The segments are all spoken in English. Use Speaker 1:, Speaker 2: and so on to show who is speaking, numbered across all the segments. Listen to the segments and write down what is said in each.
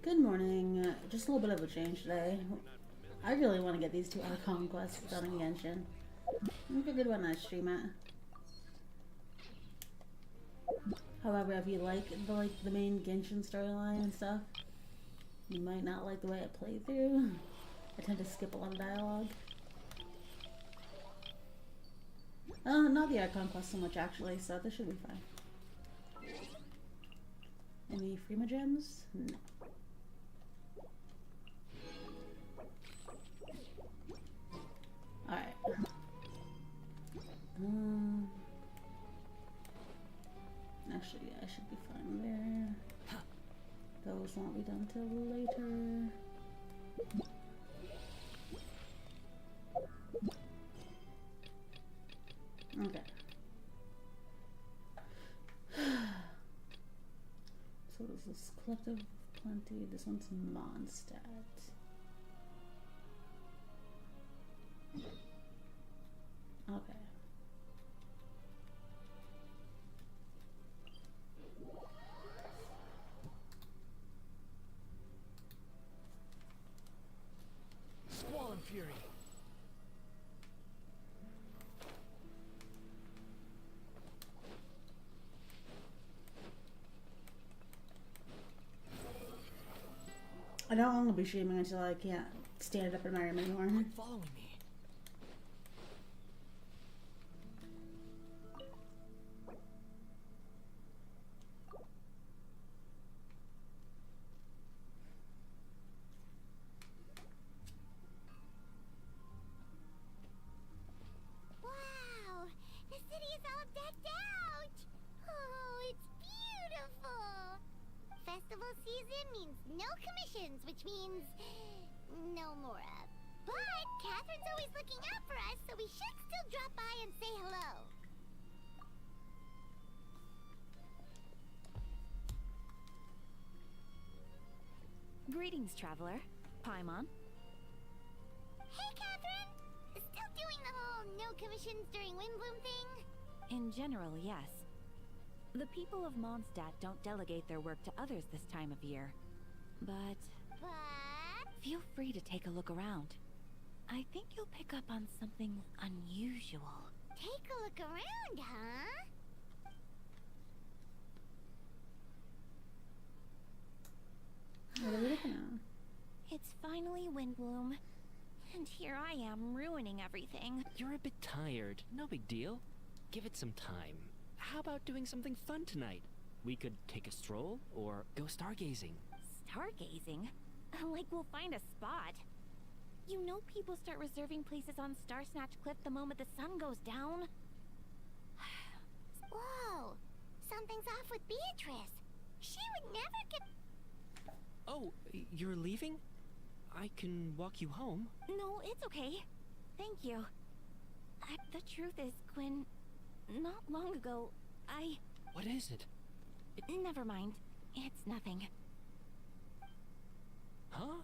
Speaker 1: Good morning. Just a little bit of a change today. I really want to get these two icon quests done in Genshin. I figured why not stream it. However, if you like the main Genshin storyline and stuff, you might not like the way it played through. I tend to skip a lot of dialogue. Not the icon quest so much actually, so this should be fine. Any Freema gems? No. Alright. Actually, I should be fine there. Those won't be done till later. Okay. So this is Collective Plenty. This one's Mondstadt. Okay.
Speaker 2: Squall and Fury.
Speaker 1: I don't want to be streaming until I can't stand up in my room anymore.
Speaker 2: Following me.
Speaker 3: Wow! The city is all decked out! Oh, it's beautiful! Festival season means no commissions, which means no Mora. But Catherine's always looking out for us, so we should still drop by and say hello.
Speaker 4: Greetings, traveler. Paimon.
Speaker 3: Hey, Catherine! Still doing the whole no commissions during Windbloom thing?
Speaker 4: In general, yes. The people of Mondstadt don't delegate their work to others this time of year. But
Speaker 3: But...
Speaker 4: feel free to take a look around. I think you'll pick up on something unusual.
Speaker 3: Take a look around, huh?
Speaker 1: What are we looking at?
Speaker 4: It's finally Windbloom. And here I am ruining everything.
Speaker 5: You're a bit tired. No big deal. Give it some time. How about doing something fun tonight? We could take a stroll or go stargazing.
Speaker 4: Stargazing? Like we'll find a spot. You know people start reserving places on Star Snatch Cliff the moment the sun goes down?
Speaker 3: Whoa! Something's off with Beatrice. She would never get...
Speaker 5: Oh, you're leaving? I can walk you home.
Speaker 4: No, it's okay. Thank you. The truth is, Quinn, not long ago,
Speaker 5: What is it?
Speaker 4: Never mind. It's nothing.
Speaker 5: Huh?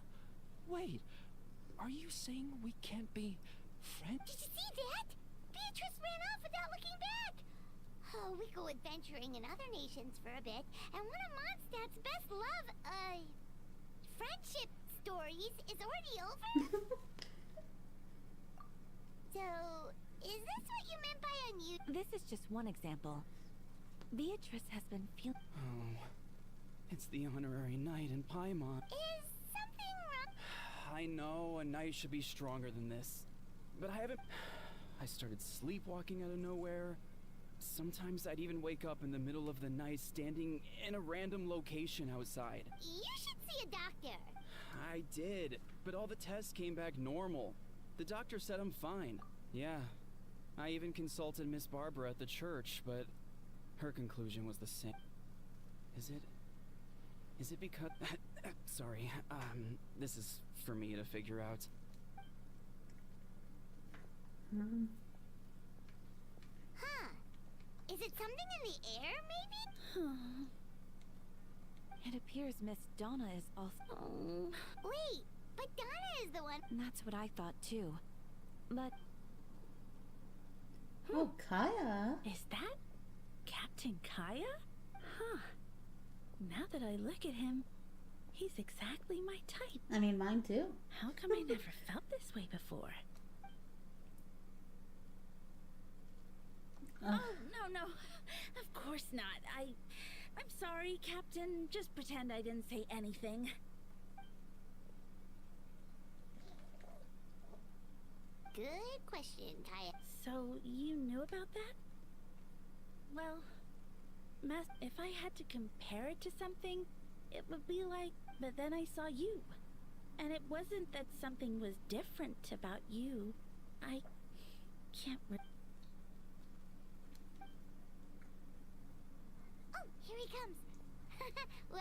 Speaker 5: Wait. Are you saying we can't be friends?
Speaker 3: Did you see that? Beatrice ran off without looking back. Oh, we go adventuring in other nations for a bit, and one of Mondstadt's best friendship stories is already over? So, is this what you meant by unusual?
Speaker 4: This is just one example. Beatrice has been feeling...
Speaker 2: Oh, it's the honorary knight in Paimon.
Speaker 3: Is something wrong?
Speaker 2: I know a knight should be stronger than this, but I haven't... I started sleepwalking out of nowhere. Sometimes I'd even wake up in the middle of the night standing in a random location outside.
Speaker 3: You should see a doctor.
Speaker 2: I did, but all the tests came back normal. The doctor said I'm fine. Yeah, I even consulted Miss Barbara at the church, but her conclusion was the same. Is it because... Sorry, this is for me to figure out.
Speaker 3: Huh. Is it something in the air, maybe?
Speaker 4: It appears Miss Donna is also...
Speaker 3: Wait, but Donna is the one...
Speaker 4: That's what I thought too. But
Speaker 1: Oh, Kaya.
Speaker 6: Is that Captain Kaya? Huh. Now that I look at him, He's exactly my type.
Speaker 1: I mean, mine too.
Speaker 6: How come I never felt this way before?
Speaker 1: Ugh.
Speaker 6: Oh, no. Of course not. I'm sorry, Captain. Just pretend I didn't say anything.
Speaker 3: Good question, Kaya.
Speaker 6: So, you knew about that? Well, if I had to compare it to something, it would be like, but then I saw you. And it wasn't that something was different about you. I can't
Speaker 3: Oh, here he comes. Well,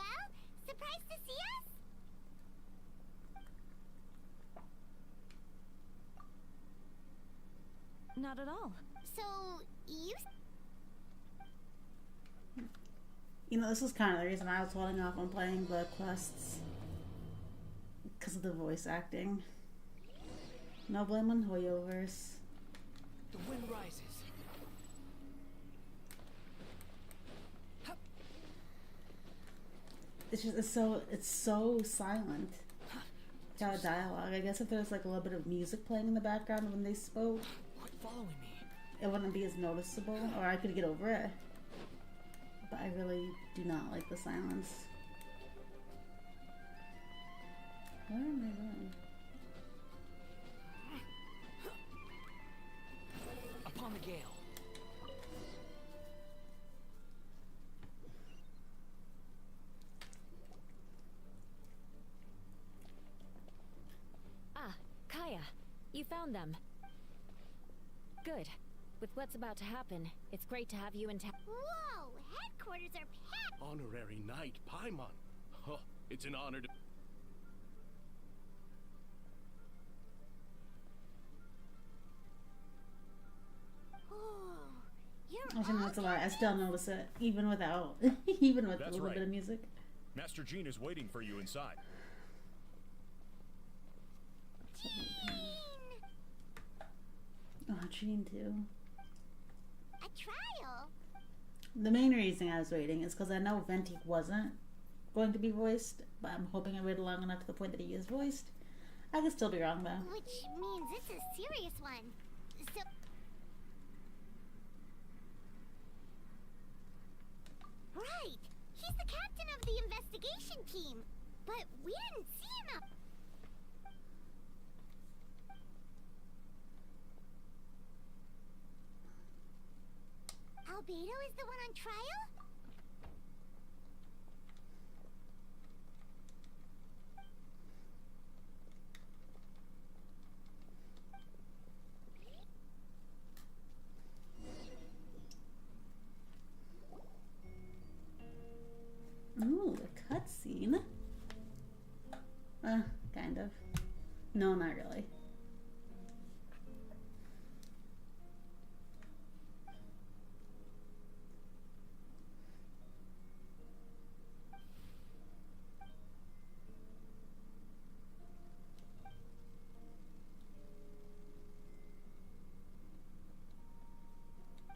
Speaker 3: surprised to see us?
Speaker 4: Not at all.
Speaker 3: So, you...
Speaker 1: You know, this is kind of the reason I was holding off on playing the quests. Because of the voice acting. No blame on voiceovers.
Speaker 5: The wind rises.
Speaker 1: It's just, it's so silent. Without dialogue. I guess if there's like a little bit of music playing in the background when they spoke,
Speaker 5: Quit following me.
Speaker 1: it wouldn't be as noticeable, or I could get over it. But I really do not like the silence. Where am I going?
Speaker 5: Upon the gale.
Speaker 4: Ah, Kaya, you found them. Good. With what's about to happen, it's great to have you in town.
Speaker 3: Whoa! Headquarters are packed!
Speaker 7: Honorary Knight Paimon. Huh, it's an honor to...
Speaker 3: Oh, you're
Speaker 1: I think
Speaker 3: all
Speaker 1: that's a lot. I still notice it, even without, even with
Speaker 7: That's
Speaker 1: a little
Speaker 7: right.
Speaker 1: bit of music.
Speaker 7: Master Jean is waiting for you inside.
Speaker 1: Oh, Jean too.
Speaker 3: a trial?
Speaker 1: The main reason I was waiting is because I know Venti wasn't going to be voiced, but I'm hoping I waited long enough to the point that he is voiced. I could still be wrong though.
Speaker 3: Which means it's a serious one. So... Right! He's the captain of the investigation team! But we didn't see him up... Albedo is the one on trial?
Speaker 1: Ooh, a cutscene. Kind of. No, not really.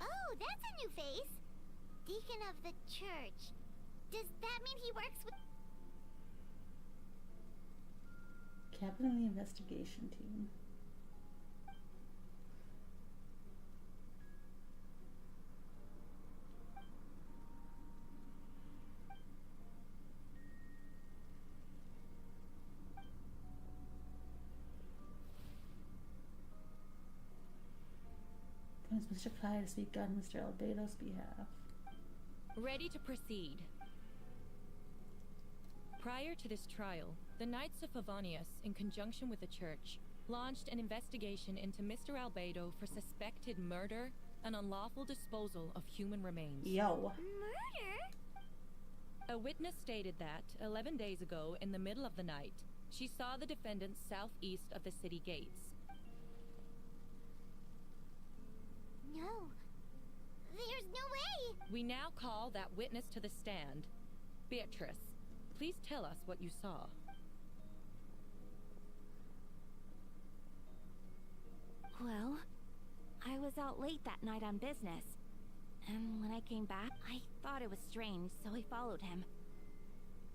Speaker 3: Oh, that's a new face. Deacon of the church. Does that mean he works with...
Speaker 1: Captain of the investigation team. Appoints Mr. Kai to speak on Mr. Albedo's behalf.
Speaker 8: Ready to proceed. Prior to this trial, the Knights of Favonius, in conjunction with the Church, launched an investigation into Mr. Albedo for suspected murder and unlawful disposal of human remains.
Speaker 1: Yo.
Speaker 3: Murder?
Speaker 8: A witness stated that, 11 days ago, in the middle of the night, she saw the defendant southeast of the city gates.
Speaker 3: No. There's no way!
Speaker 8: We now call that witness to the stand. Beatrice, please tell us what you saw.
Speaker 4: Well, I was out late that night on business. And when I came back, I thought it was strange, so I followed him.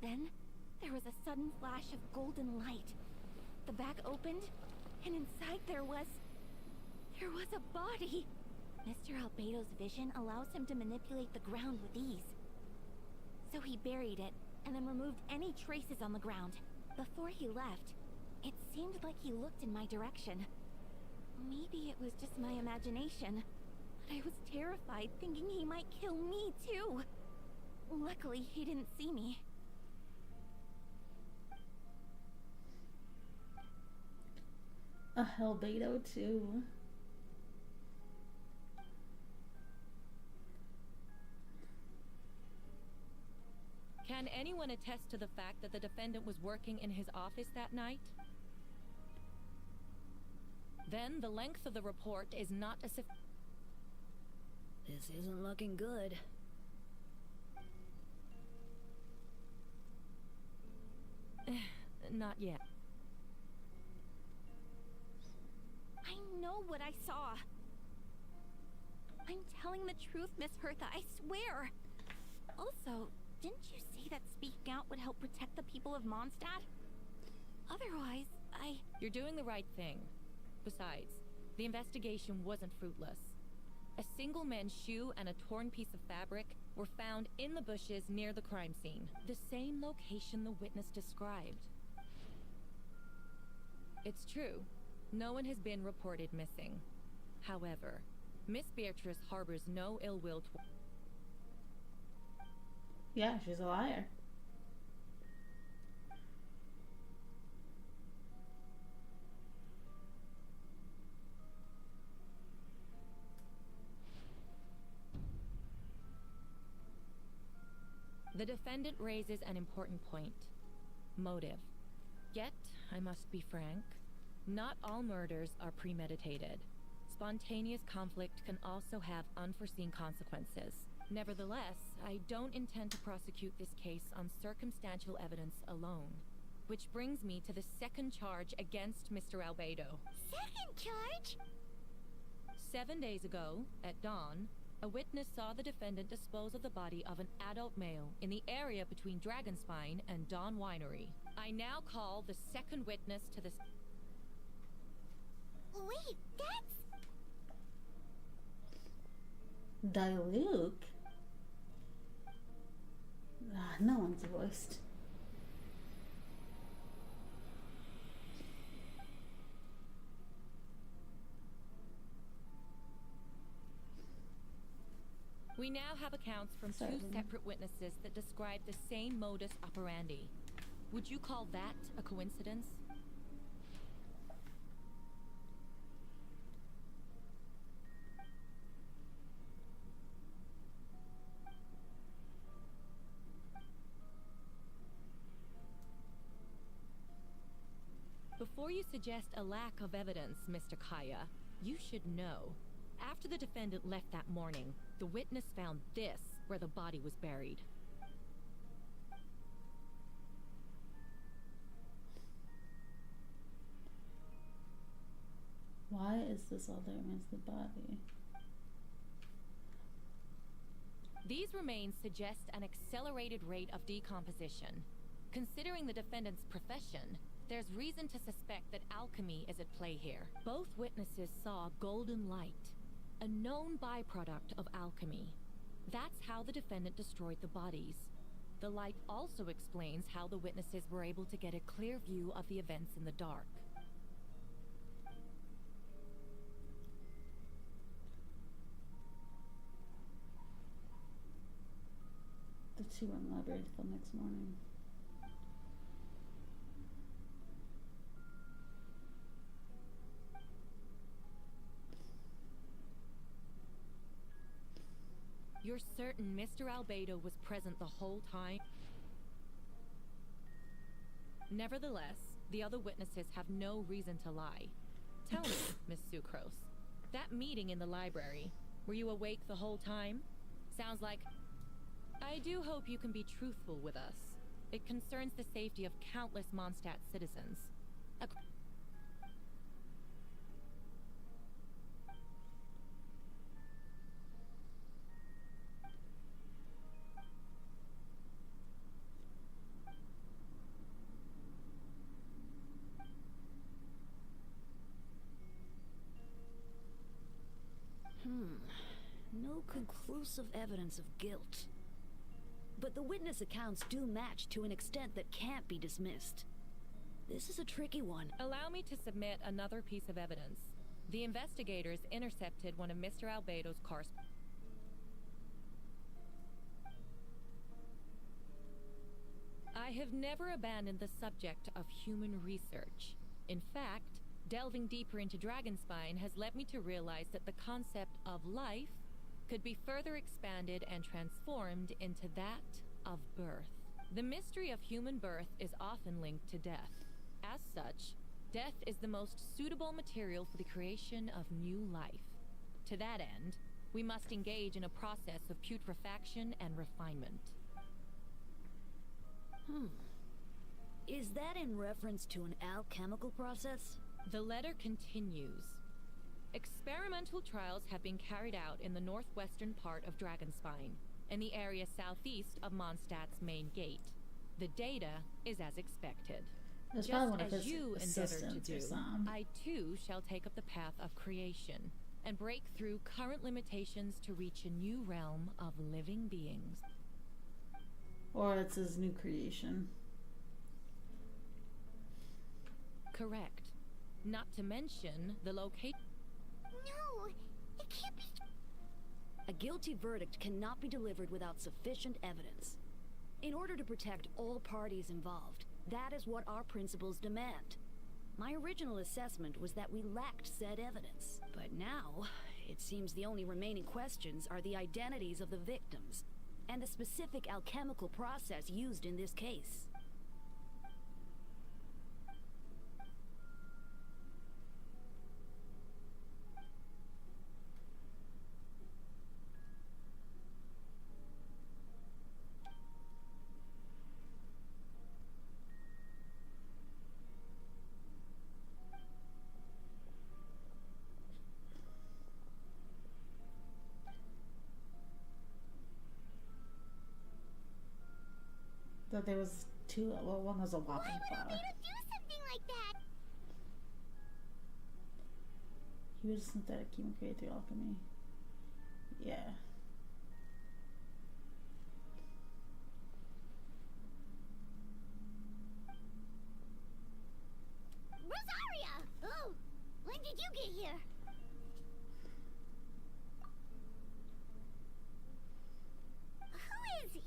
Speaker 4: Then, There was a sudden flash of golden light. The bag opened, and inside there was a body. Mr. Albedo's vision allows him to manipulate the ground with ease. So he buried it, and then removed any traces on the ground. Before he left, it seemed like he looked in my direction. Maybe it was just my imagination, but I was terrified thinking he might kill me too. Luckily, he didn't see me.
Speaker 1: A Albedo too.
Speaker 8: Can anyone attest to the fact that the defendant was working in his office that night? Then the length of the report is not a
Speaker 6: This isn't looking good.
Speaker 8: Not yet.
Speaker 4: I know what I saw. I'm telling the truth, Miss Hertha, I swear. Also, didn't you say that speaking out would help protect the people of Mondstadt? Otherwise,
Speaker 8: You're doing the right thing. Besides, the investigation wasn't fruitless. A single men's shoe and a torn piece of fabric were found in the bushes near the crime scene, the same location the witness described. It's true, no one has been reported missing. However, Miss Beatrice harbors no ill will toward...
Speaker 1: Yeah, she's a liar.
Speaker 8: The defendant raises an important point. Motive. Yet, I must be frank, not all murders are premeditated. Spontaneous conflict can also have unforeseen consequences. Nevertheless, I don't intend to prosecute this case on circumstantial evidence alone. Which brings me to the second charge against Mr. Albedo.
Speaker 3: Second charge?
Speaker 8: 7 days ago, at dawn, a witness saw the defendant dispose of the body of an adult male in the area between Dragonspine and Dawn Winery. I now call the second witness to this...
Speaker 3: Wait, that's...
Speaker 1: Diluc? Ah, no one's voiced.
Speaker 8: We now have accounts from two separate witnesses that describe the same modus operandi. Would you call that a coincidence? Before you suggest a lack of evidence, Mr. Kaya, you should know. After the defendant left that morning, the witness found this where the body was buried.
Speaker 1: Why is this all there against the body?
Speaker 8: These remains suggest an accelerated rate of decomposition. Considering the defendant's profession, there's reason to suspect that alchemy is at play here. Both witnesses saw golden light, a known byproduct of alchemy. That's how the defendant destroyed the bodies. The light also explains how the witnesses were able to get a clear view of the events in the dark.
Speaker 1: The two were in the library till next morning.
Speaker 8: You're certain Mr. Albedo was present the whole time? Nevertheless, the other witnesses have no reason to lie. Tell me, Miss Sucrose, that meeting in the library, were you awake the whole time? Sounds like... I do hope you can be truthful with us. It concerns the safety of countless Mondstadt citizens.
Speaker 9: conclusive evidence of guilt. But the witness accounts do match to an extent that can't be dismissed. This is a tricky one.
Speaker 8: Allow me to submit another piece of evidence. The investigators intercepted one of Mr. Albedo's cars. I have never abandoned the subject of human research. In fact, delving deeper into Dragonspine has led me to realize that the concept of life could be further expanded and transformed into that of birth. The mystery of human birth is often linked to death. As such, death is the most suitable material for the creation of new life. To that end, we must engage in a process of putrefaction and refinement.
Speaker 9: Is that in reference to an alchemical process?
Speaker 8: The letter continues. Experimental trials have been carried out in the northwestern part of Dragonspine, in the area southeast of Mondstadt's main gate. The data is as expected.
Speaker 1: There's probably one of
Speaker 8: Just as
Speaker 1: his
Speaker 8: you endeavored to
Speaker 1: assistants or
Speaker 8: do,
Speaker 1: some.
Speaker 8: I too shall take up the path of creation and break through current limitations to reach a new realm of living beings.
Speaker 1: Or it's his new creation.
Speaker 8: Correct. Not to mention the location.
Speaker 3: No, it can't be.
Speaker 9: A guilty verdict cannot be delivered without sufficient evidence. In order to protect all parties involved, that is what our principles demand. My original assessment was that we lacked said evidence. But now, it seems the only remaining questions are the identities of the victims, and the specific alchemical process used in this case.
Speaker 1: That there was two. Well, one was a
Speaker 3: Why
Speaker 1: whopping
Speaker 3: would
Speaker 1: flower.
Speaker 3: Albedo do something like that?
Speaker 1: He was a synthetic human created through alchemy. Yeah.
Speaker 3: Rosaria! Oh, when did you get here? Who is he?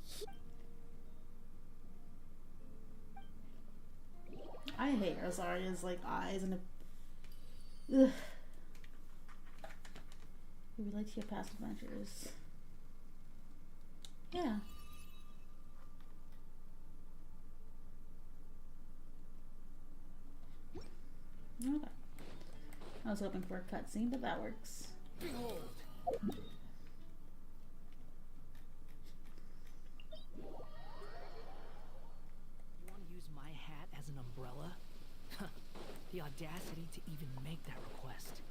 Speaker 1: I hate Rosaria's like eyes and. Ugh. We relate to your past adventures. Yeah. Okay. I was hoping for a cutscene, but that works.
Speaker 7: Behold!
Speaker 5: You want to use my hat as an umbrella? The audacity to even make that request.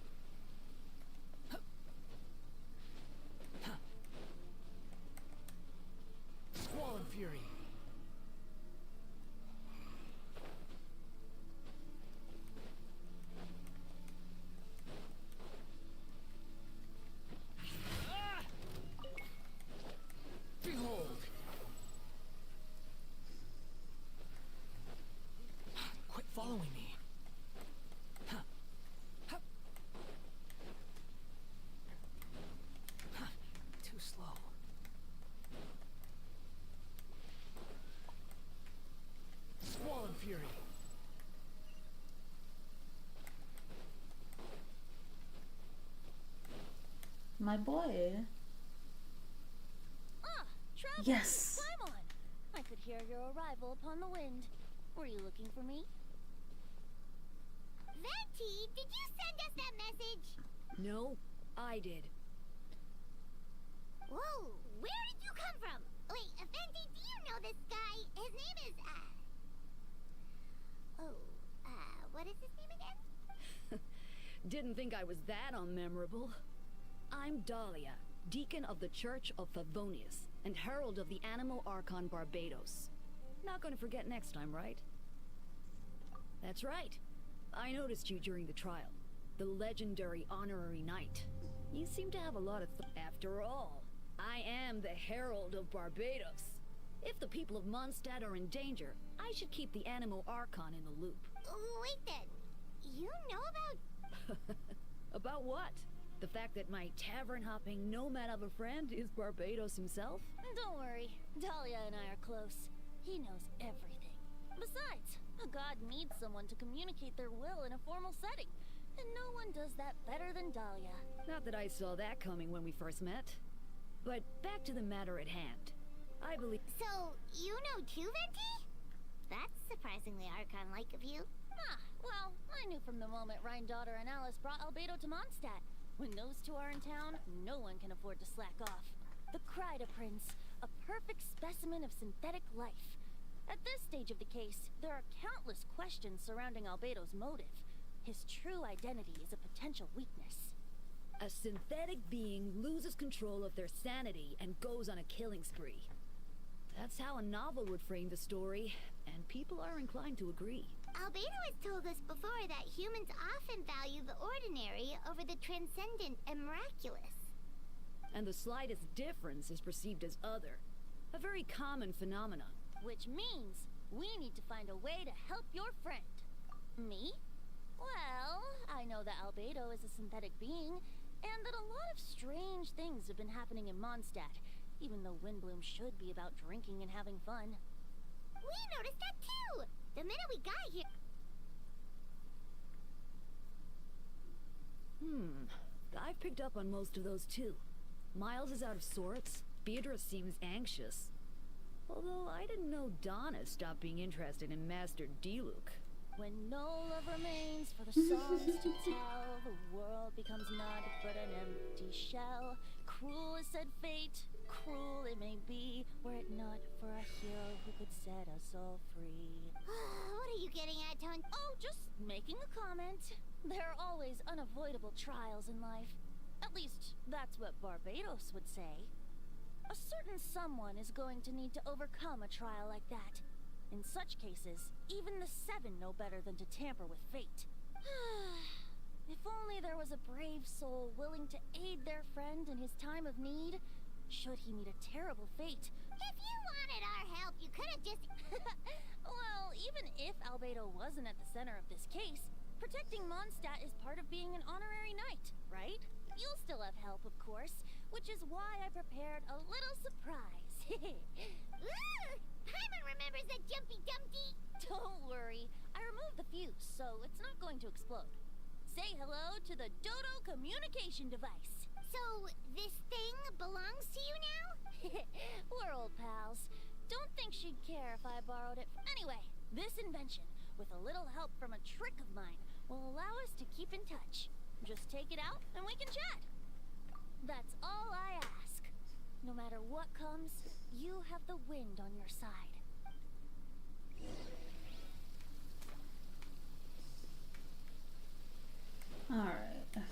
Speaker 7: Squall and Fury! Behold!
Speaker 5: Quit following me. Too slow.
Speaker 7: Squall and Fury!
Speaker 1: My boy.
Speaker 3: Ah, travel!
Speaker 1: Yes.
Speaker 3: Climb on! I could hear your arrival upon the wind. Were you looking for me? Venti, did you send us that message?
Speaker 9: No, I did.
Speaker 3: Whoa, where did you come from? Wait, Venti, do you know this guy? His name is, what is his name again?
Speaker 9: Didn't think I was that unmemorable. I'm Dahlia, Deacon of the Church of Favonius, and Herald of the Animo Archon Barbados. Not gonna forget next time, right? That's right. I noticed you during the trial. The legendary honorary knight. You seem to have a lot of After all, I am the Herald of Barbados. If the people of Mondstadt are in danger, I should keep the Animo Archon in the loop.
Speaker 3: Wait then. You know about...
Speaker 9: About what? The fact that my tavern-hopping nomad of a friend is Barbados himself?
Speaker 4: Don't worry. Dahlia and I are close. He knows everything. Besides, a god needs someone to communicate their will in a formal setting. And no one does that better than Dahlia.
Speaker 9: Not that I saw that coming when we first met. But back to the matter at hand. I believe...
Speaker 3: So, you know too, Venti? That's surprisingly Archon-like of you.
Speaker 4: Well, I knew from the moment Rhine-Daughter and Alice brought Albedo to Mondstadt. When those two are in town, no one can afford to slack off. The Kryda Prince, a perfect specimen of synthetic life. At this stage of the case, there are countless questions surrounding Albedo's motive. His true identity is a potential weakness.
Speaker 9: A synthetic being loses control of their sanity and goes on a killing spree. That's how a novel would frame the story, and people are inclined to agree.
Speaker 3: Albedo has told us before that humans often value the ordinary over the transcendent and miraculous.
Speaker 9: And the slightest difference is perceived as other. A very common phenomenon.
Speaker 4: Which means we need to find a way to help your friend. Me? Well, I know that Albedo is a synthetic being, and that a lot of strange things have been happening in Mondstadt, even though Windbloom should be about drinking and having fun.
Speaker 3: We noticed that too! The minute we got here...
Speaker 9: I've picked up on most of those too. Miles is out of sorts. Beatrice seems anxious. Although I didn't know Donna stopped being interested in Master Diluc.
Speaker 4: When no love remains for the songs to tell, the world becomes not but an empty shell. Cruel is said fate, cruel it may be, were it not for a hero who could set us all free.
Speaker 3: What are you getting at, Tone?
Speaker 4: Oh, just making a comment. There are always unavoidable trials in life. At least, that's what Barbados would say. A certain someone is going to need to overcome a trial like that. In such cases, even the Seven know better than to tamper with fate. If only there was a brave soul willing to aid their friend in his time of need, should he meet a terrible fate.
Speaker 3: If you wanted our help, you could have just...
Speaker 4: Well, even if Albedo wasn't at the center of this case, protecting Mondstadt is part of being an honorary knight, right? You'll still have help, of course, which is why I prepared a little surprise.
Speaker 3: Ooh! Paimon remembers that Jumpy Dumpty!
Speaker 4: Don't worry, I removed the fuse, so it's not going to explode. Say hello to the Dodo communication device.
Speaker 3: So, this thing belongs to you now?
Speaker 4: We're old pals. Don't think she'd care if I borrowed it. Anyway, this invention, with a little help from a trick of mine, will allow us to keep in touch. Just take it out and we can chat. That's all I ask. No matter what comes, you have the wind on your side.
Speaker 1: All right.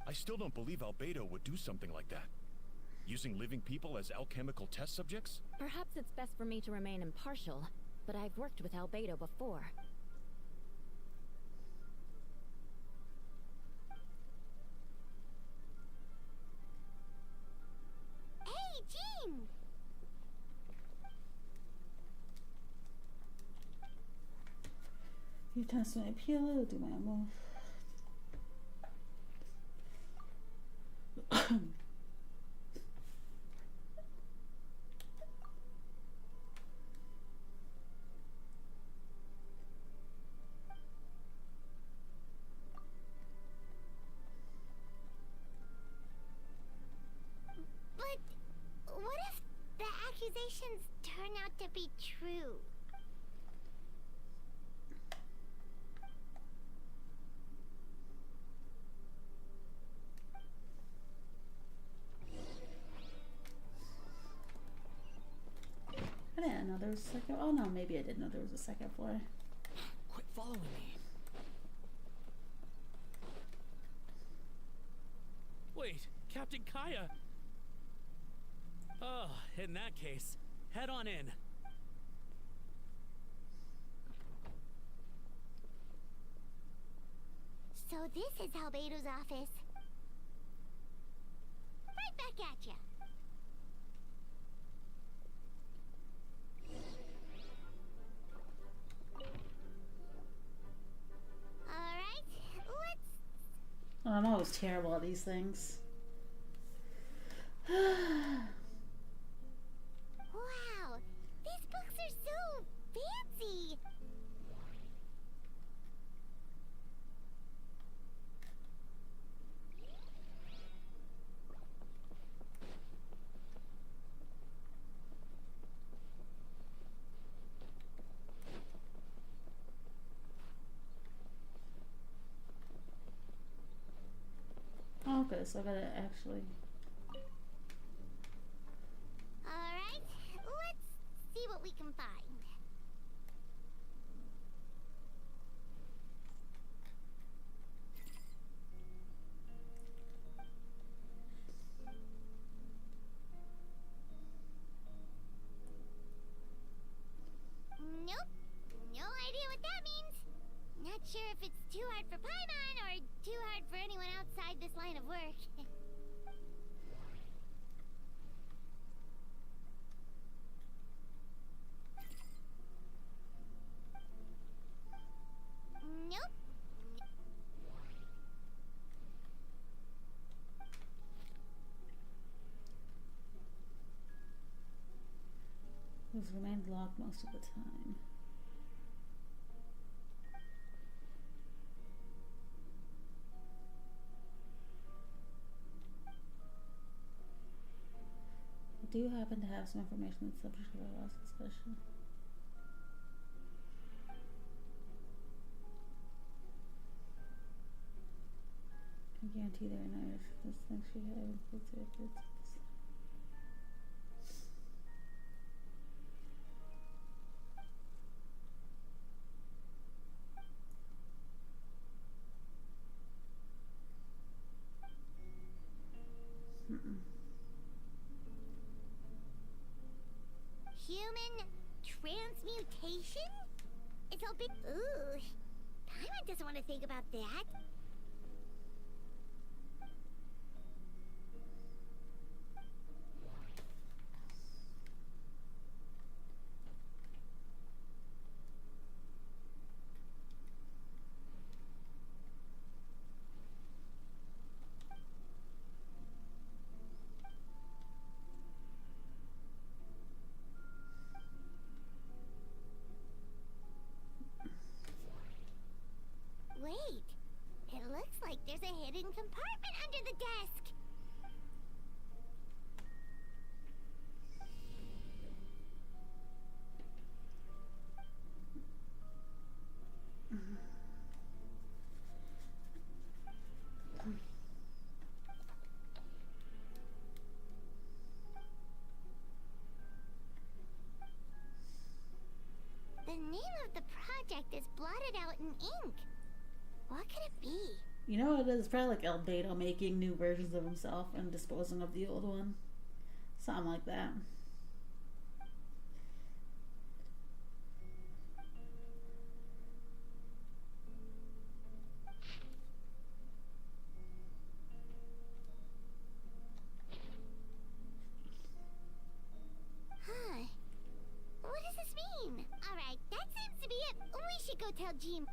Speaker 7: I still don't believe Albedo would do something like that. Using living people as alchemical test subjects?
Speaker 10: Perhaps it's best for me to remain impartial, but I've worked with Albedo before.
Speaker 3: Hey, Jean!
Speaker 1: You test my PLO, do my move.
Speaker 3: But what if the accusations turn out to be true?
Speaker 1: was a second. Oh no, maybe I didn't know there was a second floor.
Speaker 5: Quit following me. Wait, Captain Kaya! Oh, in that case, head on in.
Speaker 3: So this is Albedo's office. Right back at ya. Alright, let's...
Speaker 1: Oh, I'm always terrible at these things.
Speaker 3: Wow, these books are so fancy.
Speaker 1: Oh, okay, so I gotta actually.
Speaker 3: Alright, let's see what we can find. Nope, no idea what that means. Not sure if it's too hard for Paimon or too hard for anyone outside this line of work. Nope.
Speaker 1: Those remained locked most of the time. I do happen to have some information that's subject to our last discussion. I guarantee there are no this thing she had includes records.
Speaker 3: Human transmutation? It's all big. Ooh. Paimon doesn't want to think about that. Wait, it looks like there's a hidden compartment under the desk. The name of the project is blotted out in ink. What could it be?
Speaker 1: You know what it is? It's probably like Albedo making new versions of himself and disposing of the old one. Something like that.
Speaker 3: Huh. What does this mean? Alright, that seems to be it. We should go tell Jean.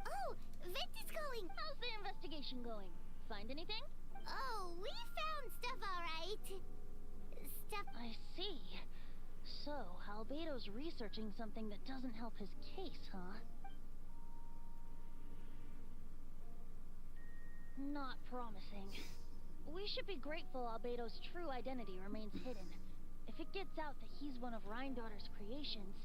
Speaker 3: Oh, Vent is calling.
Speaker 11: How's the investigation going? Find anything?
Speaker 3: Oh, we found stuff alright. Stuff.
Speaker 11: I see. So, Albedo's researching something that doesn't help his case, huh? Not promising. We should be grateful Albedo's true identity remains hidden. If it gets out that he's one of Rhine Daughter's creations,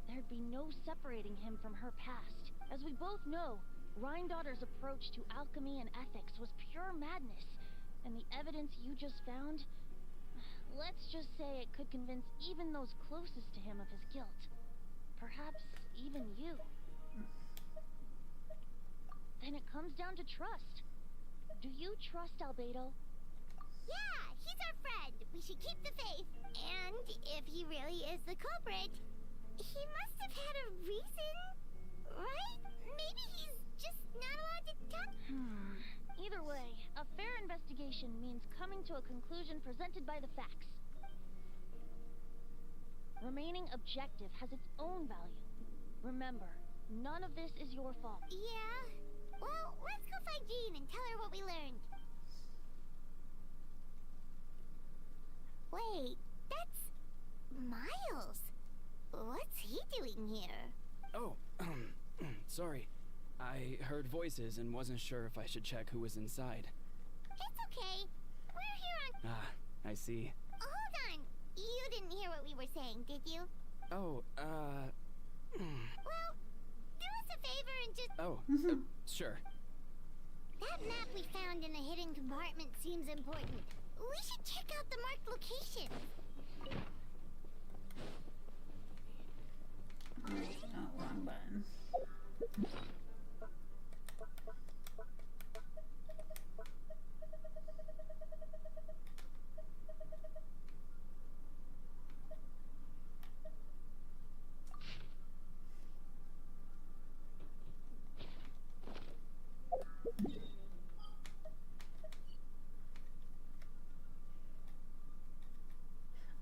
Speaker 11: there'd be no separating him from her past. As we both know, Rhindaughter's approach to alchemy and ethics was pure madness, and the evidence you just found, let's just say it could convince even those closest to him of his guilt. Perhaps even you. Then it comes down to trust. Do you trust Albedo?
Speaker 3: Yeah, he's our friend. We should keep the faith. And if he really is the culprit, he must have had a reason, right? Maybe he's just not allowed to talk.
Speaker 11: Either way, a fair investigation means coming to a conclusion presented by the facts. Remaining objective has its own value. Remember, none of this is your fault.
Speaker 3: Yeah? Well, let's go find Jean and tell her what we learned. Wait, that's Miles. What's he doing here?
Speaker 2: Oh, sorry. I heard voices and wasn't sure if I should check who was inside.
Speaker 3: It's okay. We're here on...
Speaker 2: Ah, I see.
Speaker 3: Hold on. You didn't hear what we were saying, did you?
Speaker 2: Oh,
Speaker 3: Well, do us a favor and just...
Speaker 2: Oh, sure.
Speaker 3: That map we found in the hidden compartment seems important. We should check out the marked location.
Speaker 1: Oh, wrong button.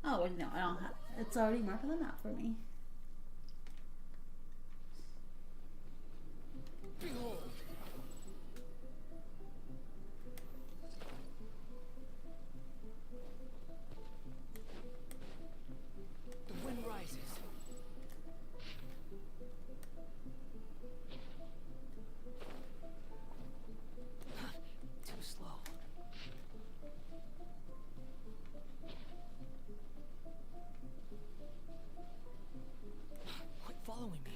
Speaker 1: Oh, wait, no, I don't have. It's already marked on the map for me.
Speaker 5: Behold! The wind rises. Too slow. Quit following me.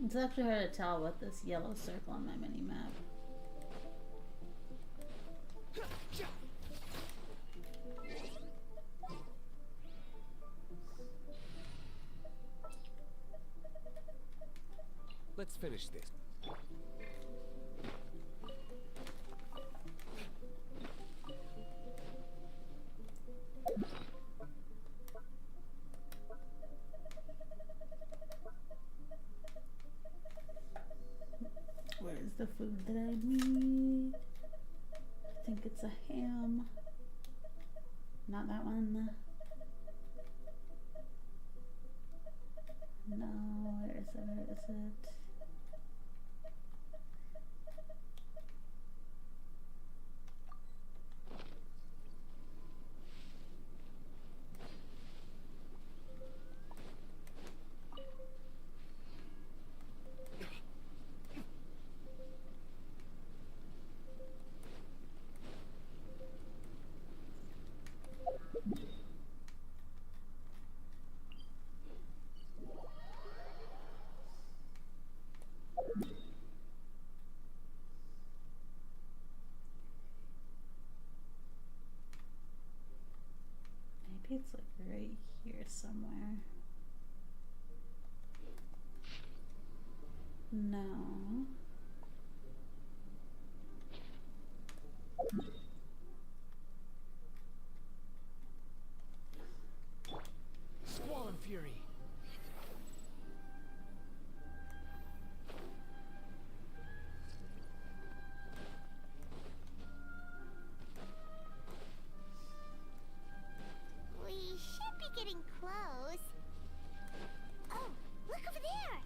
Speaker 1: It's actually hard to tell with this yellow circle on my mini map.
Speaker 5: Let's finish this.
Speaker 1: Where's the food that I need? I think it's a ham. Not that one. No, where is it? Where is it? Maybe it's like right here somewhere. No.
Speaker 5: Squall and fury.
Speaker 3: We should be getting close. Oh, look over there!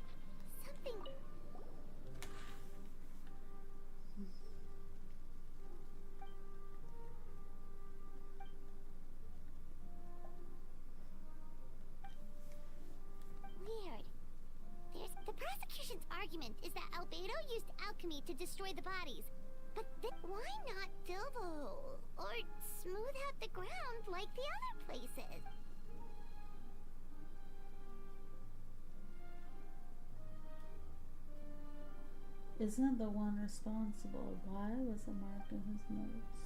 Speaker 3: Something... argument is that Albedo used alchemy to destroy the bodies. But then why not fill the hole? Or smooth out the ground like the other places?
Speaker 1: Isn't the one responsible? Why was it marked in his notes?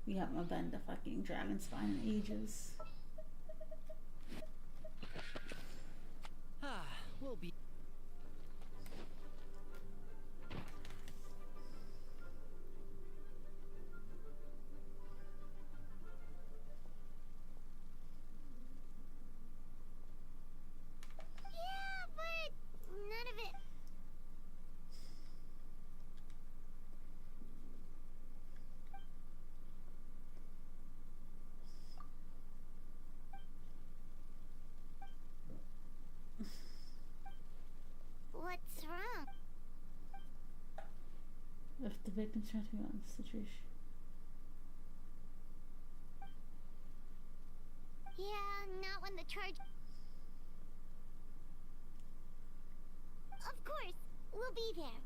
Speaker 1: We haven't been to fucking Dragon Spine in ages.
Speaker 5: We'll be...
Speaker 3: Yeah, but none of it. What's wrong?
Speaker 1: If the victim's trying to be on the situation.
Speaker 3: Yeah, not when the charge... Of course, we'll be there.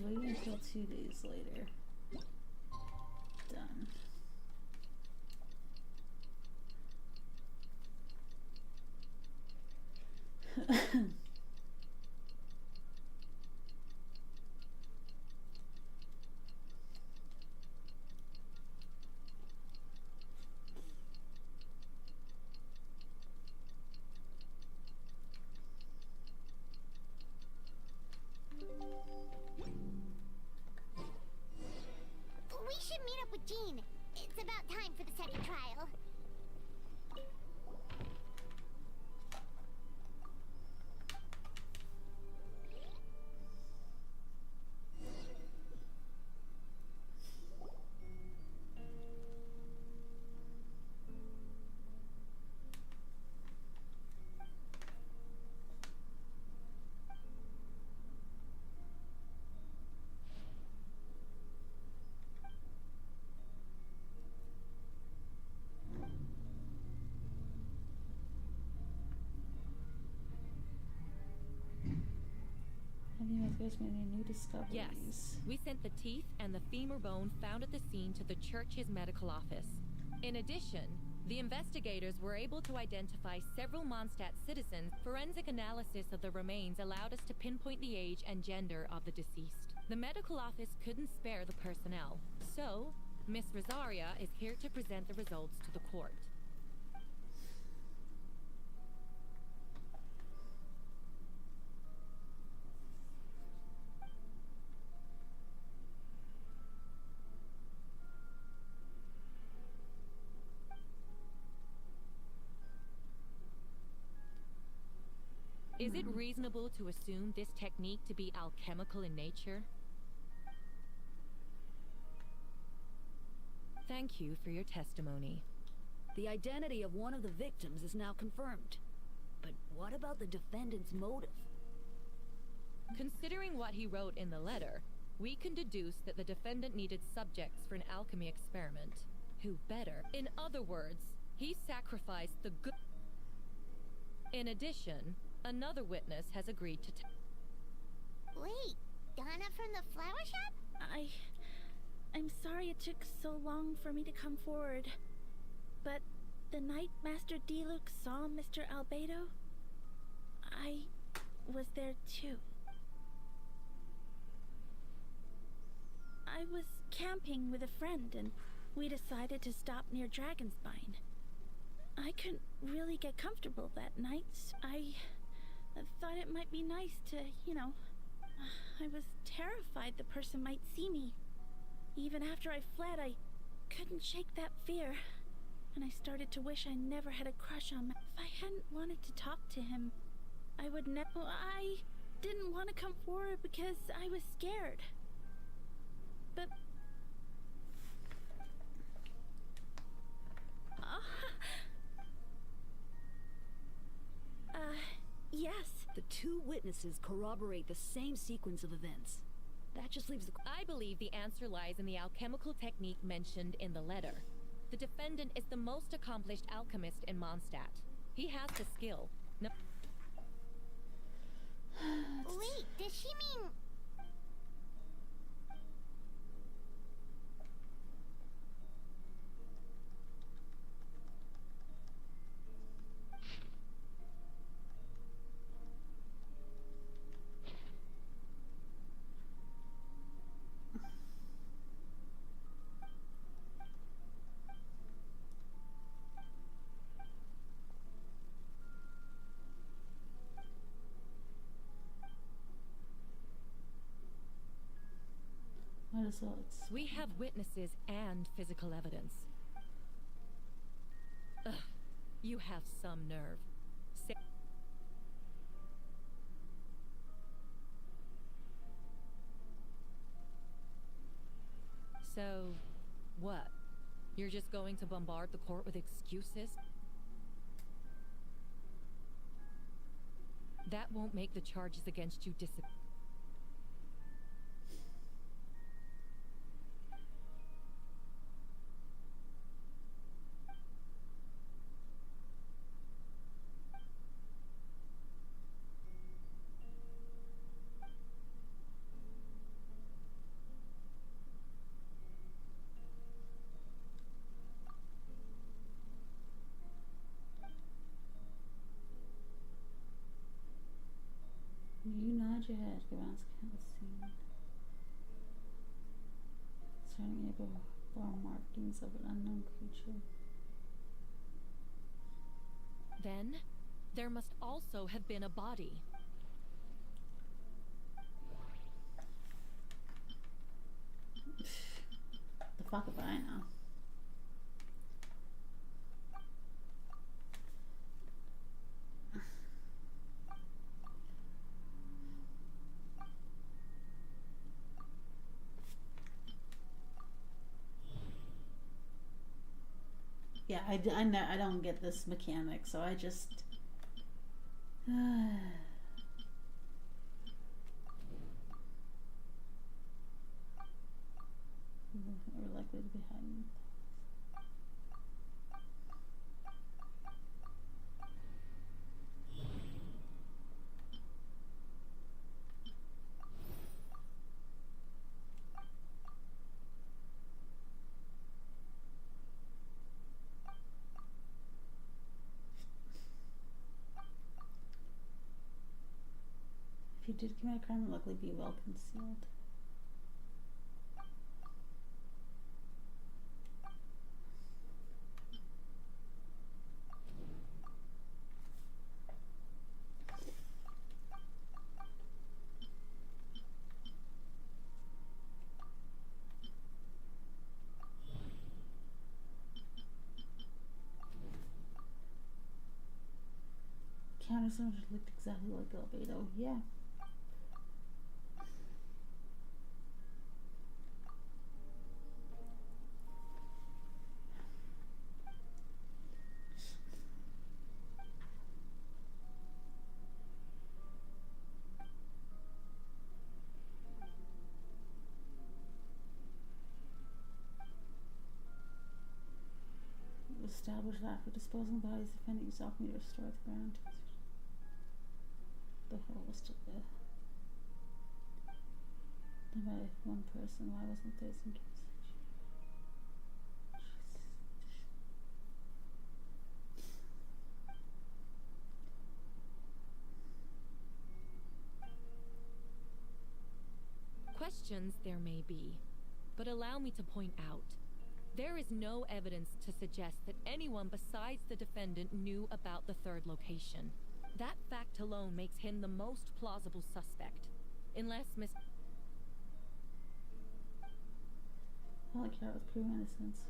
Speaker 1: Wait until 2 days later. Done.
Speaker 3: We should meet up with Jean. It's about time for the second trial.
Speaker 1: Have you guys made any new discoveries?
Speaker 8: Yes, we sent the teeth and the femur bone found at the scene to the church's medical office. In addition, the investigators were able to identify several Mondstadt citizens. Forensic analysis of the remains allowed us to pinpoint the age and gender of the deceased. The medical office couldn't spare the personnel, so Miss Rosaria is here to present the results to the court. Is it reasonable to assume this technique to be alchemical in nature? Thank you for your testimony.
Speaker 9: The identity of one of the victims is now confirmed. But what about the defendant's motive?
Speaker 8: Considering what he wrote in the letter, we can deduce that the defendant needed subjects for an alchemy experiment. Who better? In other words, he sacrificed the good... In addition, another witness has agreed to
Speaker 3: Wait, Donna from the flower shop?
Speaker 6: I'm sorry it took so long for me to come forward. But the night Master Diluc saw Mr. Albedo, I was there too. I was camping with a friend and we decided to stop near Dragonspine. I couldn't really get comfortable that night. I thought it might be nice to, I was terrified the person might see me. Even after I fled, I couldn't shake that fear. And I started to wish I never had a crush on him. If I hadn't wanted to talk to him, I would never... I didn't want to come forward because I was scared. But
Speaker 9: 2 witnesses corroborate the same sequence of events. That just leaves the...
Speaker 8: I believe the answer lies in the alchemical technique mentioned in the letter. The defendant is the most accomplished alchemist in Mondstadt. He has the skill. No.
Speaker 3: Wait, does she mean...
Speaker 1: What is it?
Speaker 8: We have witnesses and physical evidence. Ugh, you have some nerve. So, what? You're just going to bombard the court with excuses? That won't make the charges against you disappear.
Speaker 1: You nod your head, Gavan's can't see. Starting able bar markings of an unknown creature.
Speaker 8: Then, there must also have been a body.
Speaker 1: The fuck if I know? Yeah, I don't get this mechanic, so I just... We're likely to be hiding. If you did commit a crime, luckily be well concealed. Countersound looked exactly like Albedo. Yeah. Established that after disposing bodies, defending yourself need to restore the ground. The hole was still there. Done by one person. Why wasn't there some case?
Speaker 8: Questions there may be, but allow me to point out. There is no evidence to suggest that anyone besides the defendant knew about the third location. That fact alone makes him the most plausible suspect. Unless Miss...
Speaker 1: All I care was pure innocence.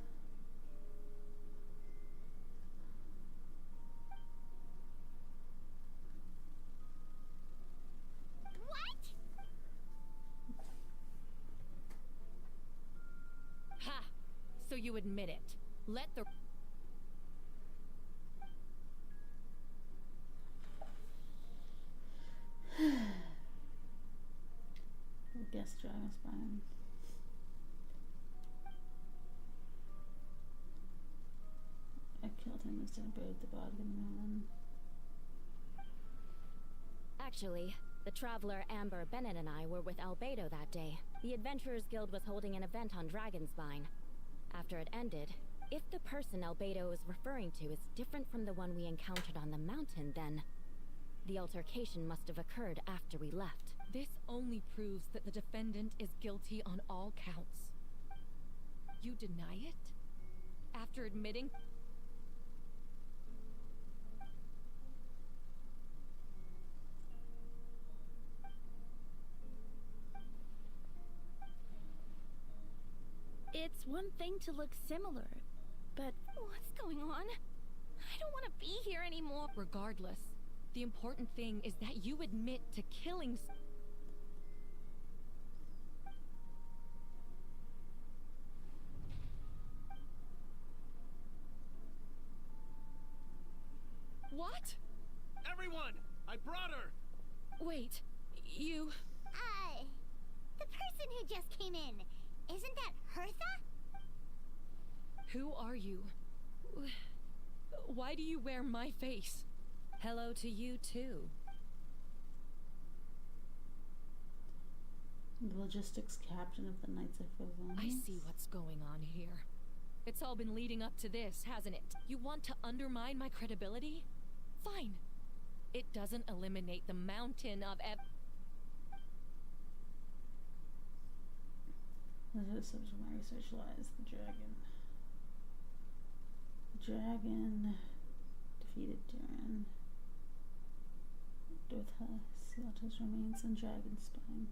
Speaker 8: Ha! So you admit it. Let the...
Speaker 1: Guess Dragonspine. I killed him instead of buried the body in the mountain.
Speaker 10: Actually, the traveler Amber Bennett and I were with Albedo that day. The Adventurers Guild was holding an event on Dragonspine. After it ended, if the person Albedo is referring to is different from the one we encountered on the mountain, then the altercation must have occurred after we left.
Speaker 8: This only proves that the defendant is guilty on all counts. You deny it? After admitting...
Speaker 6: It's one thing to look similar, but
Speaker 4: What's going on? I don't want to be here anymore.
Speaker 8: Regardless, the important thing is that you admit to killing... What?
Speaker 12: Everyone! I brought her!
Speaker 8: Wait, you...
Speaker 3: The person who just came in, isn't that Hertha?
Speaker 8: Who are you? Why do you wear my face? Hello to you too.
Speaker 1: The logistics captain of the Knights of Favonius.
Speaker 8: I see what's going on here. It's all been leading up to this, hasn't it? You want to undermine my credibility? Fine. It doesn't eliminate the mountain of
Speaker 1: The subject of my research lies the dragon. The dragon defeated Duran. Dortha sealed his remains in Dragonspine.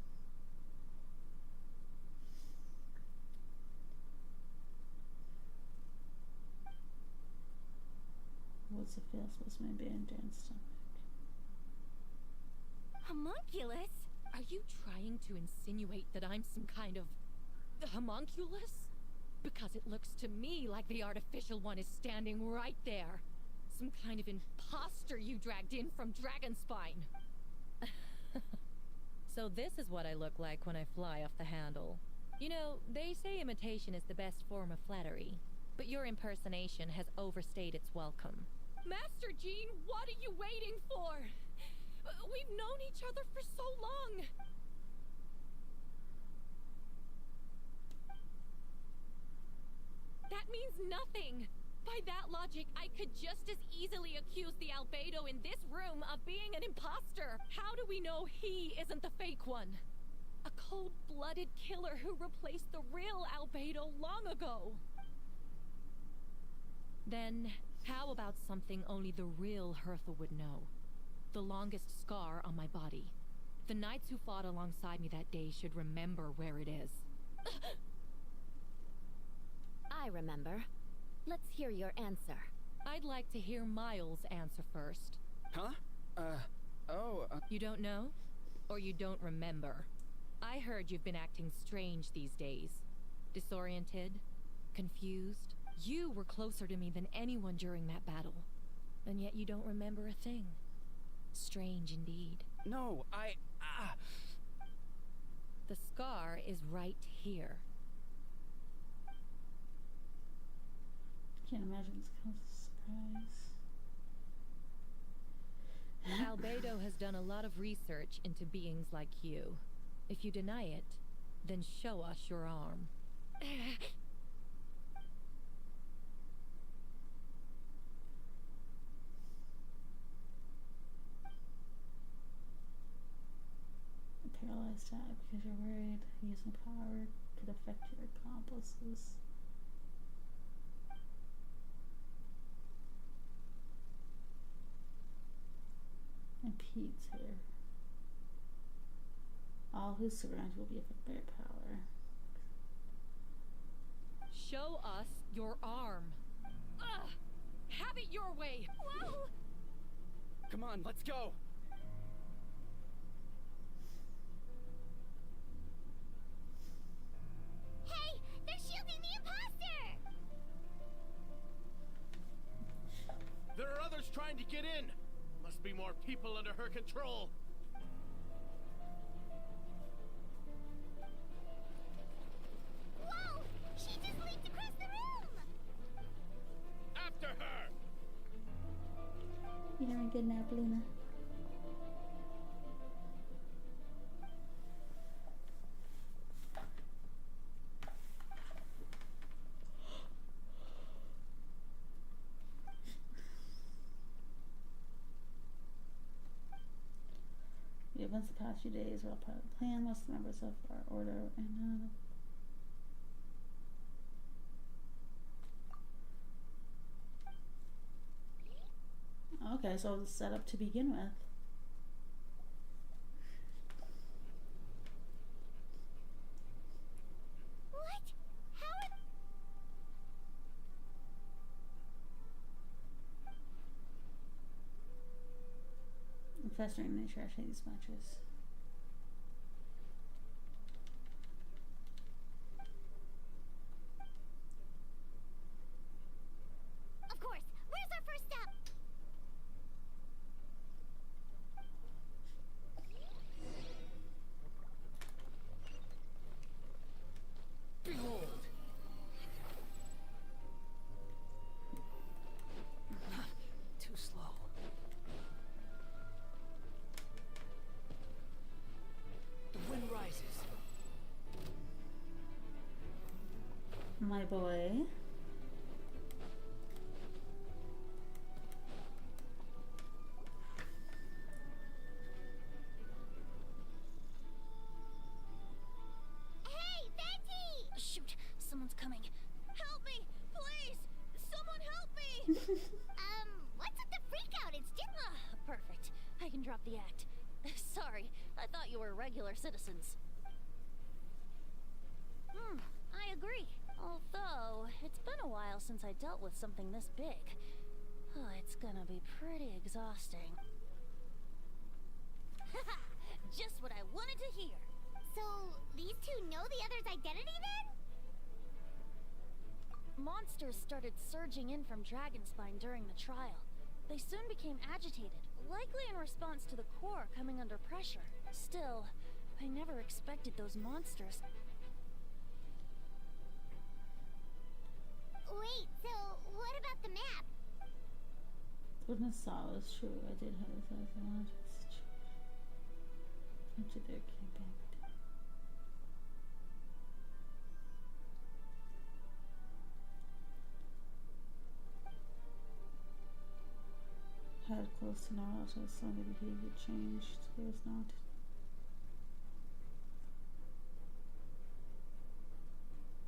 Speaker 1: What's the feels may be in Duran's stomach?
Speaker 4: Homunculus?
Speaker 8: Are you trying to insinuate that I'm some kind of homunculus? Because it looks to me like the artificial one is standing right there. Some kind of imposter you dragged in from Dragonspine. So this is what I look like when I fly off the handle. You know, they say imitation is the best form of flattery, but your impersonation has overstayed its welcome. Master Jean, what are you waiting for? We've known each other for so long. That means nothing. By that logic, I could just as easily accuse the Albedo in this room of being an imposter. How do we know he isn't the fake one? A cold-blooded killer who replaced the real Albedo long ago. Then, how about something only the real Hertha would know? The longest scar on my body. The knights who fought alongside me that day should remember where it is.
Speaker 10: I remember. Let's hear your answer.
Speaker 8: I'd like to hear Miles' answer first.
Speaker 2: Huh?
Speaker 8: You don't know? Or you don't remember? I heard you've been acting strange these days. Disoriented? Confused? You were closer to me than anyone during that battle. And yet you don't remember a thing. Strange indeed.
Speaker 2: No,
Speaker 8: The scar is right here.
Speaker 1: Can't imagine this kind of surprise.
Speaker 8: Albedo has done a lot of research into beings like you. If you deny it, then show us your arm.
Speaker 1: A paralyzed tab because you're worried using power could affect your accomplices. And Pete's here. All who surround you will be affected by your power.
Speaker 8: Show us your arm. Ugh! Have it your way!
Speaker 4: Whoa!
Speaker 2: come on, let's go.
Speaker 3: Hey, they're shielding the imposter!
Speaker 12: There are others trying to get in. Must be more people under her control.
Speaker 1: good nap, Luna. The events of the past few days were all part of the plan. Most members of our order and okay, so it was set up to begin with.
Speaker 3: What? How are...
Speaker 1: Festering nature, I hate these matches.
Speaker 3: Of course. Where's our first step?
Speaker 5: Behold! Too slow. The wind rises.
Speaker 1: My boy.
Speaker 3: Hey, Betty!
Speaker 11: Shoot, someone's coming. Help me, please! Someone help me!
Speaker 3: What's with the freak out? It's just...
Speaker 11: Perfect. I can drop the act. Sorry, I thought you were regular citizens. I agree. Although, it's been a while since I dealt with something this big. Oh, it's gonna be pretty exhausting. Just what I wanted to hear.
Speaker 3: So, these two know the other's identity then?
Speaker 11: Monsters started surging in from Dragonspine during the trial. They soon became agitated, likely in response to the core coming under pressure. Still, I never expected those monsters.
Speaker 3: Wait, so what about the map?
Speaker 1: What I saw was true. I did have a size of largest. Into their camping. Had close to Naruto, so the behavior changed. There was not.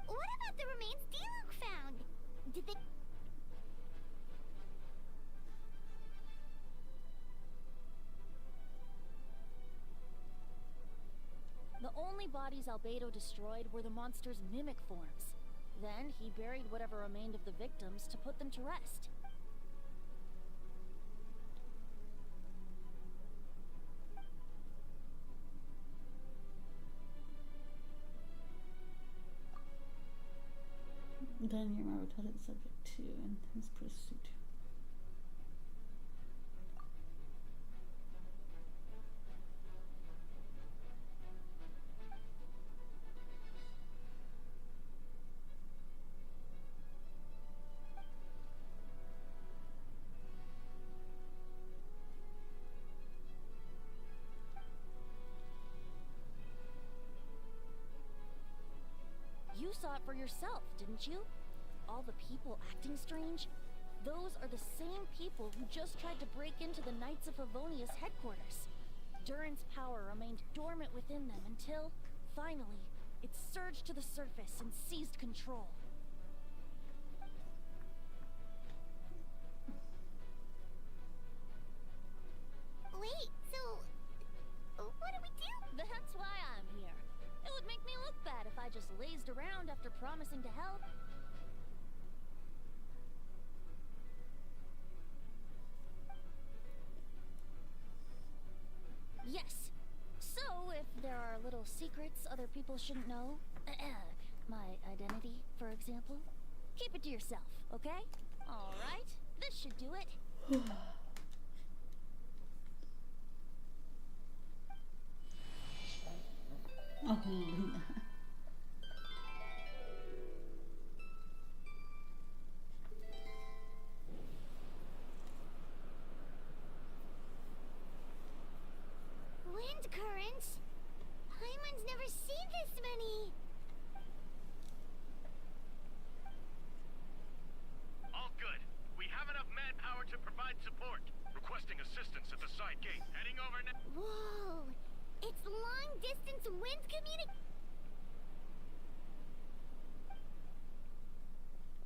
Speaker 3: What about the remains Diluc found? Did they...
Speaker 11: The only bodies Albedo destroyed were the monster's mimic forms. Then he buried whatever remained of the victims to put them to rest.
Speaker 1: Then you remember what the subject to in his pursuit.
Speaker 11: You saw it for yourself, didn't you? All the people acting strange? Those are the same people who just tried to break into the Knights of Favonia's headquarters. Durin's power remained dormant within them until, finally, it surged to the surface and seized control.
Speaker 3: Wait, so... what do we do?
Speaker 11: That's why I'm here. It would make me look bad if I just lazed around after promising to help. Yes. So, if there are little secrets other people shouldn't know, my identity, for example, keep it to yourself, okay? Alright, this should do it.
Speaker 1: Oh, Luna.
Speaker 3: I've never seen this many.
Speaker 12: All good. We have enough manpower to provide support.
Speaker 7: Requesting assistance at the side gate.
Speaker 12: Heading over now.
Speaker 3: Whoa! It's long distance wind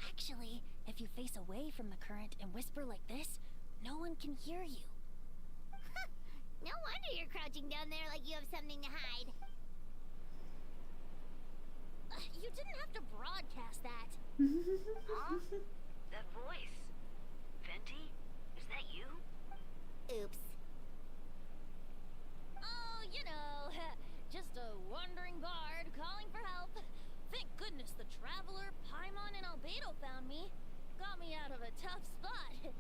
Speaker 4: Actually, if you face away from the current and whisper like this, no one can hear you.
Speaker 3: No wonder you're crouching down there like you have something to hide. You didn't have to broadcast that.
Speaker 9: Huh? That voice. Venti? Is that you?
Speaker 3: Oops.
Speaker 11: Oh, you know, just a wandering bard calling for help. Thank goodness the Traveler, Paimon, and Albedo found me. Got me out of a tough spot.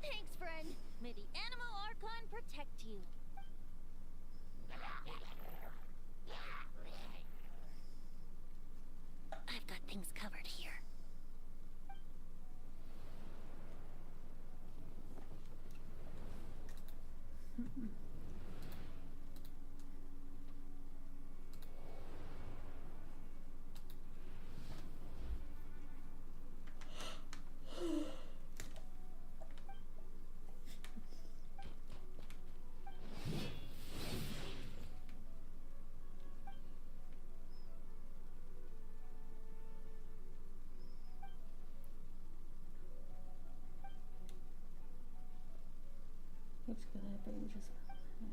Speaker 11: Thanks, friend. May the Animo Archon protect you.
Speaker 4: I've got things covered here.
Speaker 1: Looks good, but it just nice.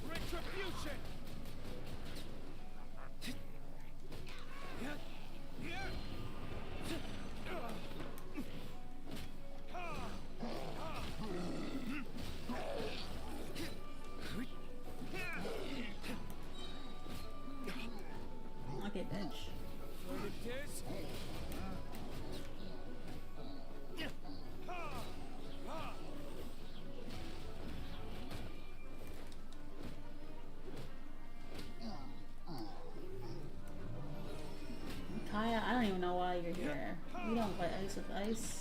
Speaker 12: Retribution!
Speaker 1: Okay, bitch. Kaya, I don't even know why you're here. You don't play ice with ice.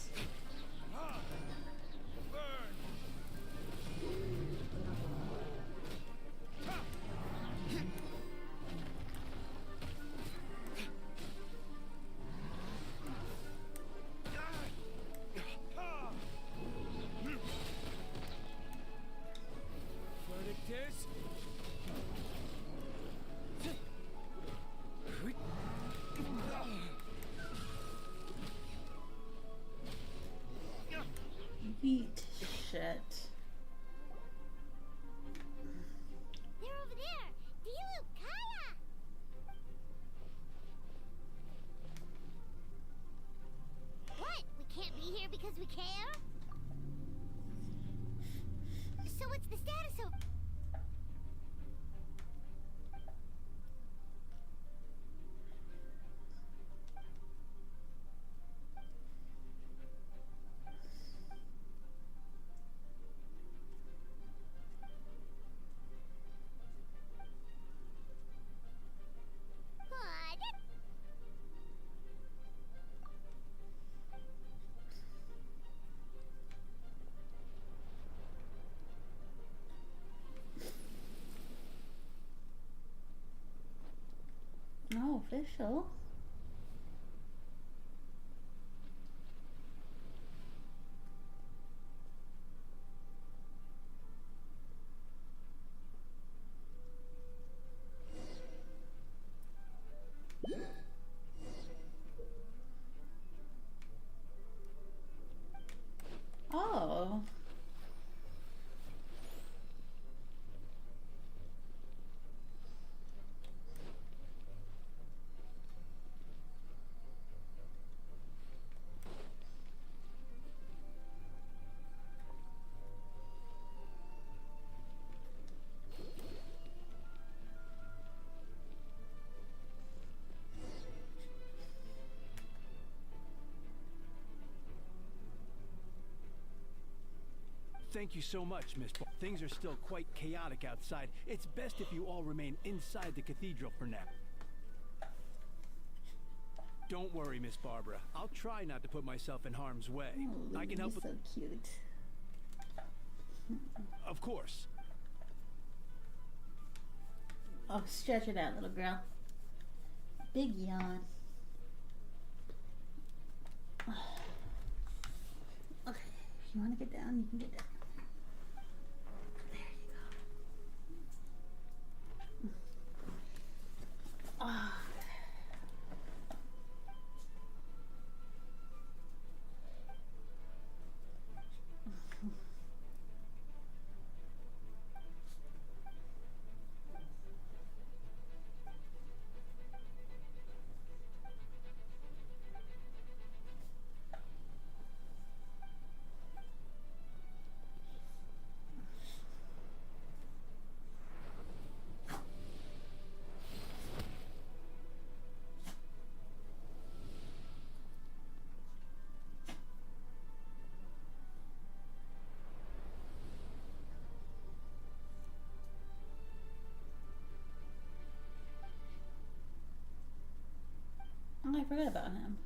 Speaker 1: Eat shit.
Speaker 3: They're over there! Dilu, Kaya! What? We can't be here because we care? So what's the status of...
Speaker 1: No, official. Oh.
Speaker 12: Thank you so much, Miss Bar. Things are still quite chaotic outside. It's best if you all remain inside the cathedral for now. Don't worry, Miss Barbara. I'll try not to put myself in harm's way.
Speaker 1: Oh,
Speaker 12: I can help with...
Speaker 1: so cute.
Speaker 12: Of course.
Speaker 1: Oh, stretch it out, little girl. Big yawn. Okay, if you want to get down, you can get down. There you go. Ah. Oh, I forgot about him.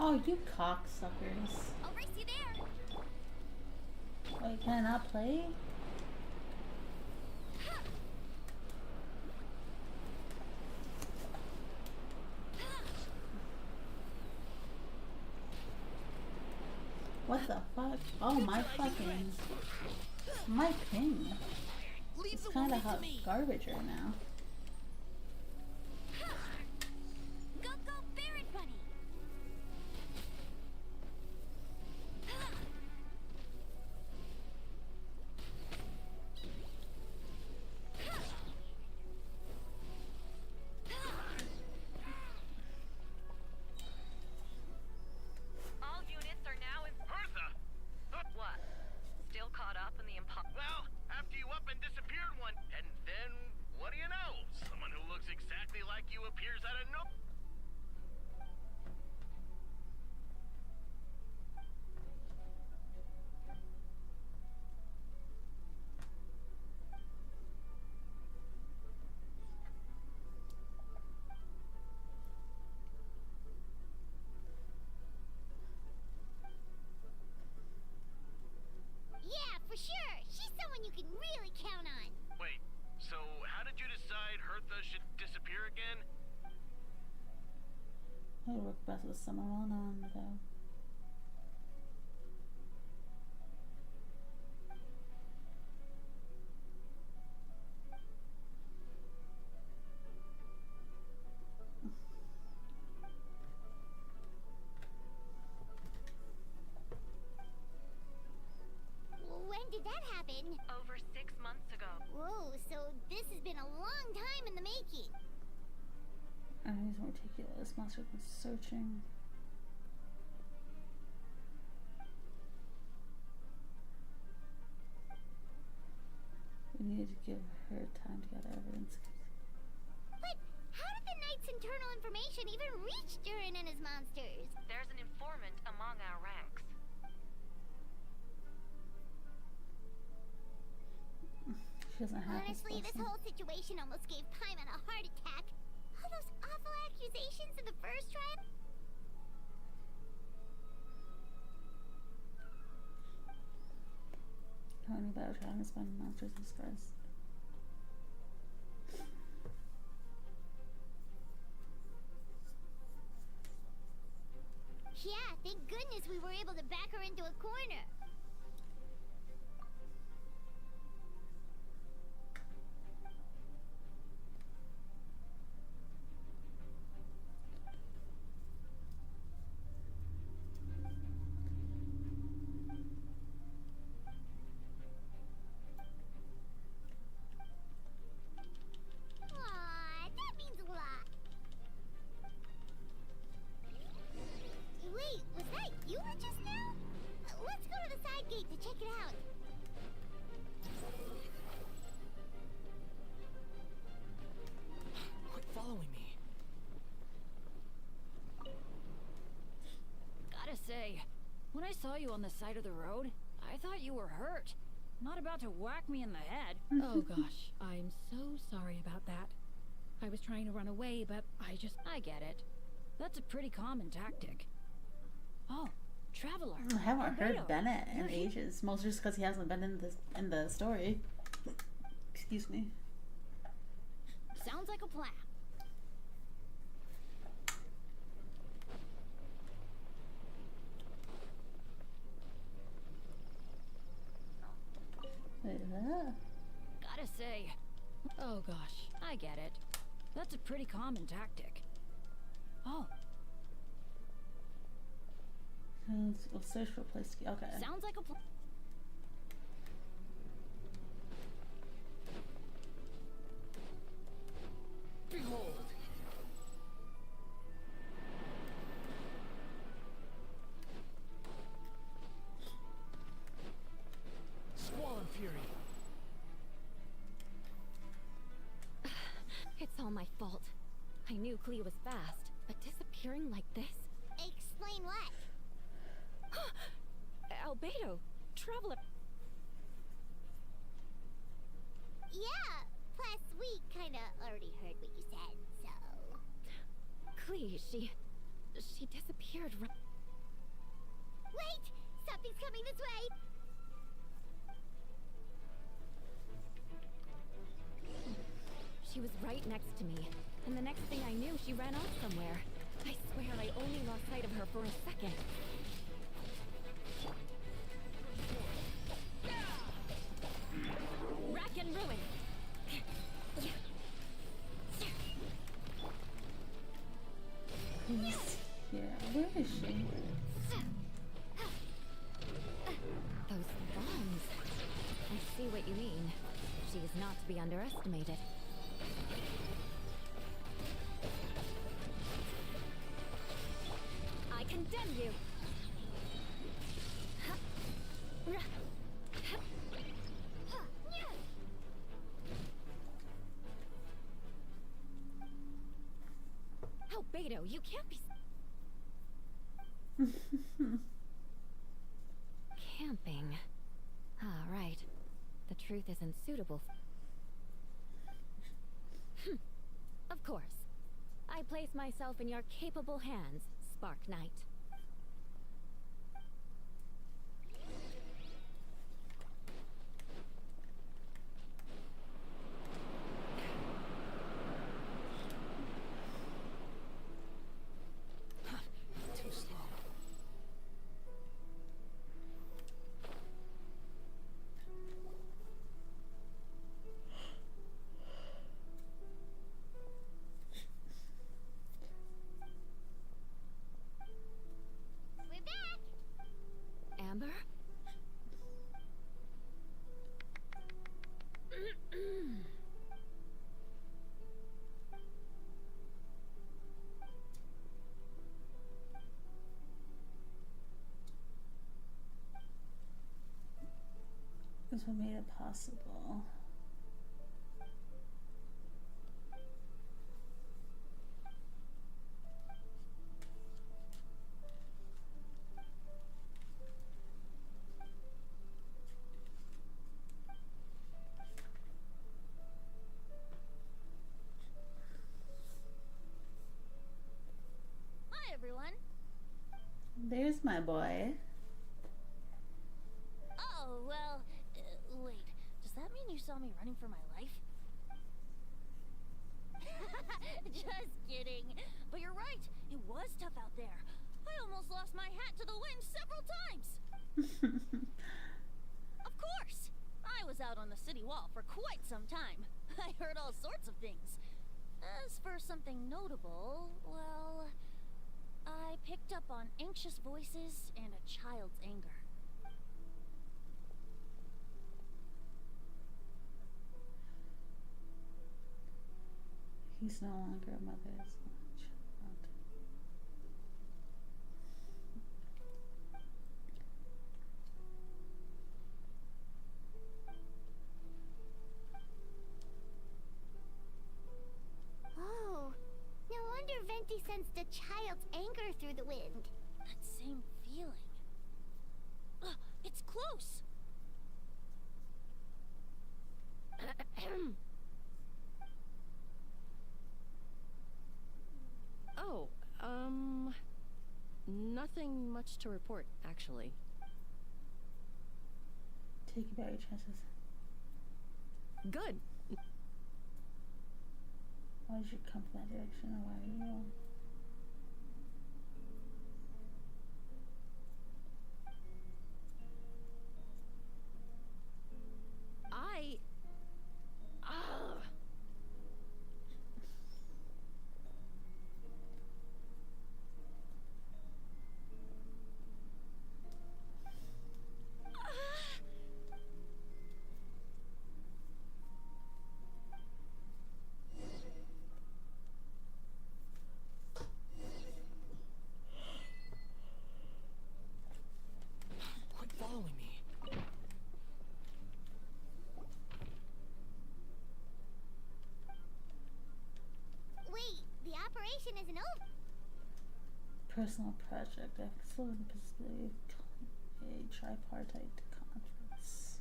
Speaker 1: Oh, you cocksuckers.
Speaker 3: I'll race you there.
Speaker 1: Wait, can I not play? What the fuck? Oh, my fucking... My ping. It's kind of garbage right now.
Speaker 3: Go, go, Barret Bunny.
Speaker 13: All units are now in...
Speaker 12: Bertha!
Speaker 13: What? Still caught up in the
Speaker 12: Well, after you up and disappeared one, and then, what do you know? Someone who looks exactly like you appears out of no...
Speaker 3: Yeah, for sure. She's someone you can really count on.
Speaker 12: Wait, so how did you decide Hertha should disappear again?
Speaker 1: It would work best with someone well known, though.
Speaker 3: When did that happen?
Speaker 13: over 6 months ago.
Speaker 3: Whoa, so this has been a long making.
Speaker 1: Enemies more meticulous. Monster was searching. We needed to give her time to gather evidence.
Speaker 3: But how did the Knight's internal information even reach Durin and his monsters?
Speaker 13: There's an informant among our ranks.
Speaker 1: She doesn't have
Speaker 3: Honestly, this whole situation almost gave Paimon a heart attack. All those awful accusations in the first trial.
Speaker 1: How many battle dragons find monsters and scars?
Speaker 3: Yeah, thank goodness we were able to back her into a corner. Aw, that means a lot. Wait, was that you just now? Let's go to the side gate to check it out.
Speaker 5: Quit following me.
Speaker 9: Gotta say, when I saw you on the side of the road, I thought you were hurt. Not about to whack me in the head.
Speaker 6: Oh gosh, I'm so sorry about that. I was trying to run away, but
Speaker 9: I get it. That's a pretty common tactic. Oh, Traveler.
Speaker 1: I haven't heard
Speaker 9: Albedo.
Speaker 1: Bennett in
Speaker 9: You're here.
Speaker 1: ages. Mostly just because he hasn't been in the story. Excuse me.
Speaker 9: Sounds like a plan. Gotta say,
Speaker 6: oh gosh.
Speaker 9: I get it. That's a pretty common tactic. Oh,
Speaker 1: We'll search for a place to go. Okay.
Speaker 9: sounds like a plan.
Speaker 5: Behold! Squall and Fury.
Speaker 10: It's all my fault. I knew Clea was fast, but disappearing like this?
Speaker 3: Explain what?
Speaker 10: Albedo! Traveler!
Speaker 3: Yeah, plus we kinda already heard what you said, so...
Speaker 10: Clea, she disappeared
Speaker 3: Wait! Something's coming this way!
Speaker 10: She was right next to me, and the next thing I knew, she ran off somewhere. I swear I only lost sight of her for a second. Rack and ruin!
Speaker 1: Who's here? Where is she?
Speaker 10: Those bombs. I see what you mean. She is not to be underestimated. I condemn you! Albedo, you can't be... Camping. Ah, right. The truth isn't suitable. Of course. I place myself in your capable hands, Spark Knight.
Speaker 5: Too slow.
Speaker 1: That's what made it possible.
Speaker 11: Hi, everyone.
Speaker 1: There's my boy.
Speaker 11: Oh, well, wait. Does that mean you saw me running for my life? Just kidding. But you're right. It was tough out there. I almost lost my hat to the wind several times. Of course. I was out on the city wall for quite some time. I heard all sorts of things. As for something notable, well, I picked up on anxious voices and a child's anger.
Speaker 1: He's no longer a mother's child.
Speaker 3: Oh, no wonder Venti sensed a child's anger through the wind.
Speaker 11: That same feeling. It's close.
Speaker 14: Oh, nothing much to report, actually.
Speaker 1: Take about your chances.
Speaker 14: Good.
Speaker 1: Why did you come from that direction, or why are you going?
Speaker 5: Quit following me.
Speaker 3: Wait, the operation isn't over.
Speaker 1: Personal project. I still in the possibility of a tripartite conference.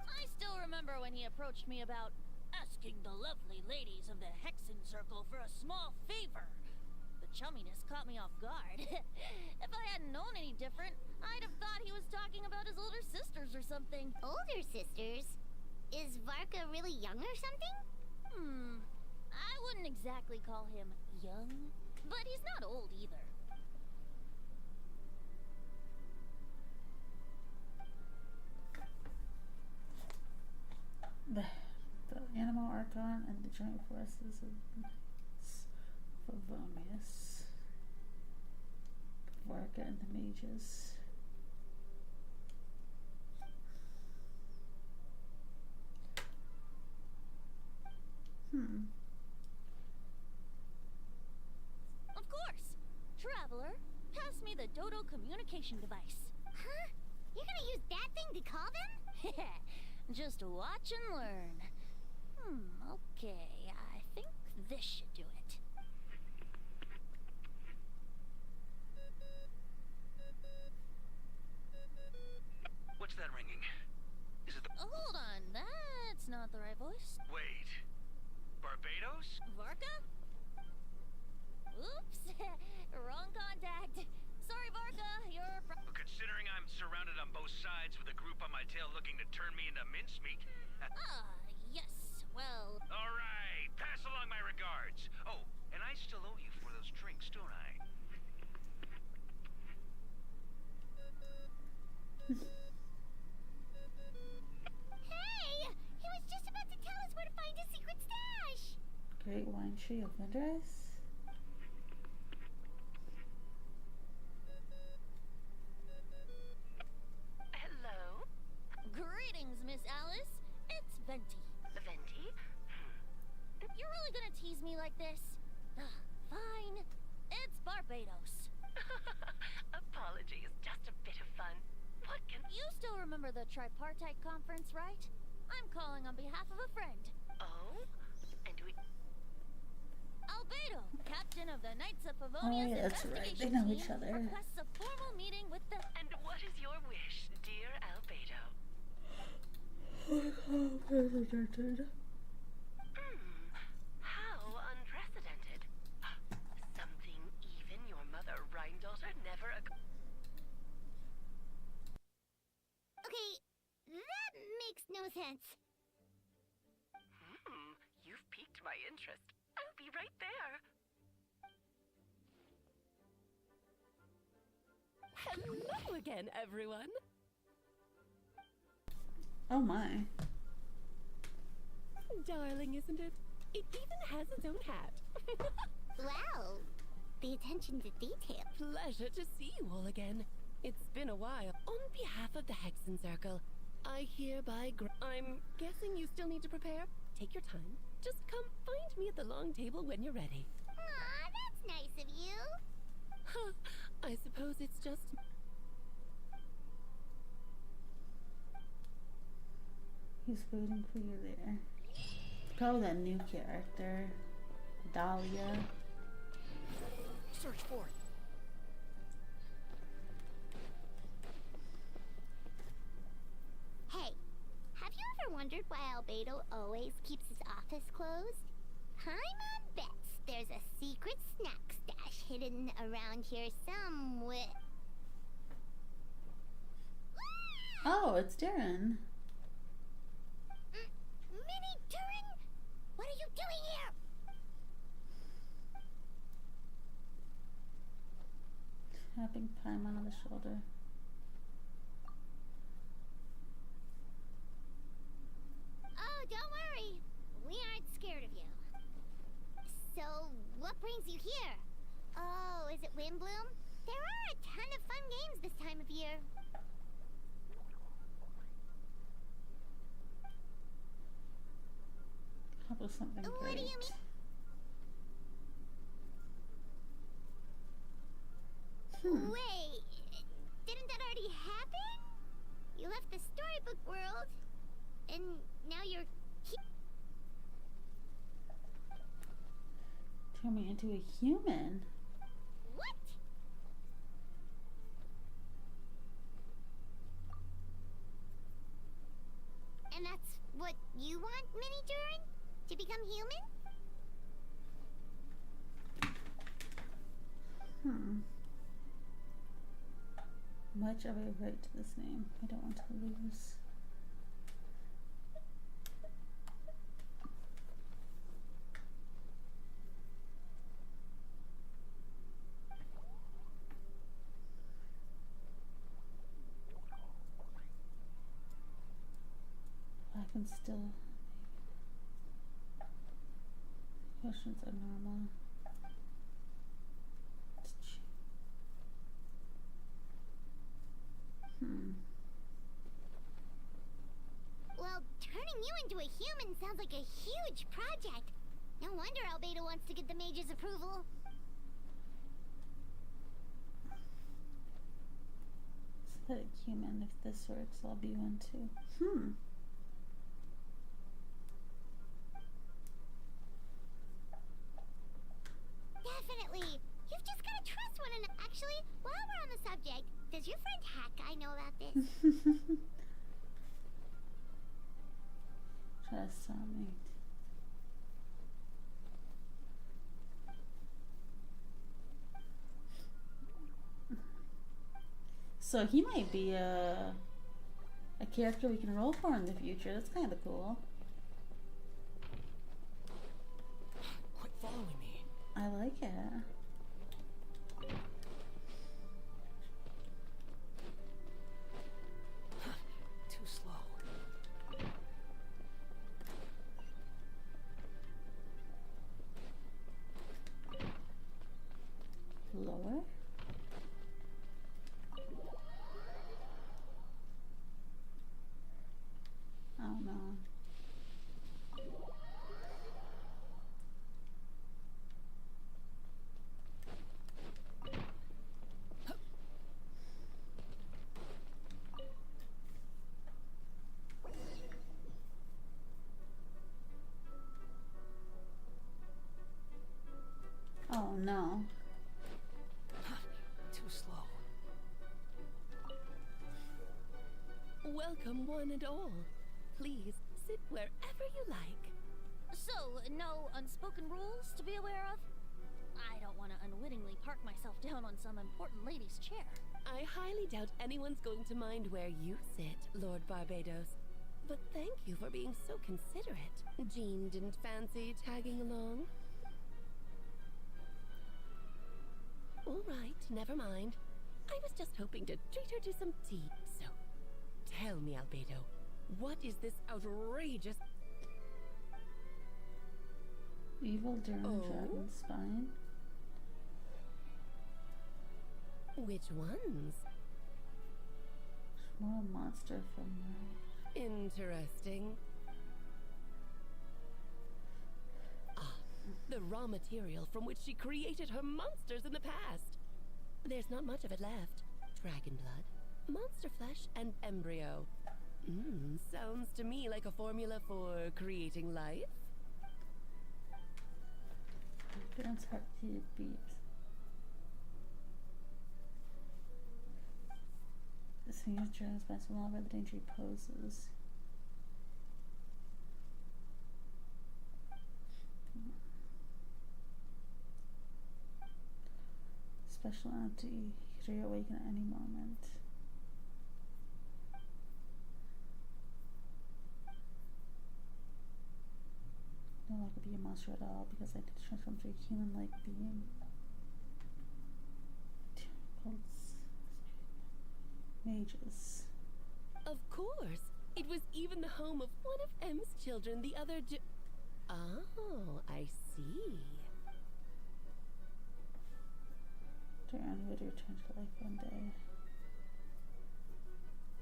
Speaker 11: I still remember when he approached me about asking the lovely ladies of the Hexen Circle for a small favor. The chumminess caught me off guard. If I hadn't known any different, I'd have thought he was talking about his older sisters or something.
Speaker 3: Older sisters? Is Varka really young or something?
Speaker 11: I wouldn't exactly call him young, but he's not old either.
Speaker 1: The Animal Archon and the Joint Forces of Favonius. Varka and the Mages.
Speaker 11: Of course! Traveler, pass me the Dodo communication device.
Speaker 3: Huh? You're gonna use that thing to call them?
Speaker 11: Just watch and learn. Okay, I think this should do it.
Speaker 12: What's that ringing? Is it the...
Speaker 11: Hold on, that's not the right voice.
Speaker 12: Wait. Barbados?
Speaker 11: Varka? Oops, wrong contact. Sorry, Varka, you're from...
Speaker 12: Considering I'm surrounded on both sides with a group on my tail looking to turn me into mincemeat.
Speaker 11: Yes, well...
Speaker 12: Alright, pass along my regards. Oh, and I still owe you for those drinks, don't I?
Speaker 3: Hey! He was just about to tell us where to find his secret stash!
Speaker 1: Great wine tree of Windrose.
Speaker 13: Hello?
Speaker 11: Greetings, Miss Alice. It's Venti.
Speaker 13: Venti?
Speaker 11: You're really gonna tease me like this? Fine. It's Barbados.
Speaker 13: Apologies, just a bit of fun. What can...
Speaker 11: You still remember the tripartite conference, right? I'm calling on behalf of a friend.
Speaker 13: Oh? And we...
Speaker 11: Albedo, captain of the Knights of
Speaker 1: Oh
Speaker 11: Favonia's
Speaker 1: yeah, that's right. They
Speaker 11: investigation
Speaker 1: know
Speaker 11: team,
Speaker 1: each other.
Speaker 11: requests a formal meeting with the...
Speaker 13: And what is your wish, dear Albedo? How unprecedented. Something even your mother, Rhine-daughter, never...
Speaker 3: Okay, that makes no sense.
Speaker 13: You've piqued my interest. I'll be right there.
Speaker 14: Hello again, everyone.
Speaker 1: Oh my.
Speaker 14: Darling, isn't it? It even has its own hat.
Speaker 3: Wow, the attention to detail.
Speaker 14: Pleasure to see you all again. It's been a while. On behalf of the Hexen Circle, I hereby I'm guessing you still need to prepare? Take your time. Just come find me at the long table when you're ready.
Speaker 3: Aw, that's nice of you.
Speaker 14: Huh. I suppose it's just...
Speaker 1: He's waiting for you there. Probably that new character, Dahlia.
Speaker 14: Search for it.
Speaker 3: Hey, have you ever wondered why Albedo always keeps his office closed? I'm on bets there's a secret snack stash hidden around here somewhere.
Speaker 1: Oh, it's Darren.
Speaker 3: Minnie Durin, what are you doing here?
Speaker 1: Tapping Paimon on the shoulder.
Speaker 3: Oh, don't worry. We aren't scared of you. So, what brings you here? Oh, is it Windbloom? There are a ton of fun games this time of year.
Speaker 1: How about something
Speaker 3: What
Speaker 1: great?
Speaker 3: do you mean? Wait, didn't that already happen? You left the storybook world, and now you're
Speaker 1: Turn me into a human.
Speaker 3: What? And that's what you want, Minnie Durin? To become human?
Speaker 1: Much of a right to this name. I don't want to lose. I can still. Questions are normal.
Speaker 3: Well, turning you into a human sounds like a huge project. No wonder Albedo wants to get the mage's approval.
Speaker 1: Synthetic human. If this works, I'll be one too.
Speaker 3: Definitely. You've just gotta trust one another. Actually, while we're on the subject, does your friend Hack Guy know about this?
Speaker 1: Trust me. So he might be a character we can roll for in the future. That's kind of cool.
Speaker 5: Quit following me.
Speaker 1: I like it.
Speaker 5: Too slow.
Speaker 1: Lower. I don't know. no.
Speaker 5: Too slow.
Speaker 14: Welcome, one and all. Please sit wherever you like.
Speaker 11: So, no unspoken rules to be aware of? I don't want to unwittingly park myself down on some important lady's chair.
Speaker 14: I highly doubt anyone's going to mind where you sit, Lord Barbados. But thank you for being so considerate. Jean didn't fancy tagging along? All right, never mind. I was just hoping to treat her to some tea. So, tell me, Albedo, what is this outrageous...
Speaker 1: Evil Durham Dragon Spine?
Speaker 14: Which ones?
Speaker 1: More a monster from
Speaker 14: Interesting. Ah, the raw material from which she created her monsters in the past. There's not much of it left. Dragon blood, monster flesh, and embryo. Sounds to me like a formula for creating life.
Speaker 1: Parents' heart-beat beat. This thing is driven by some over the danger he poses. Special entity. He could reawaken at any moment. No longer be a monster at all because I did transform to a human-like being. Mages.
Speaker 14: Of course. It was even the home of one of M's children the other day. Oh, I see.
Speaker 1: Duran would return to life one day.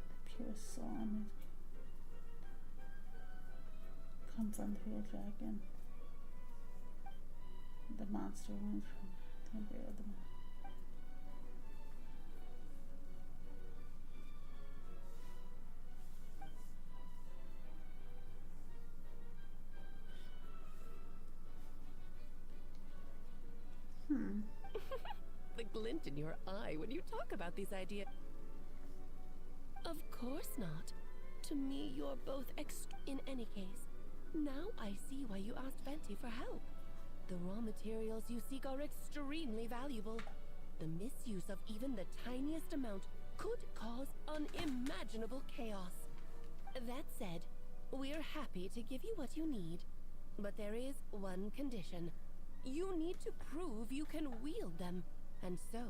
Speaker 1: The pure soul and come from the real dragon. The monster went from the embryo of the monster.
Speaker 14: The glint in your eye when you talk about these ideas. Of course not. To me, you're both in any case. Now I see why you asked Venti for help. The raw materials you seek are extremely valuable. The misuse of even the tiniest amount could cause unimaginable chaos. That said, we're happy to give you what you need. But there is one condition. You need to prove you can wield them. And so,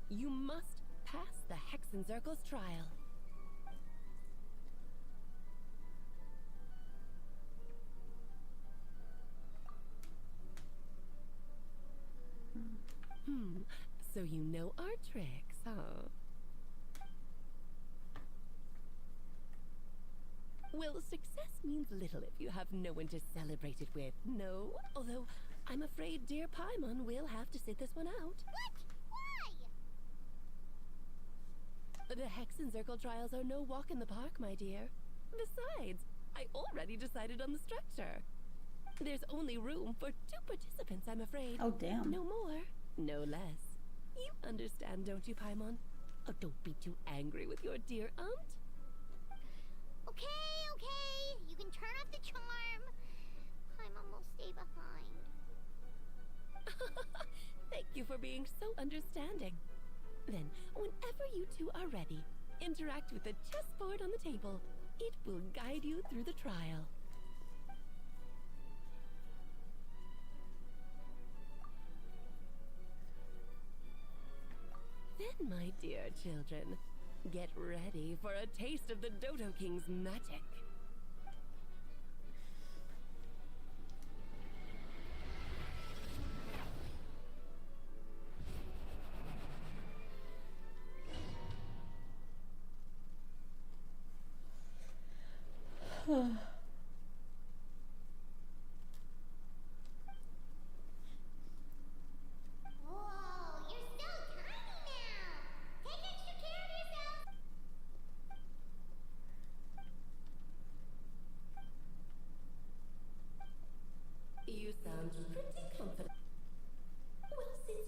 Speaker 14: you must pass the Hexenzirkel's trial. So you know our tricks, huh? Well, success means little if you have no one to celebrate it with, no? Although, I'm afraid dear Paimon will have to sit this one out.
Speaker 3: What? Why?
Speaker 14: The Hexenzirkel trials are no walk in the park, my dear. Besides, I already decided on the structure. There's only room for 2 participants, I'm afraid.
Speaker 1: Oh, damn.
Speaker 14: No more, no less. You understand, don't you, Paimon? Oh, don't be too angry with your dear aunt.
Speaker 3: Okay. You can turn off the charm. Paimon will stay behind.
Speaker 14: Thank you for being so understanding. Then, whenever you two are ready, interact with the chessboard on the table. It will guide you through the trial. Then, my dear children, get ready for a taste of the Dodo King's magic.
Speaker 3: Whoa, you're so tiny now. Take extra care of yourself.
Speaker 14: You sound pretty confident. Well, since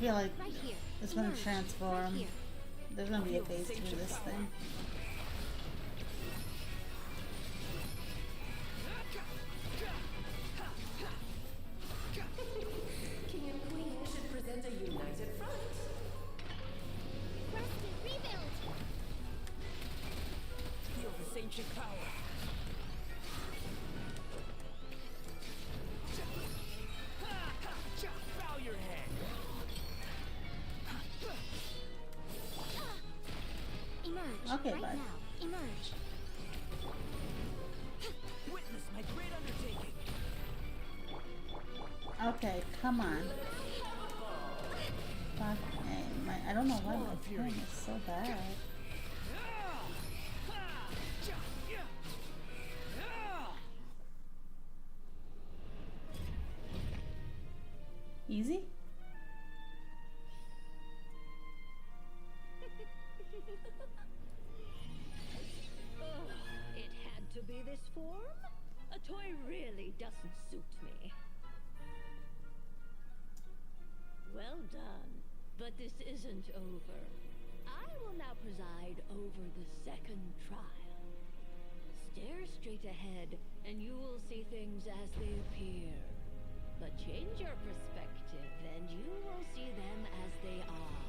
Speaker 1: feel like
Speaker 3: Right here.
Speaker 1: it's gonna
Speaker 3: Emerge.
Speaker 1: transform.
Speaker 3: Right here.
Speaker 1: There's gonna be a phase 2 of this thing.
Speaker 14: King and Queen should present a united front.
Speaker 3: Rusty, rebuild.
Speaker 5: Feel this ancient power. Bow your head.
Speaker 3: Emerge.
Speaker 1: Okay,
Speaker 3: right
Speaker 1: bud.
Speaker 3: now. Emerge.
Speaker 5: Witness my great undertaking.
Speaker 1: Okay, come on. Fuck me. I don't know why my ping is so bad. Easy?
Speaker 15: It had to be this form? A toy really doesn't suit me. Well done. But this isn't over. I will now preside over the second trial. Stare straight ahead, and you will see things as they appear. But change your perspective, and you will see them as they are.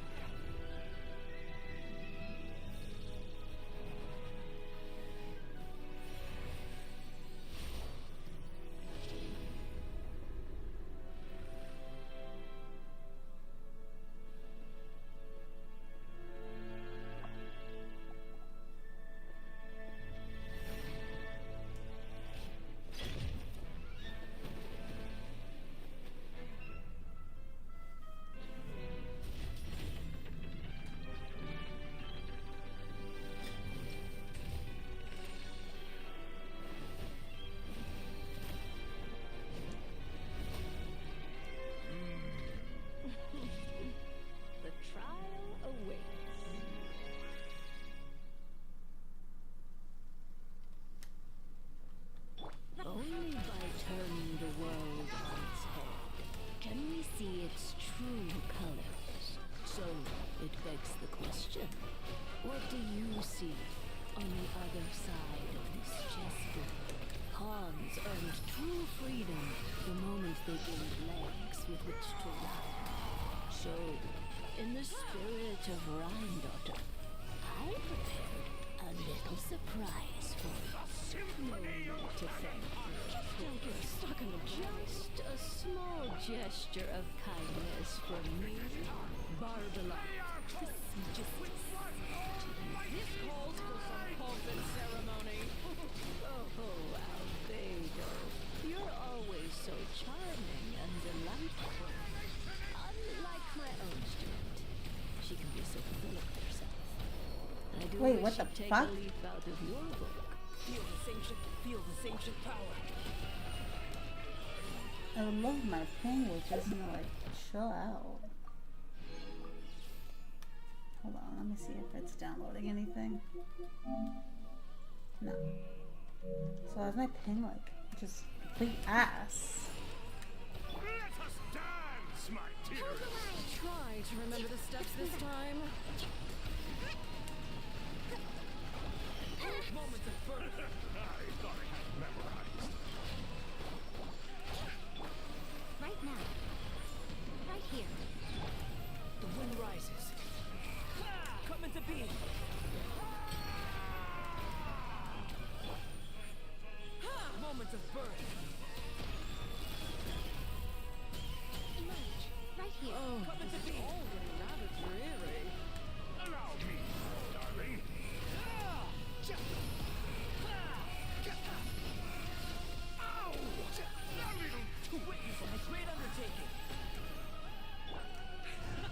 Speaker 15: The trial awaits. Only by turning the world on its head can we see its true colors. So it begs the question, what do you see on the other side of this chessboard? Pawns earned true freedom the moment they gained legs with which to run. So, in the spirit of Rhine-daughter, I prepared a little surprise for you. No need to thank me. Don't get stuck in the just a small gesture of kindness from me, Barbara. The sweetest.
Speaker 14: This calls for some pomp and ceremony.
Speaker 15: Oh, Albedo, you're always so charming and delightful. Unlike my own student, she can be so full of herself. I do
Speaker 1: Wait,
Speaker 15: wish
Speaker 1: what the
Speaker 15: you'd take
Speaker 1: fuck?
Speaker 15: a leaf out of your book.
Speaker 5: Feel this ancient power.
Speaker 1: I would love my ping was just gonna like chill out. Hold on, let me see if it's downloading anything. No. So is my ping like just complete ass?
Speaker 7: Let us dance, my dear.
Speaker 14: Try to remember the steps this time.
Speaker 5: Moments of birth.
Speaker 7: I thought I had it memorized.
Speaker 3: Right now. Right here.
Speaker 5: The wind rises. Come into being. Moments of birth.
Speaker 3: Emerge. Right here.
Speaker 5: Come into being.
Speaker 14: Rather dreary.
Speaker 7: Allow me, darling. Ow! That little
Speaker 5: To witness my great undertaking.
Speaker 14: And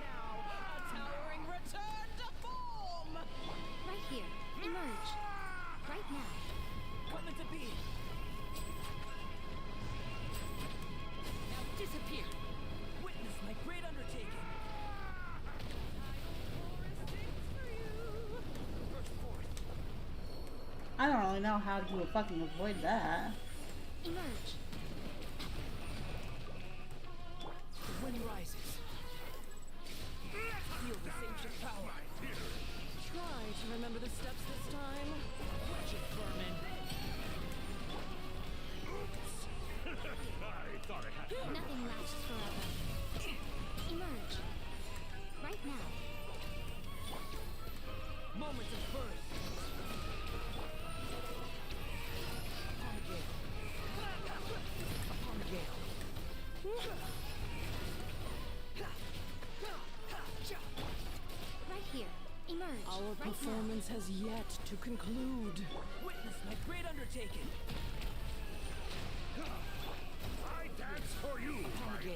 Speaker 14: now, a towering return to form!
Speaker 3: Right here. Emerge. Right now.
Speaker 5: Come into being.
Speaker 14: Now disappear!
Speaker 5: Witness my great undertaking. Burst forth.
Speaker 1: I don't really know how to fucking avoid that.
Speaker 3: Emerge.
Speaker 5: The wind rises.
Speaker 14: feel the same shit power. Try to remember the steps this time. Wretched vermin.
Speaker 7: I thought I had to.
Speaker 3: Nothing lasts forever. Emerge. Right now.
Speaker 14: Moments of burst. Upon the gale. Upon the gale.
Speaker 3: Right here. Emerge.
Speaker 14: Our
Speaker 3: right
Speaker 14: performance has yet to conclude. Witness my great undertaking.
Speaker 7: I dance for you, my dear.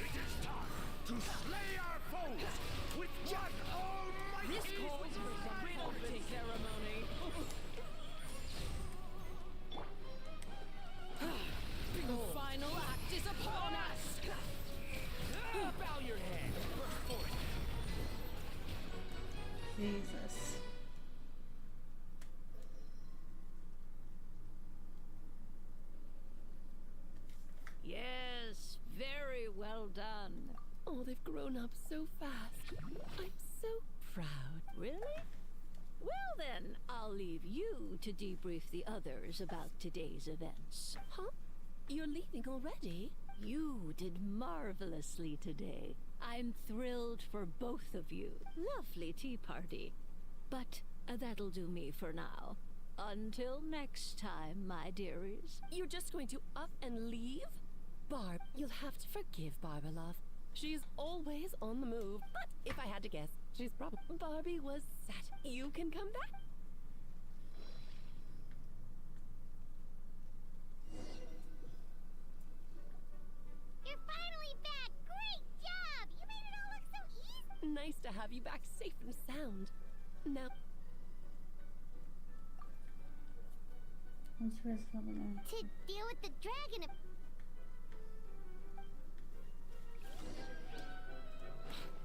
Speaker 7: It is time to slay our foes with one almighty.
Speaker 14: This calls for a great undertaking ceremony. The final act is upon us. Bow your head. Burst forth.
Speaker 1: Jesus.
Speaker 15: Yes, very well done.
Speaker 14: Oh, they've grown up so fast. I'm so proud.
Speaker 15: Really? Well then, I'll leave you to debrief the others about today's events.
Speaker 14: Huh? You're leaving already?
Speaker 15: You did marvelously today. I'm thrilled for both of you. Lovely tea party. But that'll do me for now. Until next time, my dearies.
Speaker 14: You're just going to up and leave? Barb, you'll have to forgive Barbalov. She's always on the move. But if I had to guess, she's probably... Barbie was set. You can come back.
Speaker 3: You're finally back! Great job! You made it all look so easy!
Speaker 14: Nice to have you back safe and sound. Now...
Speaker 1: What's yours for the name?
Speaker 3: To deal with the dragon...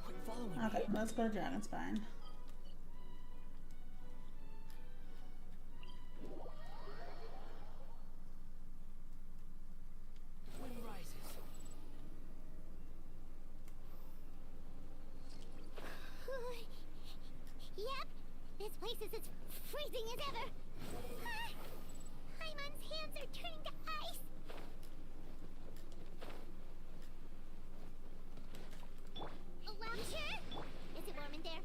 Speaker 14: Quit following
Speaker 1: Okay,
Speaker 14: me.
Speaker 1: let's go to Dragonspine.
Speaker 14: Wind rises.
Speaker 3: Yep, this place is as freezing as ever. Hyman's hands are turning to ice. Launcher? Is it warm in there?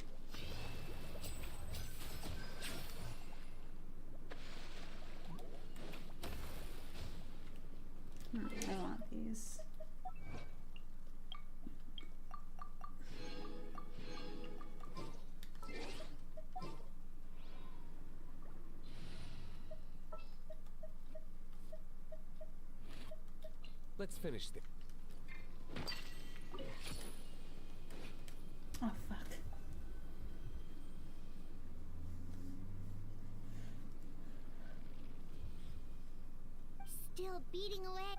Speaker 1: I want these.
Speaker 16: Let's finish this.
Speaker 1: Oh, fuck.
Speaker 3: Still beating away.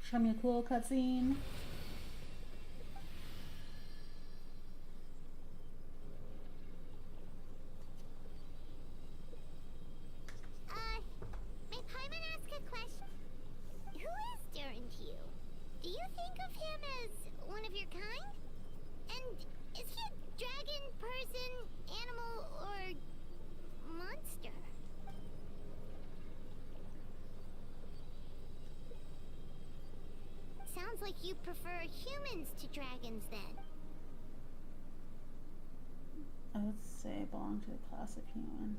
Speaker 1: Show me a cool cutscene.
Speaker 3: May Paimon ask a question? Who is Durin to you? Do you think of him as one of your kind? And is he a dragon, person, animal, or monster? Sounds like you prefer humans to dragons then.
Speaker 1: I would say I belong to the class of human.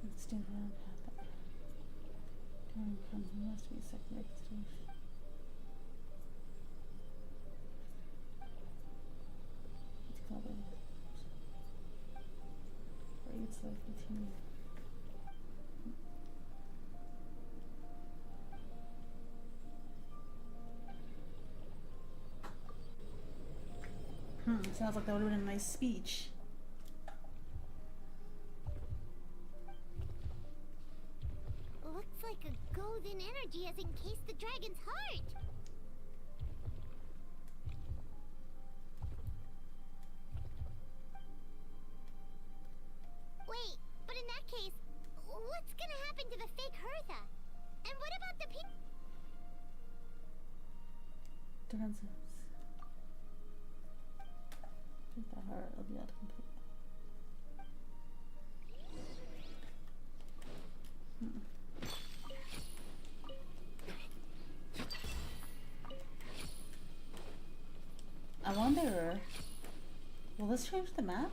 Speaker 1: Let's do that. Turn from he must be second station. It's covered. Rates like continue. Sounds like that would have been a nice speech.
Speaker 3: dragon's heart. Wait, but in that case, what's gonna happen to the fake Hertha? And what about the people?
Speaker 1: Defenses. With the heart, it'll be able to complete. I wonder, will this change the map?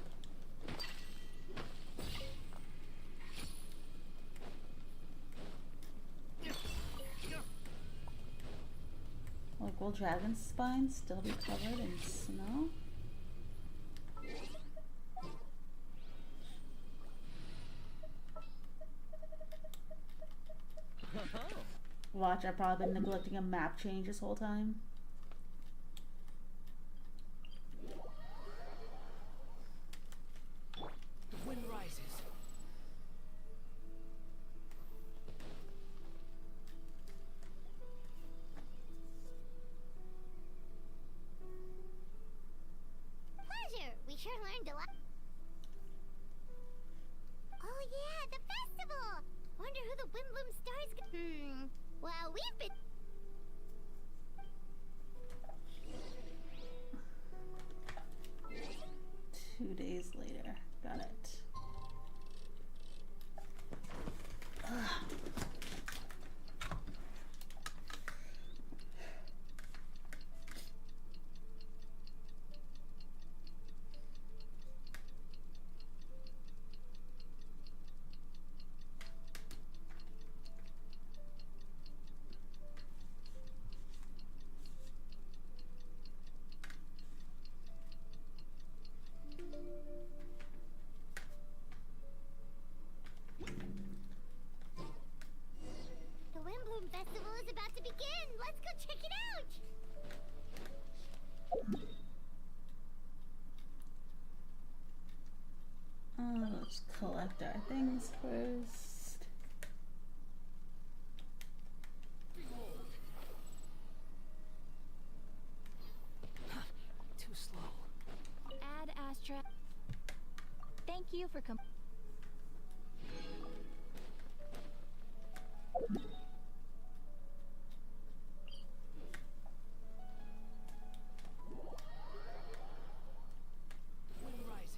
Speaker 1: Like, will Dragon's Spine still be covered in snow? Watch, I've probably been neglecting a map change this whole time.
Speaker 5: The wind rises.
Speaker 3: Pleasure! We sure learned a lot. Oh yeah, the festival! Wonder who the Windbloom Stars well, we've been...
Speaker 1: 2 days later. Got it. Ugh.
Speaker 3: The Windbloom Festival is about to begin! Let's go check it out!
Speaker 1: Let's collect our things first.
Speaker 5: Too slow.
Speaker 4: Ad Astra. Thank you for
Speaker 5: Wind rises.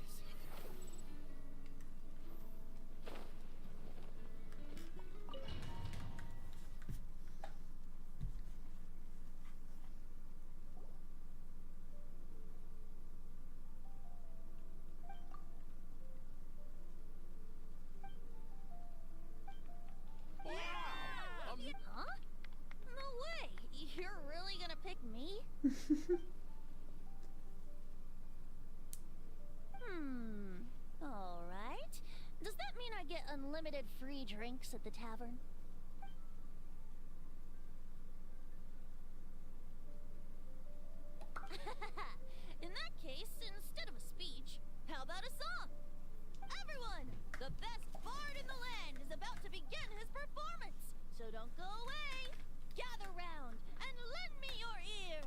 Speaker 11: Huh? No way! You're really gonna pick me? Alright. Does that mean I get unlimited free drinks at the tavern? In that case, instead of a speech, how about a song? Everyone! The best bard in the land is about to begin his performance! So don't go away! Gather round and lend me your ears!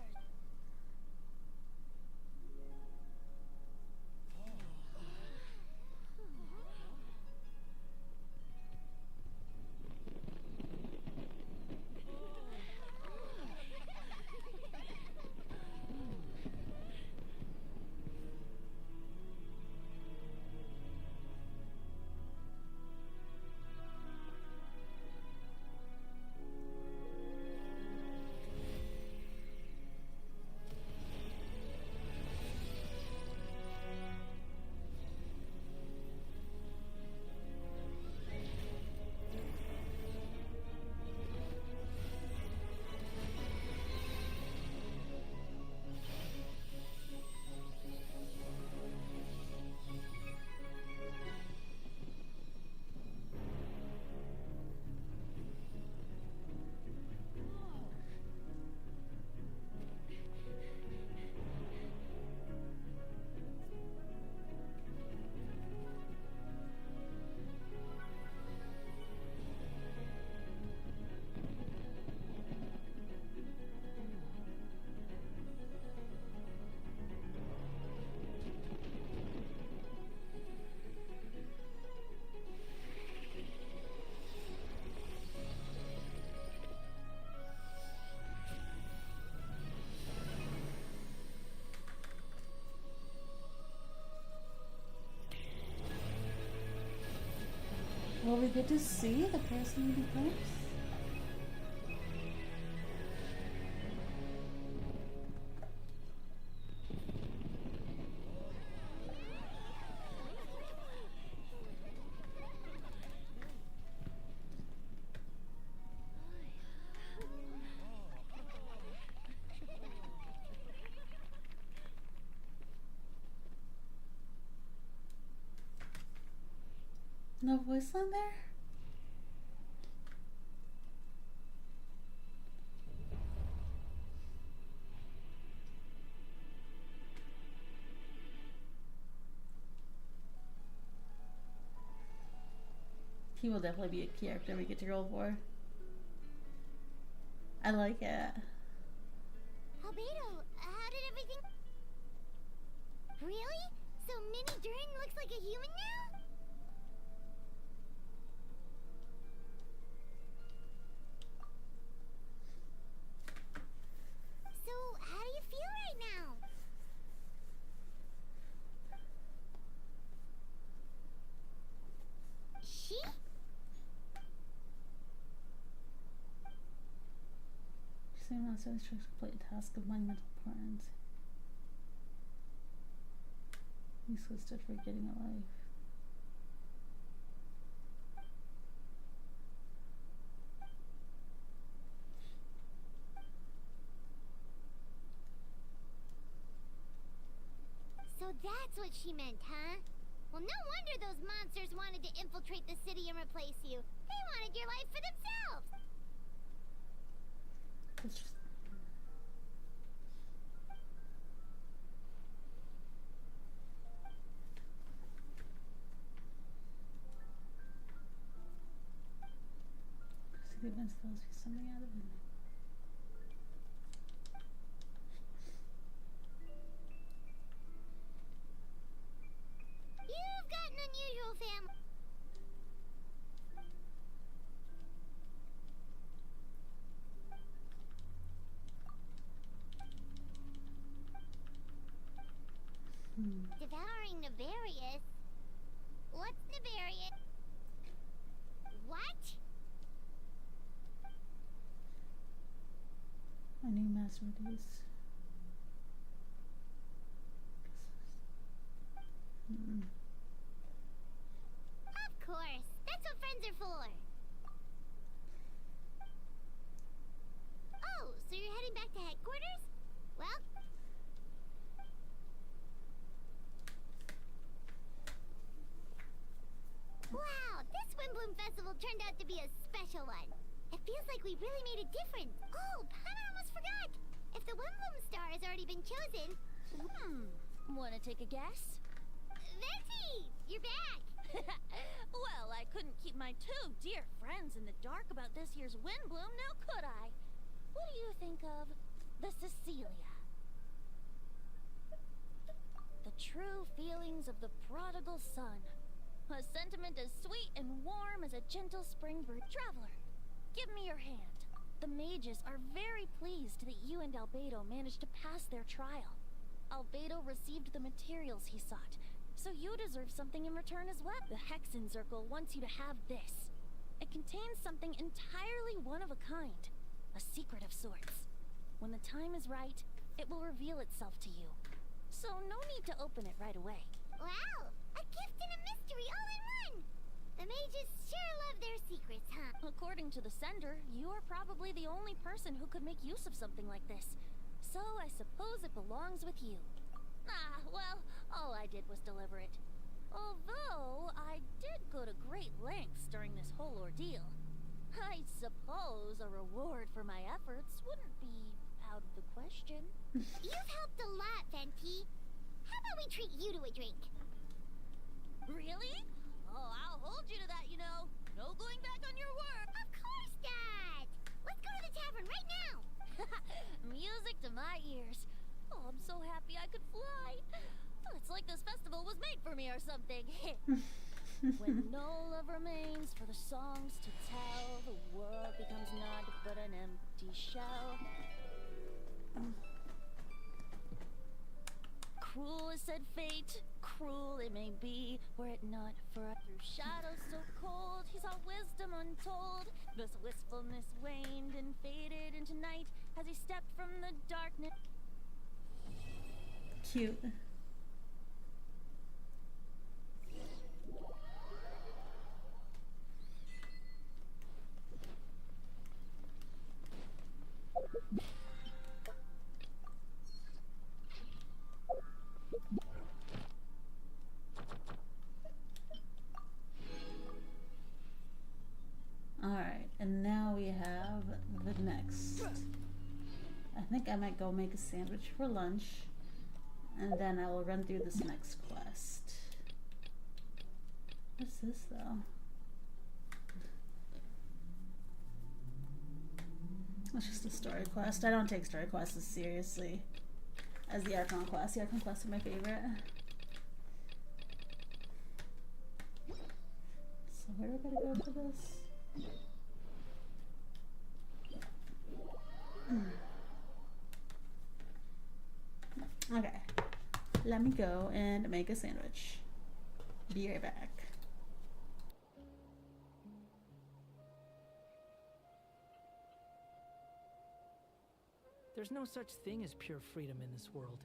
Speaker 1: get to see the person he becomes? No voice line there? He will definitely be a character we get to roll for. I like it.
Speaker 3: Albedo, how did everything... Really? So Mini Durin looks like a human now? So, how do you feel right now? She?
Speaker 1: Saying last service to complete a task of monumental importance. He's listed for getting a life.
Speaker 3: So that's what she meant, huh? Well, no wonder those monsters wanted to infiltrate the city and replace you. They wanted your life for themselves.
Speaker 1: It's just... The events tells me something out of it.
Speaker 3: You've got an unusual family. Devouring Nefarious? What's Nefarious? What?
Speaker 1: A new masterpiece.
Speaker 3: Of course. That's what friends are for. Oh, so you're heading back to headquarters? Well... Wow, this Windbloom Festival turned out to be a special one. It feels like we really made a difference. Oh, and I almost forgot. If the Windbloom star has already been chosen...
Speaker 4: Wanna take a guess?
Speaker 3: Venti! You're back!
Speaker 4: Well, I couldn't keep my two dear friends in the dark about this year's Windbloom, now could I? What do you think of the Cecilia? The true feelings of the prodigal son. A sentiment as sweet and warm as a gentle spring bird. Traveler, give me your hand. The mages are very pleased that you and Albedo managed to pass their trial. Albedo received the materials he sought, so you deserve something in return as well. The Hexen Circle wants you to have this. It contains something entirely one of a kind, a secret of sorts. When the time is right, it will reveal itself to you. So no need to open it right away.
Speaker 3: Wow! A gift and a mystery all in one! The mages sure love their secrets, huh?
Speaker 4: According to the sender, you are probably the only person who could make use of something like this. So I suppose it belongs with you. Ah, well, all I did was deliver it. Although, I did go to great lengths during this whole ordeal. I suppose a reward for my efforts wouldn't be out of the question.
Speaker 3: You've helped a lot, Venti. How about we treat you to a drink?
Speaker 4: Really? Oh, I'll hold you to that, you know. No going back on your word.
Speaker 3: Of course not! Let's go to the tavern right now!
Speaker 4: Music to my ears. Oh, I'm so happy I could fly. Oh, it's like this festival was made for me or something. When no love remains for the songs to tell, the world becomes not but an empty shell. Cruel is said fate,
Speaker 11: cruel it may be, were it not for through shadows so cold, he saw wisdom untold. This wistfulness waned and faded into night as he stepped from the darkness.
Speaker 1: Cute. Alright, and now we have the next. I think I might go make a sandwich for lunch, and then I will run through this next quest. What's this though? It's just a story quest. I don't take story quests as seriously as the Archon quests. The Archon quests are my favorite. So where do I gotta go for this? Okay, let me go and make a sandwich. Be right back.
Speaker 16: There's no such thing as pure freedom in this world.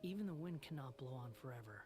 Speaker 16: Even the wind cannot blow on forever.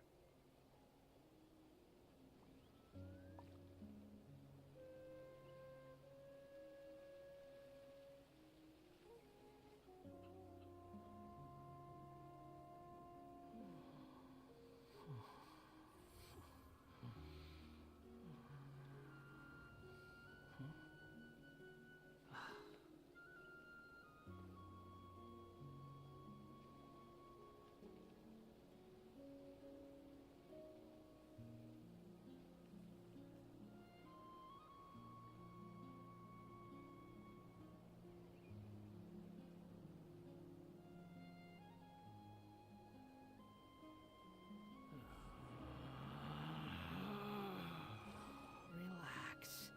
Speaker 16: Relax.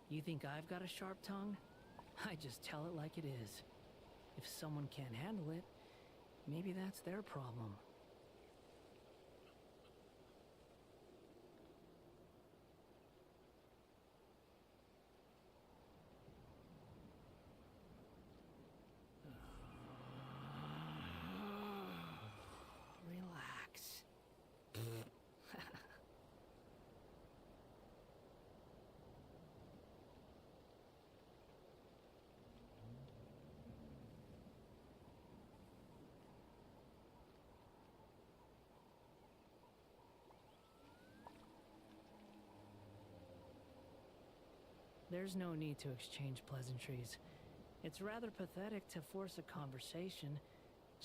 Speaker 16: You think I've got a sharp tongue? I just tell it like it is. If someone can't handle it, maybe that's their problem. Relax. There's no need to exchange pleasantries. It's rather pathetic to force a conversation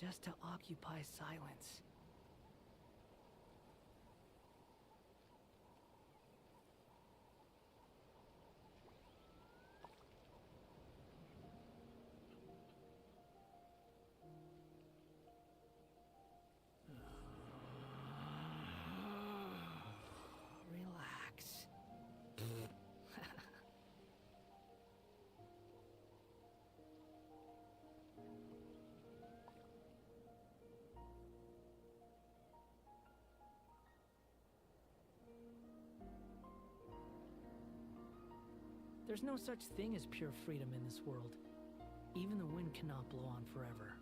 Speaker 16: just to occupy silence. Relax. There's no such thing as pure freedom in this world. Even the wind cannot blow on forever.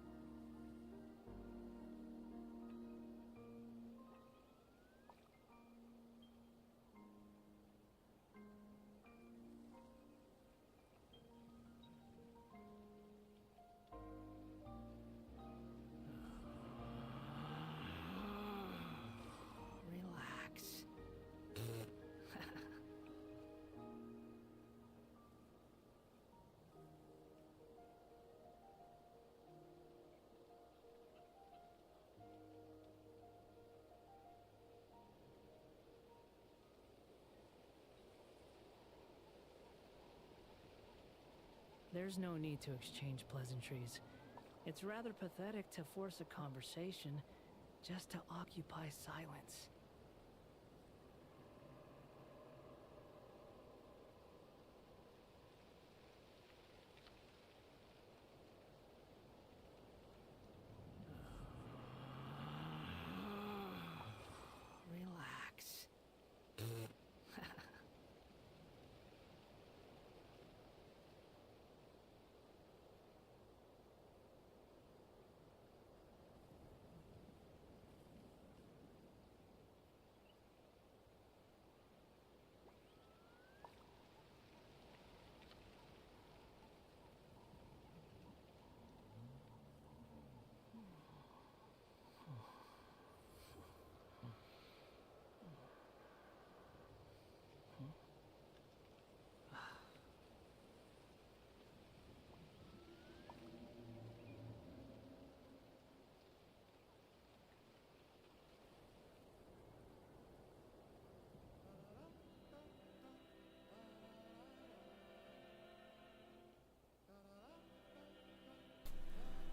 Speaker 16: There's no need to exchange pleasantries. It's rather pathetic to force a conversation just to occupy silence. Relax.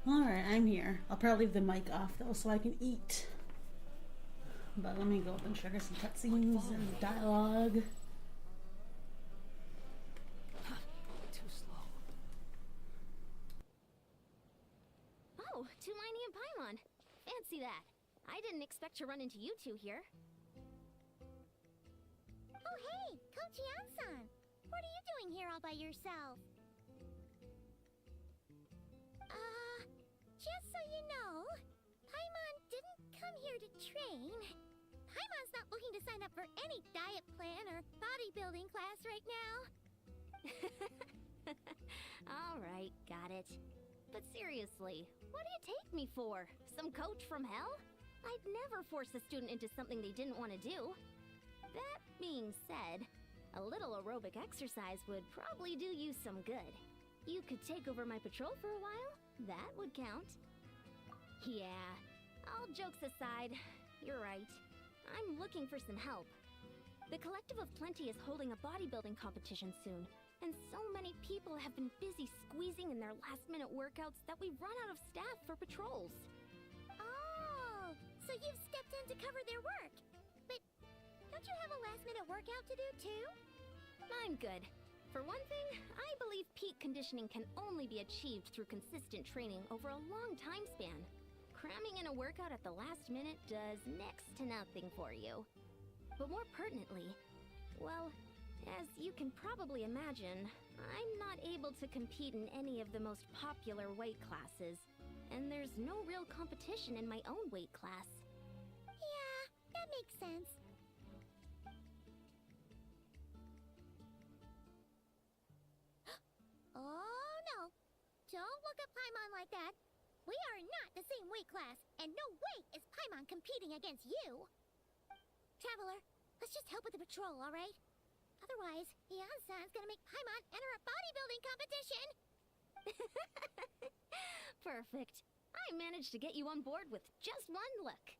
Speaker 1: Alright, I'm here. I'll probably leave the mic off though so I can eat. But let me go up and trigger some cutscenes and dialogue.
Speaker 16: Too slow.
Speaker 10: Oh, Tumini and Paimon. Fancy that. I didn't expect to run into you two here.
Speaker 3: Oh hey, Coach Yan-san! What are you doing here all by yourself? Just so you know, Paimon didn't come here to train. Paimon's not looking to sign up for any diet plan or bodybuilding class right now.
Speaker 10: Alright, got it. But seriously, what do you take me for? Some coach from hell? I'd never force a student into something they didn't want to do. That being said, a little aerobic exercise would probably do you some good. You could take over my patrol for a while. That would count. Yeah, all jokes aside, you're right. I'm looking for some help. The Collective of Plenty is holding a bodybuilding competition soon, and so many people have been busy squeezing in their last-minute workouts that we've run out of staff for patrols.
Speaker 3: Oh, so you've stepped in to cover their work. But don't you have a last-minute workout to do too?
Speaker 10: I'm good. For one thing, I believe peak conditioning can only be achieved through consistent training over a long time span. Cramming in a workout at the last minute does next to nothing for you. But more pertinently, well, as you can probably imagine, I'm not able to compete in any of the most popular weight classes, and there's no real competition in my own weight class.
Speaker 3: Yeah, that makes sense. Oh no! Don't look at Paimon like that. We are not the same weight class, and no way is Paimon competing against you. Traveler, let's just help with the patrol, alright? Otherwise, Yan-san's gonna make Paimon enter a bodybuilding competition!
Speaker 10: Perfect. I managed to get you on board with just one look.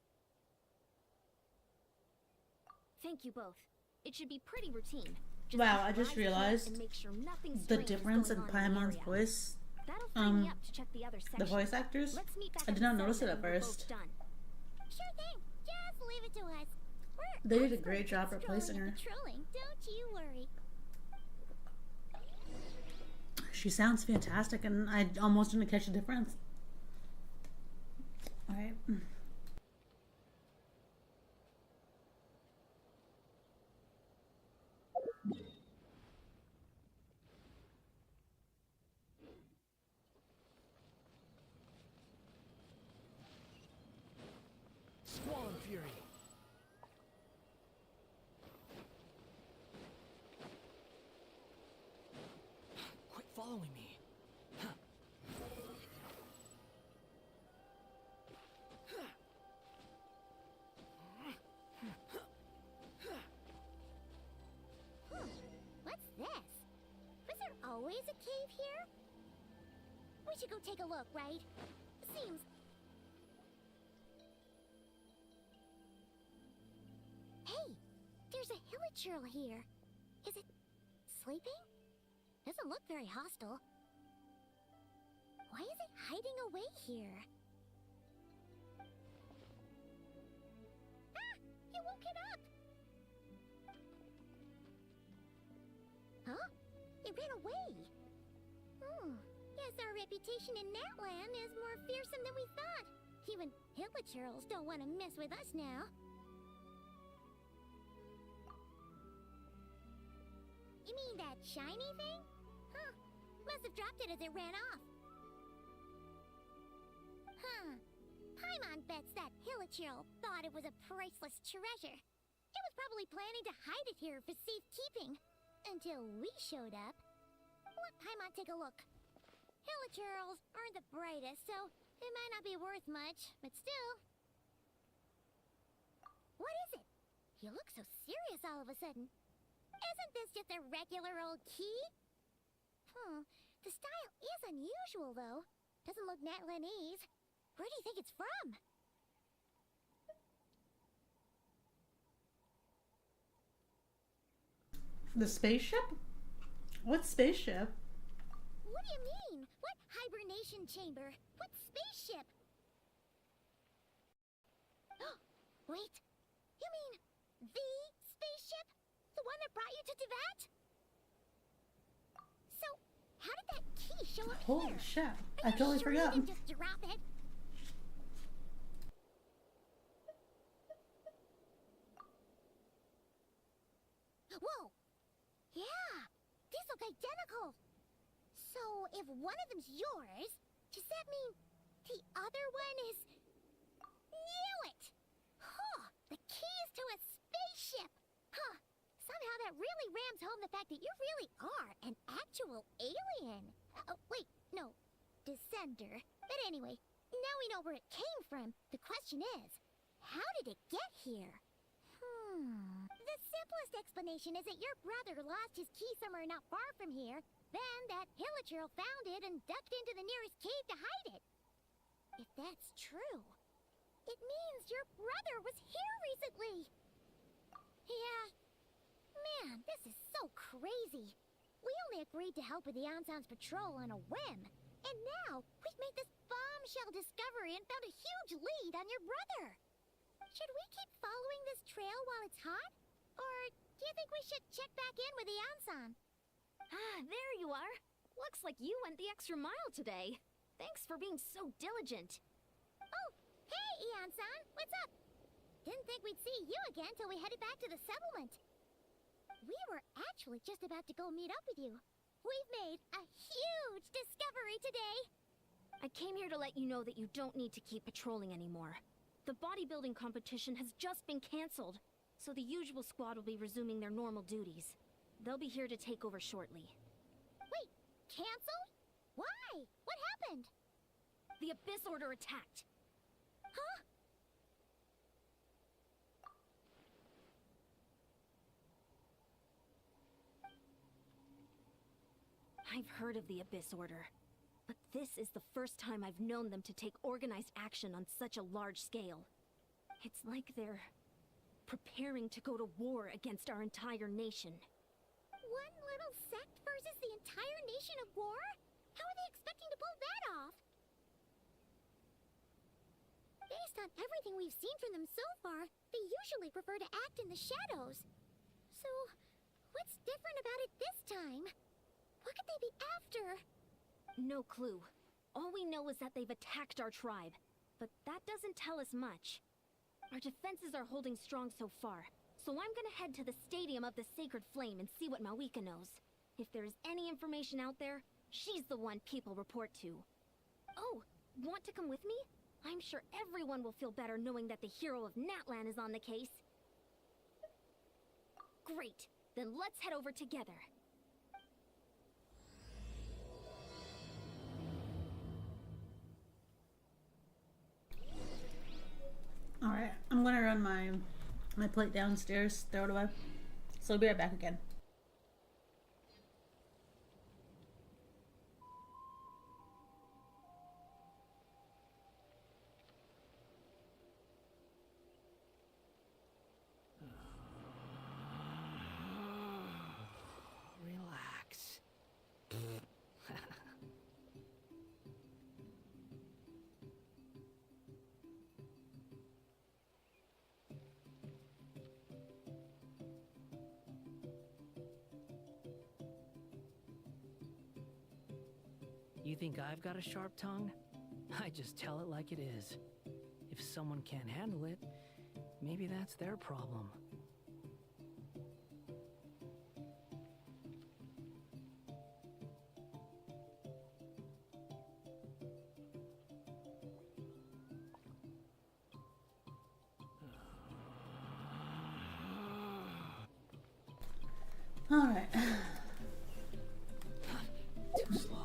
Speaker 10: Thank you both. It should be pretty routine.
Speaker 1: Wow, I just realized the difference in Paimon's voice. The voice actors. I did not notice it at first.
Speaker 3: Sure thing. Just leave it to us.
Speaker 1: They did a great job replacing her.
Speaker 3: Don't you worry.
Speaker 1: She sounds fantastic, and I almost didn't catch the difference. All right.
Speaker 16: Squall Fury. Quit following me.
Speaker 3: What's this? Was there always a cave here? We should go take a look, right? Seems... Hey! There's a hilichurl here. Is it... sleeping? Doesn't look very hostile. Why is it hiding away here? Ah! You woke it up! Huh? It ran away. Hmm. Guess our reputation in Natland is more fearsome than we thought. Even hilichurls don't want to mess with us now. You mean that shiny thing? Huh. Must have dropped it as it ran off. Huh. Paimon bets that hilichurl thought it was a priceless treasure. It was probably planning to hide it here for safekeeping. Until we showed up. Let Paimon take a look. Hilichurls aren't the brightest, so it might not be worth much, but still. What is it? You look so serious all of a sudden. Isn't this just a regular old key? The style is unusual, though. Doesn't look Natlanese. Where do you think it's from?
Speaker 1: The spaceship? What spaceship?
Speaker 3: What do you mean? What hibernation chamber? What spaceship? Wait. You mean the spaceship? The one that brought you to Teyvat? So, how did that key show up
Speaker 1: Holy
Speaker 3: here?
Speaker 1: shit.
Speaker 3: Are
Speaker 1: I totally
Speaker 3: you sure
Speaker 1: forgot.
Speaker 3: you didn't just drop it? Whoa! Yeah! These look identical! So, if one of them's yours, does that mean the other one is... Knew it! Huh! The keys to a spaceship! Huh! Somehow that really rams home the fact that you really are an actual alien! Oh, wait, no. Descender. But anyway, now we know where it came from. The question is, how did it get here? The simplest explanation is that your brother lost his key somewhere not far from here. Then that hilichurl found it and ducked into the nearest cave to hide it. If that's true, it means your brother was here recently. Yeah. Man, this is so crazy. We only agreed to help with the Ansan's patrol on a whim. And now, we've made this bombshell discovery and found a huge lead on your brother. Should we keep following this trail while it's hot? Or do you think we should check back in with the Ansan?
Speaker 9: Ah, there you are. Looks like you went the extra mile today. Thanks for being so diligent.
Speaker 3: Oh, hey, Ansan, what's up? Didn't think we'd see you again till we headed back to the settlement. We were actually just about to go meet up with you. We've made a huge discovery today.
Speaker 9: I came here to let you know that you don't need to keep patrolling anymore. The bodybuilding competition has just been cancelled, so the usual squad will be resuming their normal duties. They'll be here to take over shortly.
Speaker 3: Wait, canceled? Why? What happened?
Speaker 9: The Abyss Order attacked.
Speaker 3: Huh?
Speaker 9: I've heard of the Abyss Order, but this is the first time I've known them to take organized action on such a large scale. It's like they're preparing to go to war against our entire nation.
Speaker 3: One little sect versus the entire nation of war? How are they expecting to pull that off? Based on everything we've seen from them so far, they usually prefer to act in the shadows. So, what's different about it this time? What could they be after?
Speaker 9: No clue. All we know is that they've attacked our tribe, but that doesn't tell us much. Our defenses are holding strong so far, so I'm gonna head to the Stadium of the Sacred Flame and see what Mawika knows. If there's any information out there, she's the one people report to. Oh, want to come with me? I'm sure everyone will feel better knowing that the hero of Natlan is on the case. Great, then let's head over together.
Speaker 1: Alright, I'm gonna run my plate downstairs, throw it away. So I'll be right back again.
Speaker 5: Relax.
Speaker 16: You think I've got a sharp tongue? I just tell it like it is. If someone can't handle it, maybe that's their problem.
Speaker 1: All right.
Speaker 16: Too slow.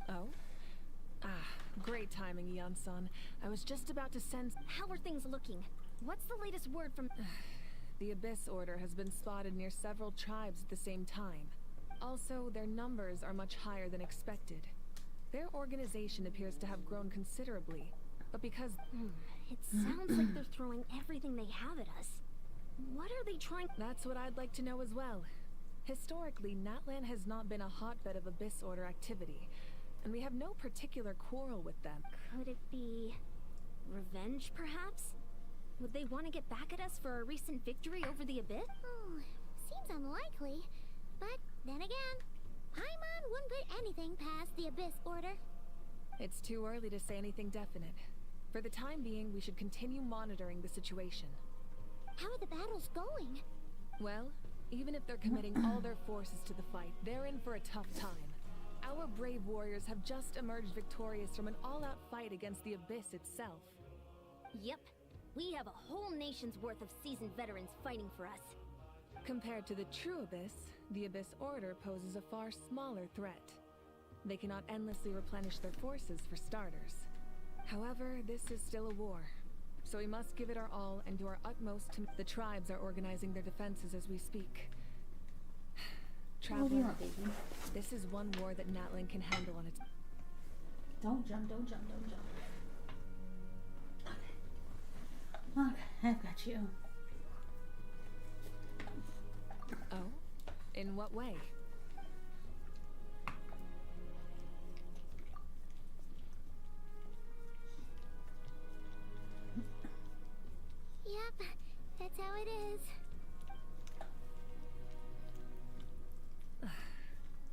Speaker 8: Oh? Ah, great timing, Eon-san. I was just about to send...
Speaker 4: How are things looking? What's the latest word from...
Speaker 8: The Abyss Order has been spotted near several tribes at the same time. Also, their numbers are much higher than expected. Their organization appears to have grown considerably, but because...
Speaker 4: It sounds like they're throwing everything they have at us. What are they trying...
Speaker 8: That's what I'd like to know as well. Historically, Natlan has not been a hotbed of Abyss Order activity, and we have no particular quarrel with them.
Speaker 4: Could it be... revenge, perhaps? Would they want to get back at us for a recent victory over the Abyss?
Speaker 3: Seems unlikely. But then again, Paimon wouldn't put anything past the Abyss Order.
Speaker 8: It's too early to say anything definite. For the time being, we should continue monitoring the situation.
Speaker 3: How are the battles going?
Speaker 8: Well, even if they're committing all their forces to the fight, they're in for a tough time. Our brave warriors have just emerged victorious from an all-out fight against the Abyss itself.
Speaker 4: Yep. We have a whole nation's worth of seasoned veterans fighting for us.
Speaker 8: Compared to the true Abyss, the Abyss Order poses a far smaller threat. They cannot endlessly replenish their forces for starters. However, this is still a war, so we must give it our all and do our utmost to... The tribes are organizing their defenses as we speak. Traveler, this is one war that Natlan can handle on its...
Speaker 1: Don't jump, don't jump, don't jump. Okay, I've got you.
Speaker 8: Oh? In what way?
Speaker 3: Yep, that's how it is.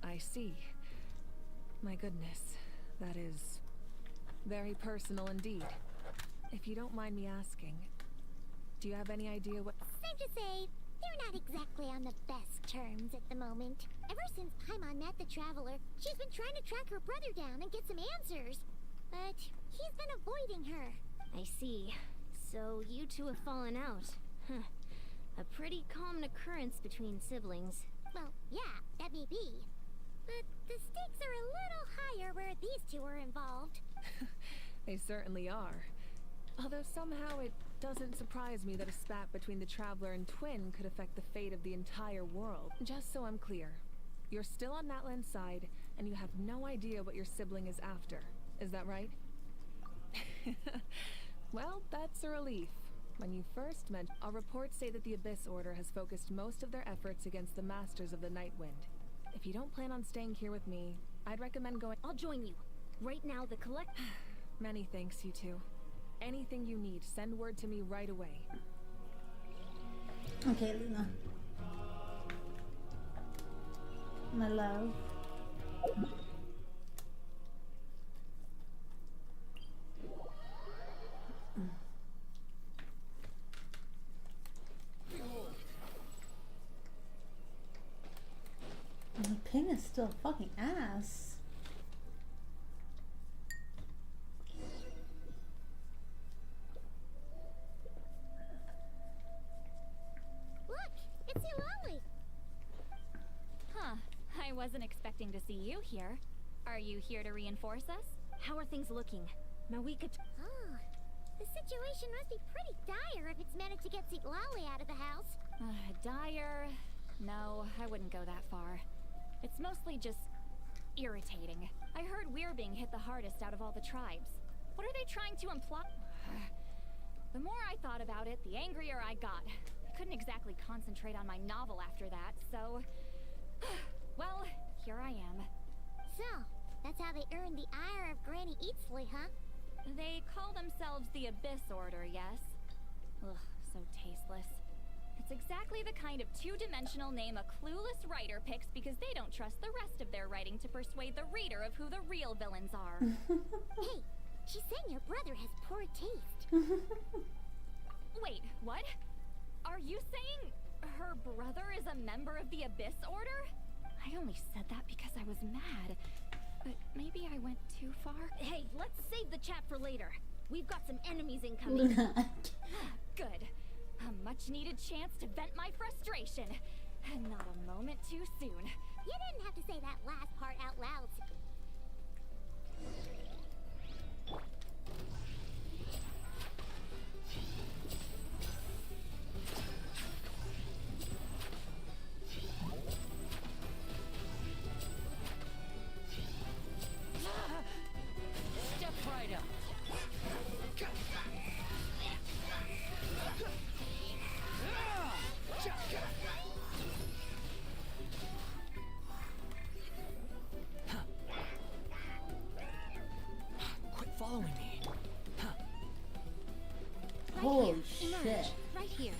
Speaker 8: I see. My goodness, that is very personal indeed. If you don't mind me asking, do you have any idea what...
Speaker 3: Safe to say, they're not exactly on the best terms at the moment. Ever since Paimon met the Traveler, she's been trying to track her brother down and get some answers. But he's been avoiding her.
Speaker 4: I see. So you two have fallen out. Huh. A pretty common occurrence between siblings.
Speaker 3: Well, yeah, that may be. But the stakes are a little higher where these two are involved.
Speaker 8: They certainly are. Although somehow it doesn't surprise me that a spat between the Traveler and Twin could affect the fate of the entire world. Just so I'm clear, you're still on Natlan's side, and you have no idea what your sibling is after. Is that right? Well, that's a relief. When you first met, our reports say that the Abyss Order has focused most of their efforts against the Masters of the Nightwind. If you don't plan on staying here with me, I'd recommend going...
Speaker 4: I'll join you. Right now, the collect...
Speaker 8: Many thanks, you two. Anything you need, send word to me right away.
Speaker 1: Okay, Luna. My love. The ping is still fucking ass.
Speaker 3: Look, it's Eulalie.
Speaker 10: Huh. I wasn't expecting to see you here. Are you here to reinforce us?
Speaker 4: How are things looking? Mawika...
Speaker 3: Oh, the situation must be pretty dire if it's managed to get Eulalie out of the house.
Speaker 10: Dire? No, I wouldn't go that far. It's mostly just irritating. I heard we're being hit the hardest out of all the tribes. What are they trying to imply? The more I thought about it, the angrier I got.
Speaker 4: I couldn't exactly concentrate on my novel after that, so... well, here I am.
Speaker 3: So, that's how they earned the ire of Granny Eatsley, huh?
Speaker 4: They call themselves the Abyss Order, yes? Ugh, so tasteless. It's exactly the kind of two-dimensional name a clueless writer picks because they don't trust the rest of their writing to persuade the reader of who the real villains are.
Speaker 3: Hey, she's saying your brother has poor taste.
Speaker 4: Wait, what? Are you saying her brother is a member of the Abyss Order? I only said that because I was mad. But maybe I went too far?
Speaker 9: Hey, let's save the chat for later. We've got some enemies incoming.
Speaker 4: Good. A much-needed chance to vent my frustration. And not a moment too soon.
Speaker 3: You didn't have to say that last part out loud.
Speaker 13: Step right up.
Speaker 5: Quit following me.
Speaker 3: Right
Speaker 1: Holy
Speaker 3: here.
Speaker 1: shit.
Speaker 3: Emerge. Right here.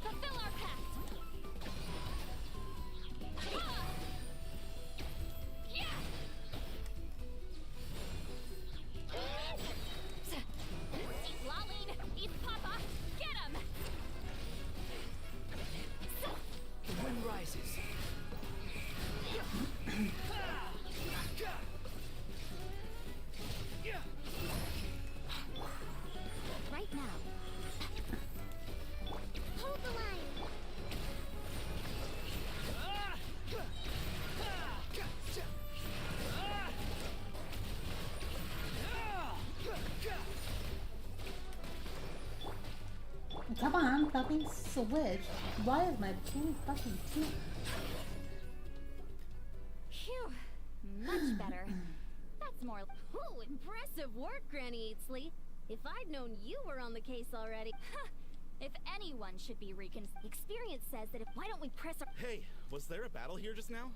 Speaker 4: Fulfill our pact! Lolene, eat Papa! Get him!
Speaker 5: The wind rises.
Speaker 3: Right now. Hold the line.
Speaker 1: Come on, fucking switch. Why is my pink fucking teeth?
Speaker 4: Phew. Much better. That's more...
Speaker 9: Ooh, impressive work, Granny Eatsley. If I'd known you were on the case already.
Speaker 4: If anyone should be
Speaker 9: Experience says that why don't we press our...
Speaker 17: Hey, was there a battle here just now?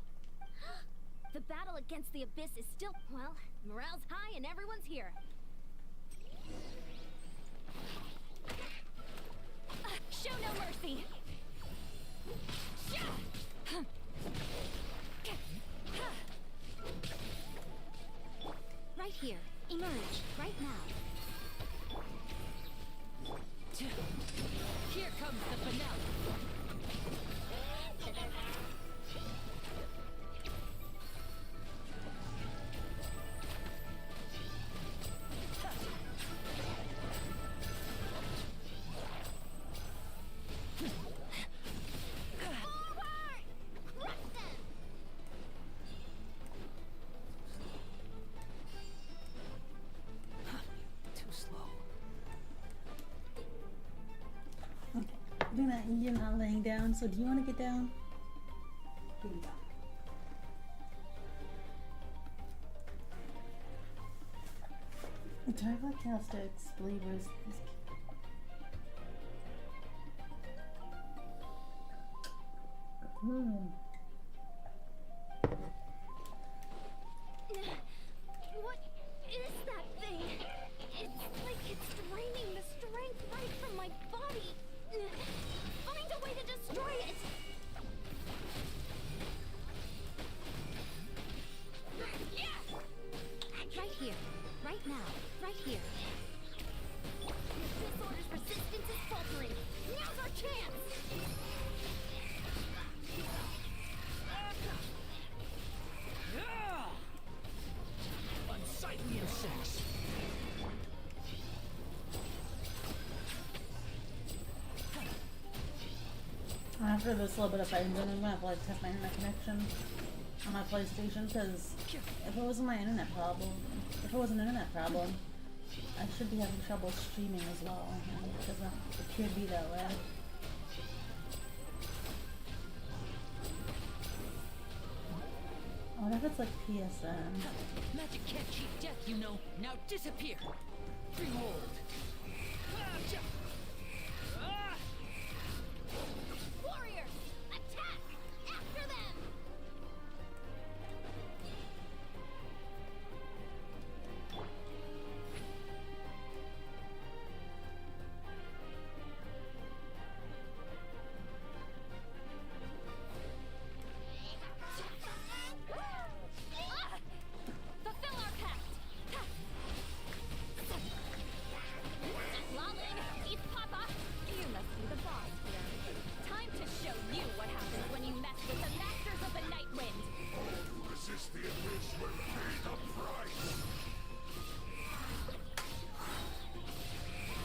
Speaker 9: The battle against the Abyss is still... Well, morale's high and everyone's here.
Speaker 4: Show no mercy!
Speaker 3: Right here. Emerge. Right now.
Speaker 13: Here comes the finale.
Speaker 1: You're not laying down, so do you want to get down? Here we go. Target castix, believers.
Speaker 9: What is that thing? It's like it's draining the strength right from my body. Find a way to destroy it!
Speaker 3: Right here. Right now. Right here.
Speaker 9: This order's resistance is faltering. Now's our chance!
Speaker 5: Unsightly insects.
Speaker 1: After this little bit of fighting, I'm gonna have to like test my internet connection on my PlayStation because if it wasn't my internet problem, if it was an internet problem, I should be having trouble streaming as well. And it doesn't appear to be that way. I wonder if it's like PSN.
Speaker 13: Magic can't cheat death, you know. Now disappear.
Speaker 16: Behold!
Speaker 4: Warriors, attack! After them! Fulfill our pact! Lolin, eat Papa! You must be the boss here. Time to show you what happens when you mess with the masters of the Night Wind!
Speaker 18: Resist the abyss will pay the price!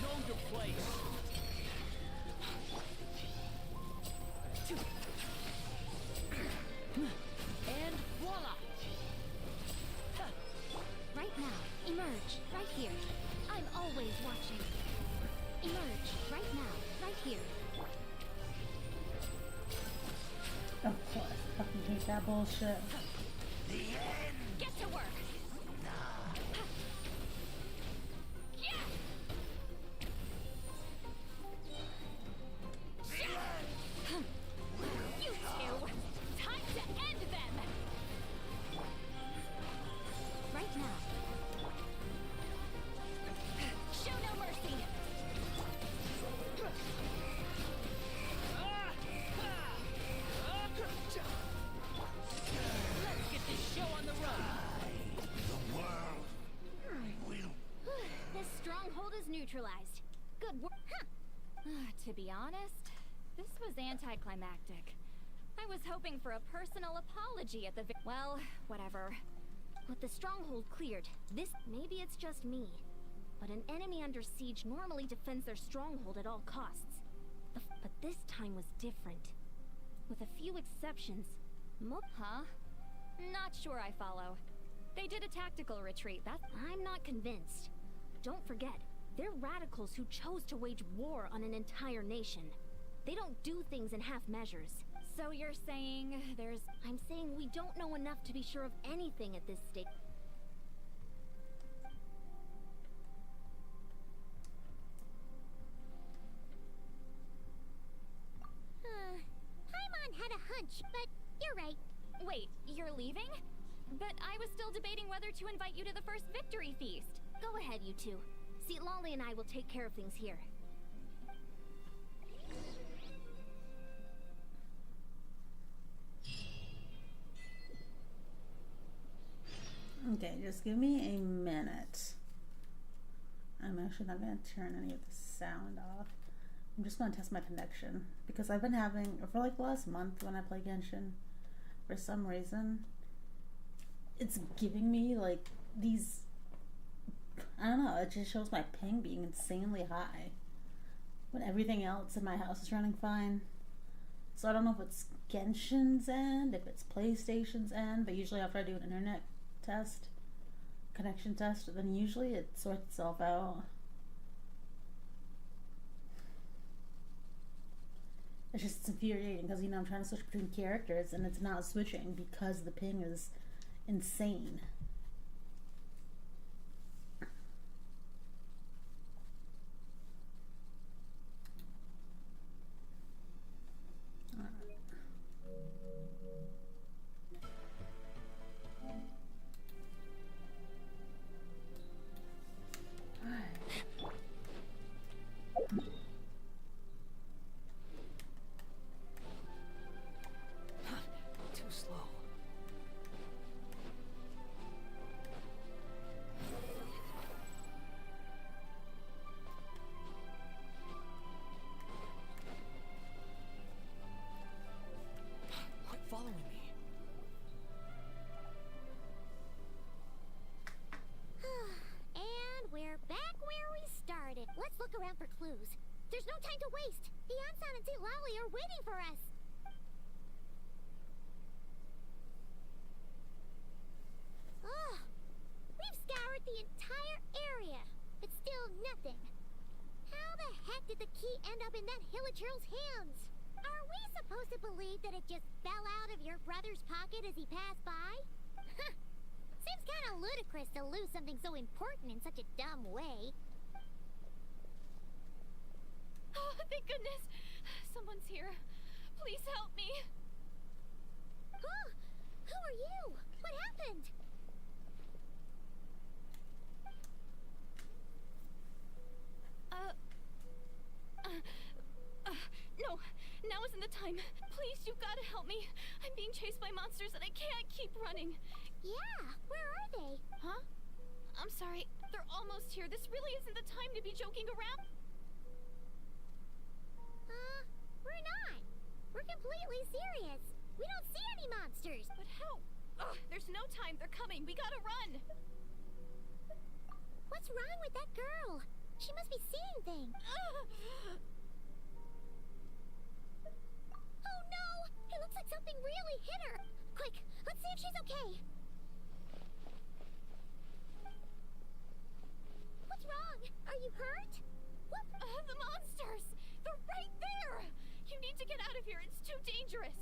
Speaker 16: Know your place! And voila!
Speaker 4: Right now, emerge, right here. I'm always watching. Emerge, right now, right here.
Speaker 1: Of course, I fucking hate that bullshit.
Speaker 4: Get to work! You two! Time to end them! Right now. Show no mercy!
Speaker 16: Let's get this show on the road!
Speaker 18: The world will...
Speaker 4: This stronghold is neutralized. Good work. To be honest, this was anticlimactic. I was hoping for a personal apology at the well, whatever. With the stronghold cleared, maybe it's just me. But an enemy under siege normally defends their stronghold at all costs. But this time was different. With a few exceptions. Huh? Not sure I follow. They did a tactical retreat, I'm not convinced. Don't forget, they're radicals who chose to wage war on an entire nation. They don't do things in half measures. So you're saying I'm saying we don't know enough to be sure of anything at this stage.
Speaker 3: Paimon had a hunch, but you're right.
Speaker 4: Wait, you're leaving? But I was still debating whether to invite you to the first victory feast. Go ahead, you two. See, Lolly and I will take care of things here.
Speaker 1: Okay, just give me a minute. I'm actually not going to turn any of the sound off. I'm just going to test my connection because I've been having, for like the last month when I play Genshin, for some reason, it's giving me like these, I don't know, it just shows my ping being insanely high when everything else in my house is running fine. So I don't know if it's Genshin's end, if it's PlayStation's end, but usually after I do an internet test, connection test, then usually it sorts itself out. It's just infuriating because, you know, I'm trying to switch between characters and it's not switching because the ping is insane.
Speaker 16: Too slow. Quit following me.
Speaker 3: And we're back where we started. Let's look around for clues. There's no time to waste. The Ansan and Lally are waiting for us. Ugh. We've scoured the entire area, but still nothing. How the heck did the key end up in that Hilichurl's hands? Are we supposed to believe that it just fell out of your brother's pocket as he passed by? Seems kind of ludicrous to lose something so important in such a dumb way.
Speaker 4: Oh, thank goodness. Someone's here. Please help me.
Speaker 3: Huh? Who are you? What happened?
Speaker 4: No. Now isn't the time. Please, you've got to help me. I'm being chased by monsters and I can't keep running.
Speaker 3: Yeah, where are they?
Speaker 4: Huh? I'm sorry. They're almost here. This really isn't the time to be joking around.
Speaker 3: We're not. We're completely serious. We don't see any monsters.
Speaker 4: But how? Ugh, there's no time. They're coming. We gotta run.
Speaker 3: What's wrong with that girl? She must be seeing things. Oh no! It looks like something really hit her. Quick, let's see if she's okay. What's wrong? Are you hurt? What?
Speaker 4: The monsters! They're right there! You need to get out of here. It's too dangerous.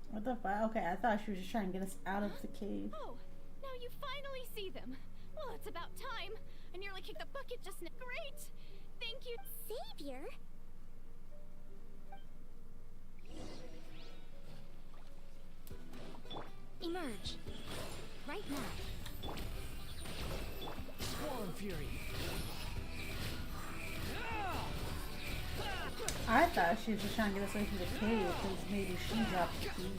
Speaker 1: What the fuck? Okay, I thought she was just trying to get us out of the cave.
Speaker 4: Oh, now you finally see them. Well, it's about time. I nearly kicked the bucket just now. Great! Thank you.
Speaker 3: Savior? Emerge. Right now.
Speaker 5: Swarm Fury.
Speaker 1: I thought she was just trying to get us away from the cave because maybe she dropped the key.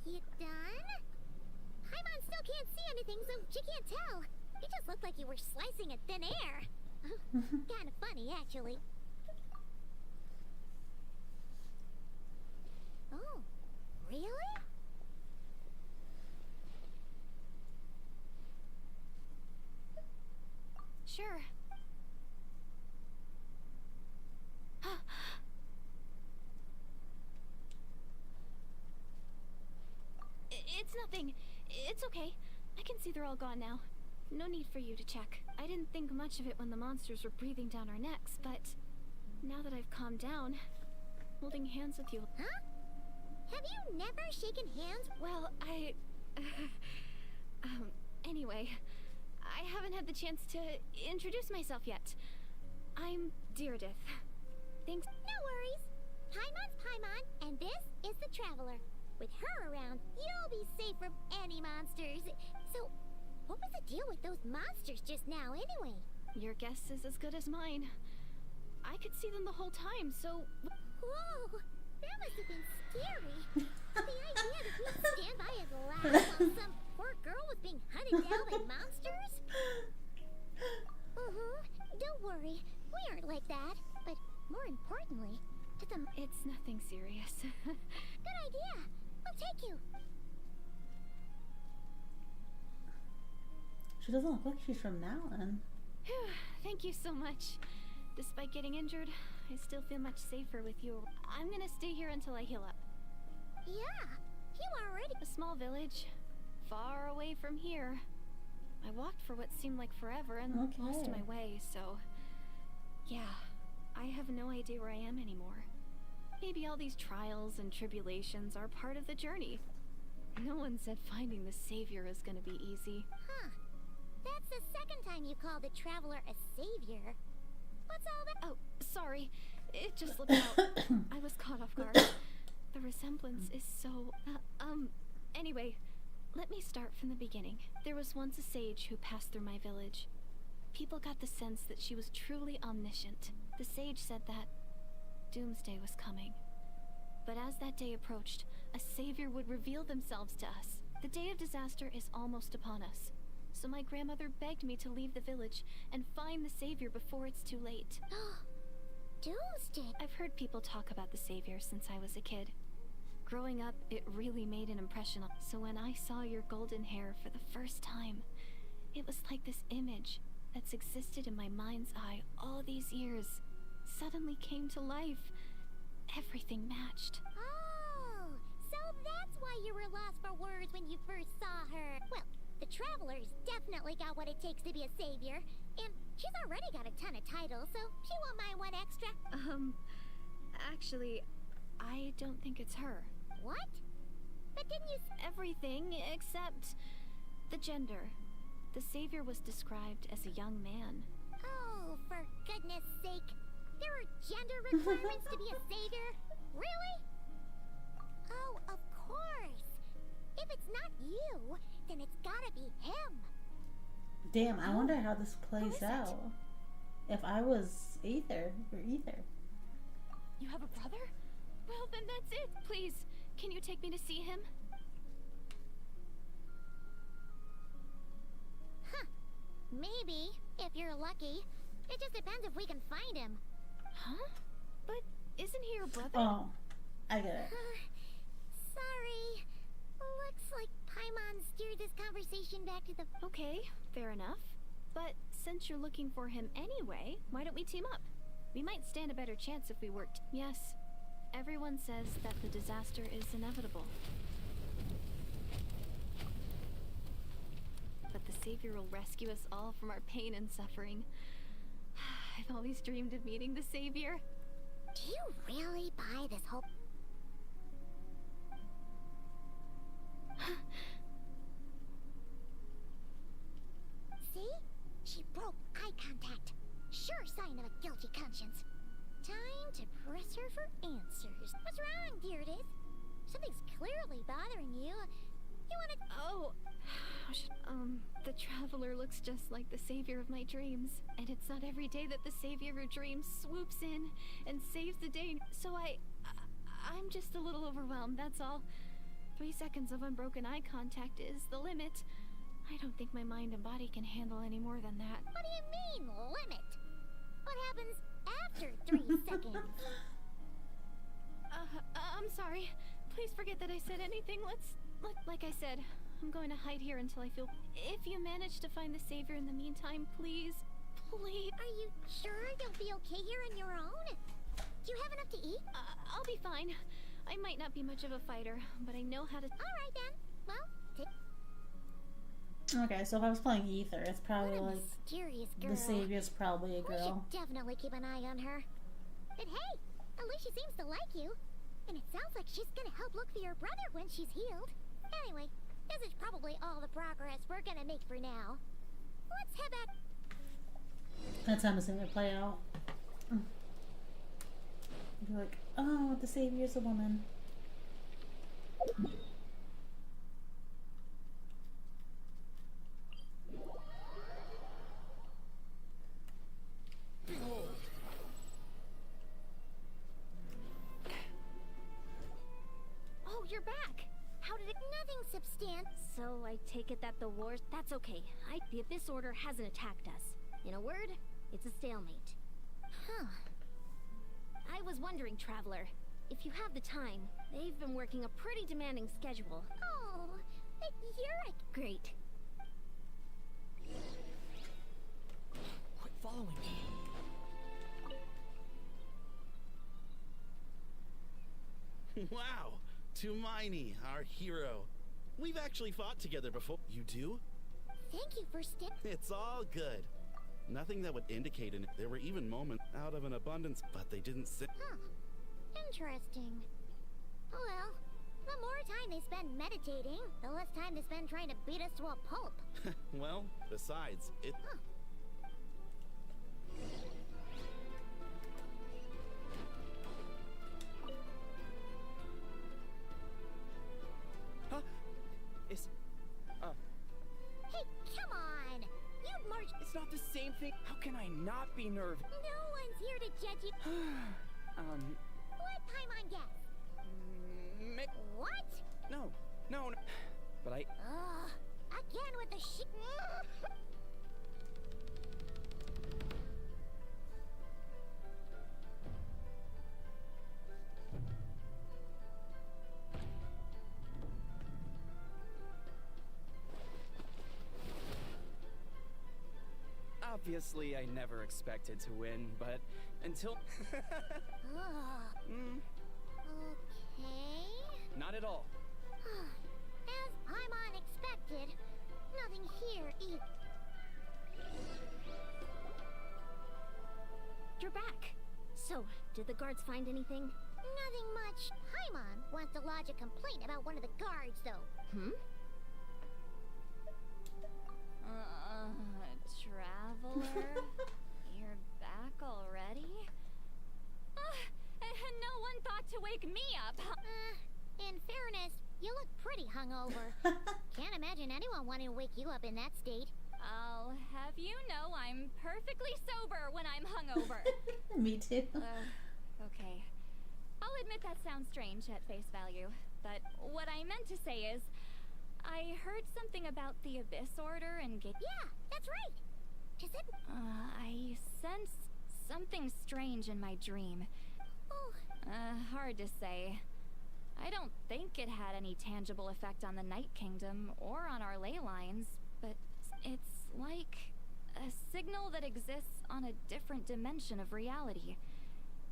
Speaker 3: You done? Paimon still can't see anything, so she can't tell. It just looked like you were slicing at thin air. Kind of funny, actually. Oh, really?
Speaker 4: Sure. It's nothing. It's okay. I can see they're all gone now. No need for you to check. I didn't think much of it when the monsters were breathing down our necks, but now that I've calmed down, holding hands with you.
Speaker 3: Huh? Have you never shaken hands?
Speaker 4: Well, anyway, I haven't had the chance to introduce myself yet. I'm Deirdith. Thanks.
Speaker 3: No worries. Paimon's Paimon, and this is the Traveler. With her around, you'll be safe from any monsters. So, what was the deal with those monsters just now, anyway?
Speaker 4: Your guess is as good as mine. I could see them the whole time, so...
Speaker 3: Whoa! That must have been scary. The idea that we'd stand by his last while some poor girl was being hunted down by monsters? Don't worry. We aren't like that. But more importantly, to the...
Speaker 4: It's nothing serious.
Speaker 3: Good idea. We'll take you.
Speaker 1: She doesn't look like she's from Nowlan.
Speaker 4: Thank you so much. Despite getting injured, I still feel much safer with you. I'm gonna stay here until I heal up.
Speaker 3: Yeah, you already...
Speaker 4: A small village, far away from here. I walked for what seemed like forever and lost my way, so... Yeah, I have no idea where I am anymore. Maybe all these trials and tribulations are part of the journey. No one said finding the Savior is gonna be easy.
Speaker 3: Huh. That's the second time you called the Traveler a savior. What's all that?
Speaker 4: Oh, sorry. It just slipped out. I was caught off guard. The resemblance is so... Anyway, let me start from the beginning. There was once a sage who passed through my village. People got the sense that she was truly omniscient. The sage said that doomsday was coming. But as that day approached, a savior would reveal themselves to us. The day of disaster is almost upon us. So my grandmother begged me to leave the village and find the savior before it's too late.
Speaker 3: Doomsday?
Speaker 4: I've heard people talk about the savior since I was a kid. Growing up, it really made an impression on me. So when I saw your golden hair for the first time, it was like this image that's existed in my mind's eye all these years suddenly came to life. Everything matched.
Speaker 3: So that's why you were lost for words when you first saw her. Well, the Traveler's definitely got what it takes to be a savior. And she's already got a ton of titles, so she won't mind one extra.
Speaker 4: Actually, I don't think it's her.
Speaker 3: What? But didn't you
Speaker 4: Everything except the gender. The savior was described as a young man.
Speaker 3: Oh, for goodness sake. There are gender requirements to be a savior? Really? Oh, of course. If it's not you, then it's gotta be him.
Speaker 1: Damn, I wonder how this plays out. If I was Aether or Ether.
Speaker 4: You have a brother? Well, then that's it. Please, can you take me to see him?
Speaker 3: Huh. Maybe, if you're lucky. It just depends if we can find him.
Speaker 4: Huh? But isn't he your brother?
Speaker 1: Oh, I get it.
Speaker 3: Sorry. Looks like Paimon steered this conversation back to the...
Speaker 4: Okay, fair enough. But since you're looking for him anyway, why don't we team up? We might stand a better chance if we worked. Yes, everyone says that the disaster is inevitable. But the savior will rescue us all from our pain and suffering. I've always dreamed of meeting the savior.
Speaker 3: Do you really buy this whole... See? She broke eye contact. Sure sign of a guilty conscience. Time to press her for answers. What's wrong, Deirdis? Something's clearly bothering you. You wanna...
Speaker 4: Oh, the Traveler looks just like the savior of my dreams. And it's not every day that the savior of dreams swoops in and saves the day. So I'm just a little overwhelmed, that's all. 3 seconds of unbroken eye contact is the limit. I don't think my mind and body can handle any more than that.
Speaker 3: What do you mean, limit? What happens after 3 seconds?
Speaker 4: I'm sorry. Please forget that I said anything. Like I said, I'm going to hide here until I feel... If you manage to find the savior in the meantime, please, please...
Speaker 3: Are you sure you'll be okay here on your own? Do you have enough to eat?
Speaker 4: I'll be fine. I might not be much of a fighter, but I know how to...
Speaker 3: Alright then. Well,
Speaker 1: Okay, so if I was playing Ether, it's probably like...
Speaker 3: mysterious girl.
Speaker 1: The savior's probably a
Speaker 3: We
Speaker 1: girl.
Speaker 3: should definitely keep an eye on her. But hey, at least she seems to like you. And it sounds like she's gonna help look for your brother when she's healed. Anyway, this is probably all the progress we're gonna make for now. Let's head back.
Speaker 1: That's how I'm assuming it play out. Be like, oh, the savior's a woman.
Speaker 4: Oh, you're back! How did it...
Speaker 3: Nothing substantial.
Speaker 10: So I take it that the wars... That's okay. The Abyss Order hasn't attacked us. In a word, it's a stalemate.
Speaker 3: Huh.
Speaker 10: I was wondering, Traveler, if you have the time, they've been working a pretty demanding schedule.
Speaker 3: Oh, but you're a...
Speaker 10: Great.
Speaker 5: Quit following me.
Speaker 17: Wow, Tumaini, our hero. We've actually fought together before. You do?
Speaker 3: Thank you for
Speaker 17: It's all good. Nothing that would indicate it. There were even moments out of an abundance, but they didn't sit.
Speaker 3: Huh. Interesting. Oh well, the more time they spend meditating, the less time they spend trying to beat us to a pulp.
Speaker 17: Well, besides, it...
Speaker 3: Huh.
Speaker 2: Huh?
Speaker 3: Hey, come on! You'd march...
Speaker 2: It's not the same thing. How can I not be nervous?
Speaker 3: No one's here to judge you. Let Paimon guess. What?
Speaker 2: No. But I...
Speaker 3: Again with the shit.
Speaker 2: Obviously, I never expected to win, but until...
Speaker 3: Okay.
Speaker 2: Not at all.
Speaker 3: As Paimon expected, nothing here either.
Speaker 4: You're back. So, did the guards find anything?
Speaker 3: Nothing much. Paimon wants to lodge a complaint about one of the guards, though.
Speaker 4: Traveler? You're back already? And no one thought to wake me up.
Speaker 3: In fairness, you look pretty hungover. Can't imagine anyone wanting to wake you up in that state.
Speaker 4: I'll have you know I'm perfectly sober when I'm hungover.
Speaker 1: Me too.
Speaker 4: Okay. I'll admit that sounds strange at face value, but what I meant to say is, I heard something about the Abyss Order and
Speaker 3: Yeah, that's right. Is it?
Speaker 4: I sensed something strange in my dream.
Speaker 3: Oh.
Speaker 4: Hard to say. I don't think it had any tangible effect on the Night Kingdom or on our ley lines, but it's like a signal that exists on a different dimension of reality.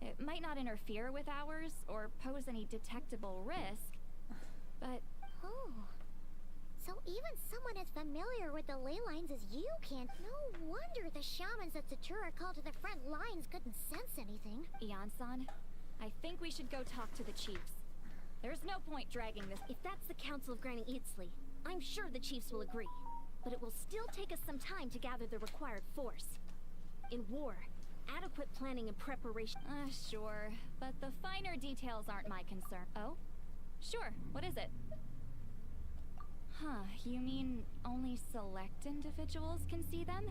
Speaker 4: It might not interfere with ours or pose any detectable risk, but...
Speaker 3: Oh. So even someone as familiar with the ley lines as you can't. No wonder the shamans that Satura called to the front lines couldn't sense anything.
Speaker 4: Ian-san, I think we should go talk to the chiefs. There's no point dragging this.
Speaker 6: If that's the Council of Granny Eatsley, I'm sure the chiefs will agree. But it will still take us some time to gather the required force. In war, adequate planning and preparation...
Speaker 4: Sure, but the finer details aren't my concern. Oh? Sure, what is it? Huh, you mean only select individuals can see them?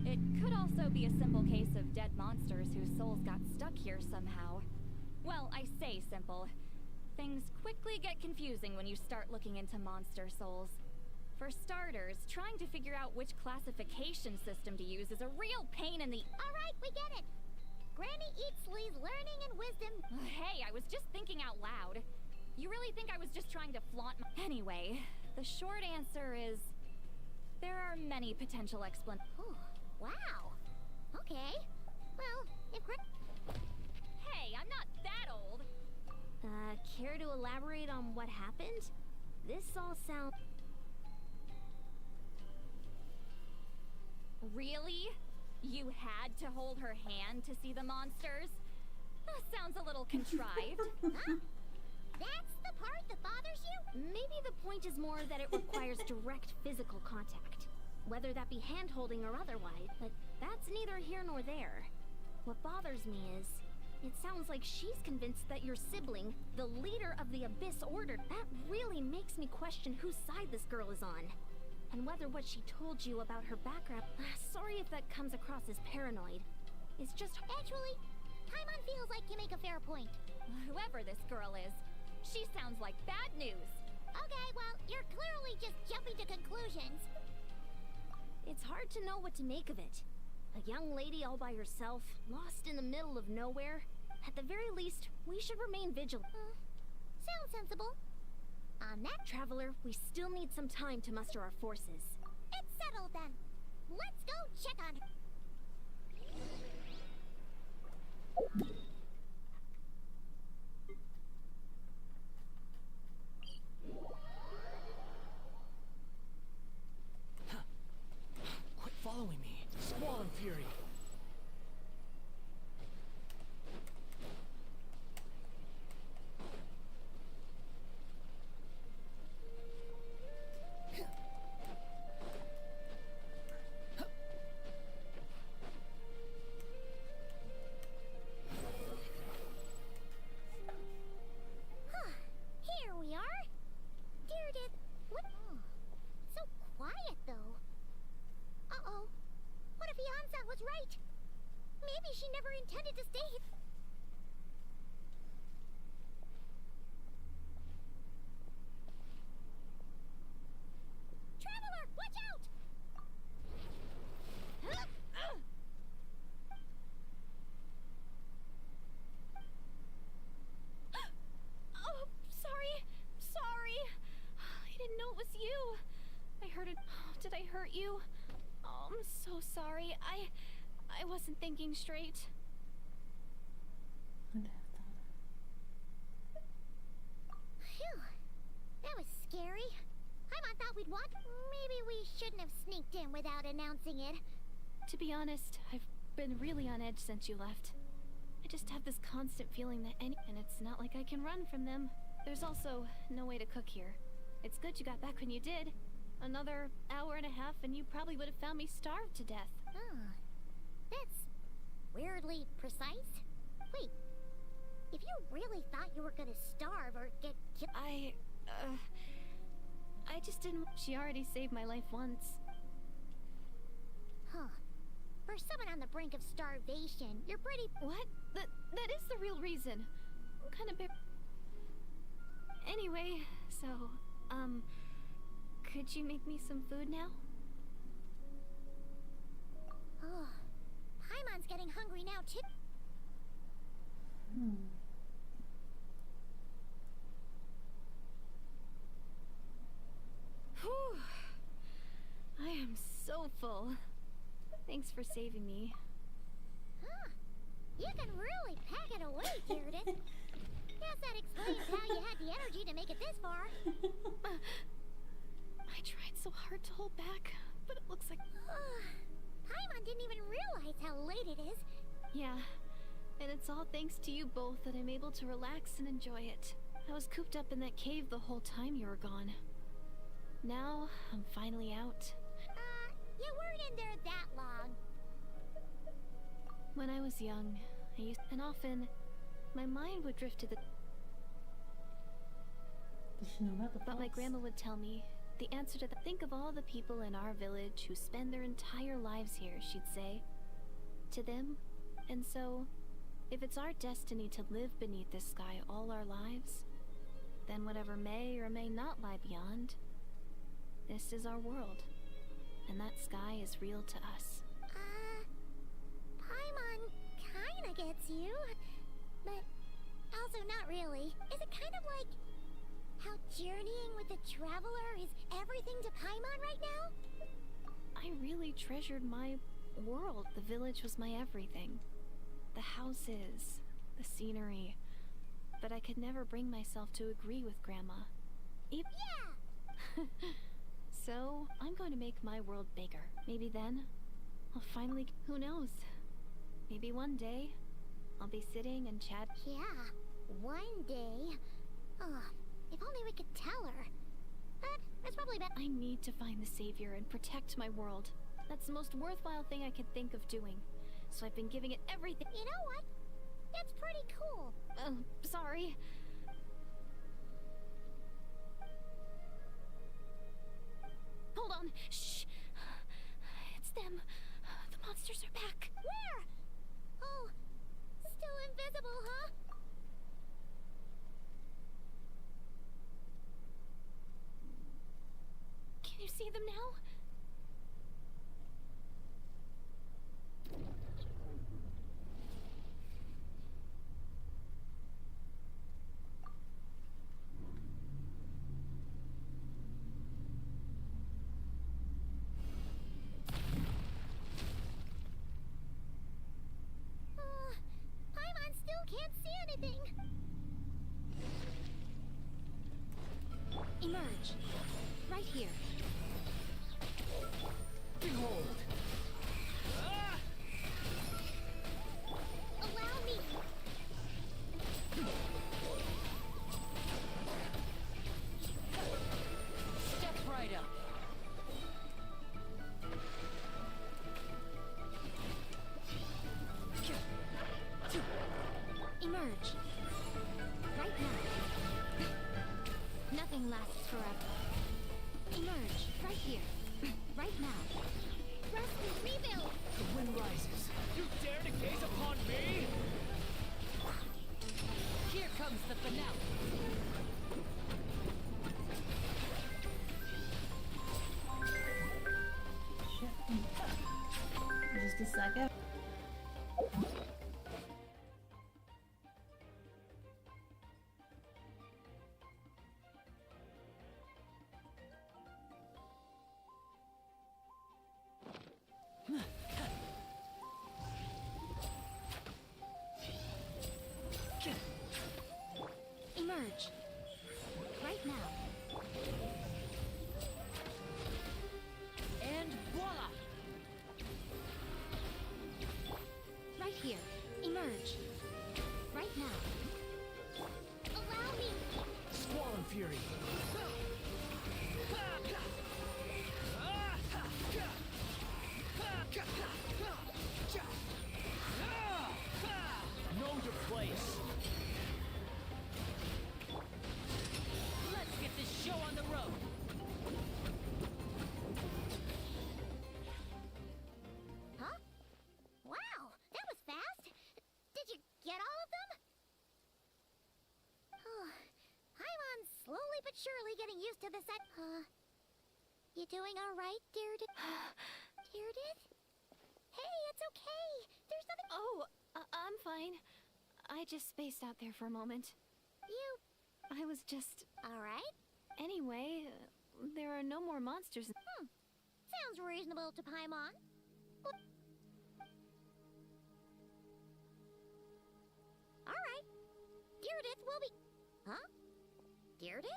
Speaker 4: It could also be a simple case of dead monsters whose souls got stuck here somehow. Well, I say simple. Things quickly get confusing when you start looking into monster souls. For starters, trying to figure out which classification system to use is a real pain in the...
Speaker 3: Alright, we get it! Granny Eatsley's learning and wisdom...
Speaker 4: Hey, I was just thinking out loud. You really think I was just trying to flaunt my... Anyway, the short answer is... there are many potential explanations.
Speaker 3: Oh, wow. Okay. Well, if...
Speaker 4: Hey, I'm not that old!
Speaker 6: Care to elaborate on what happened? This all sounds...
Speaker 4: Really? You had to hold her hand to see the monsters? That sounds a little contrived.
Speaker 3: Huh? That's the part that bothers you?
Speaker 6: Maybe the point is more that it requires direct physical contact. Whether that be hand-holding or otherwise, but that's neither here nor there. What bothers me is, it sounds like she's convinced that your sibling, the leader of the Abyss Order, that really makes me question whose side this girl is on. And whether what she told you about her background... sorry if that comes across as paranoid. It's just...
Speaker 3: Actually, Paimon feels like you make a fair point.
Speaker 4: Whoever this girl is, she sounds like bad news.
Speaker 3: Okay, well, you're clearly just jumping to conclusions.
Speaker 6: It's hard to know what to make of it. A young lady all by herself, lost in the middle of nowhere. At the very least, we should remain vigilant.
Speaker 3: Sounds sensible. On that,
Speaker 6: Traveler, we still need some time to muster our forces.
Speaker 3: It's settled then. Let's go check on her.
Speaker 5: Quit following me. Squall and Fury.
Speaker 3: Here we are. Dear did... What? Oh, so quiet, though. Uh-oh. What if Ian-san was right? Maybe she never intended to stay here. Traveler, watch out!
Speaker 4: Oh, sorry. Sorry. I didn't know it was you. I heard it. Oh, did I hurt you? Oh, I'm so sorry. I wasn't thinking straight.
Speaker 3: scary. Paimon thought we'd walk. Maybe we shouldn't have sneaked in without announcing it.
Speaker 4: To be honest, I've been really on edge since you left. I just have this constant feeling that and it's not like I can run from them. There's also no way to cook here. It's good you got back when you did. Another hour and a half and you probably would have found me starved to death.
Speaker 3: Oh, that's weirdly precise. Wait, if you really thought you were gonna starve or get killed...
Speaker 4: I just didn't... She already saved my life once.
Speaker 3: Huh. For someone on the brink of starvation, you're pretty...
Speaker 4: What? That is the real reason. I'm kind of... Anyway, so, could you make me some food now?
Speaker 3: Oh, Paimon's getting hungry now, too.
Speaker 4: Whew. I am so full. Thanks for saving me.
Speaker 3: Huh. You can really pack it away, Gyarados. Guess that explains how you had the energy to make it this far.
Speaker 4: I tried so hard to hold back, but it looks like...
Speaker 3: Paimon didn't even realize how late it is.
Speaker 4: Yeah, and it's all thanks to you both that I'm able to relax and enjoy it. I was cooped up in that cave the whole time you were gone. Now, I'm finally out.
Speaker 3: You weren't in there that long.
Speaker 4: When I was young, and often, my mind would drift to the...
Speaker 1: Does she know about the
Speaker 4: But my grandma would tell me, the answer to think of all the people in our village who spend their entire lives here, she'd say. To them. And so, if it's our destiny to live beneath this sky all our lives, then whatever may or may not lie beyond, this is our world. And that sky is real to us.
Speaker 3: Paimon kinda gets you, but also not really. Is it kind of like how journeying with a traveler is everything to Paimon right now?
Speaker 4: I really treasured my world. The village was my everything. The houses, the scenery. But I could never bring myself to agree with Grandma.
Speaker 3: Yeah!
Speaker 4: So, I'm going to make my world bigger. Maybe then, I'll finally... Who knows? Maybe one day, I'll be sitting and chat...
Speaker 3: Yeah, one day. Oh, if only we could tell her. But it's probably better.
Speaker 4: I need to find the savior and protect my world. That's the most worthwhile thing I could think of doing. So I've been giving it everything...
Speaker 3: You know what? That's pretty cool.
Speaker 4: Oh, sorry. Hold on. Shh. It's them. The monsters are back.
Speaker 3: Where? Oh, still invisible, huh?
Speaker 4: Can you see them now?
Speaker 3: Paimon still can't see anything.
Speaker 9: Emerge. Right here.
Speaker 5: Behold!
Speaker 3: Allow me.
Speaker 5: Step right up.
Speaker 9: Emerge. Right now. Nothing lasts forever. Emerge. Right here. Right now.
Speaker 3: Rest and rebuild.
Speaker 5: The wind rises. You dare to gaze upon me? Here comes the finale.
Speaker 1: Just a second.
Speaker 3: Now, allow me.
Speaker 16: Squall Fury. Know your place. Let's get this show on the road.
Speaker 3: Huh? Wow, that was fast. Did you get all of them? I'm slowly but surely getting used to the set. You doing all right, Deirdre? Deirdre? Hey, it's okay. There's nothing.
Speaker 4: Oh, I'm fine. I just spaced out there for a moment. I was just...
Speaker 3: Alright.
Speaker 4: Anyway, there are no more monsters.
Speaker 3: Sounds reasonable to Paimon. Alright. Deirdre will be... Huh? Deirdre?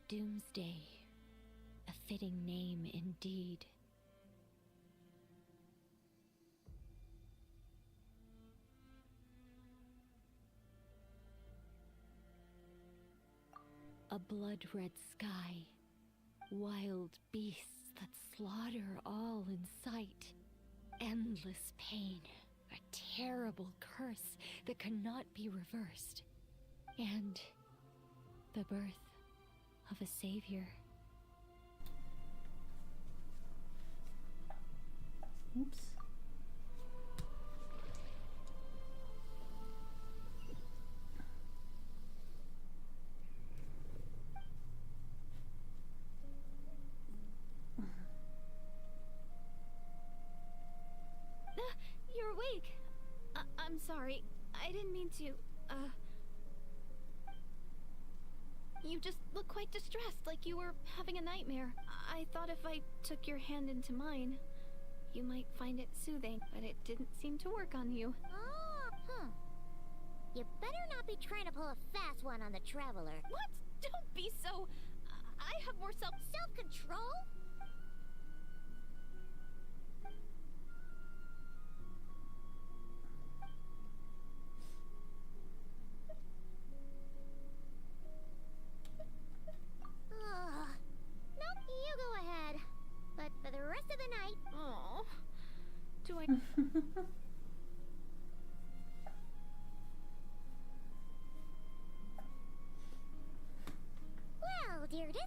Speaker 10: Doomsday. A fitting name indeed. A blood-red sky. Wild beasts that slaughter all in sight. Endless pain. A terrible curse that cannot be reversed. And the birth of a savior.
Speaker 1: Oops.
Speaker 4: You're awake. I'm sorry. I didn't mean to, You just look quite distressed, like you were having a nightmare. I thought if I took your hand into mine, you might find it soothing, but it didn't seem to work on you.
Speaker 3: You better not be trying to pull a fast one on the Traveler.
Speaker 4: What? Don't be so... I have more
Speaker 3: self-control? Nope, you go ahead. But for the rest of the night...
Speaker 4: Oh, do I...
Speaker 3: Well, Deirdre,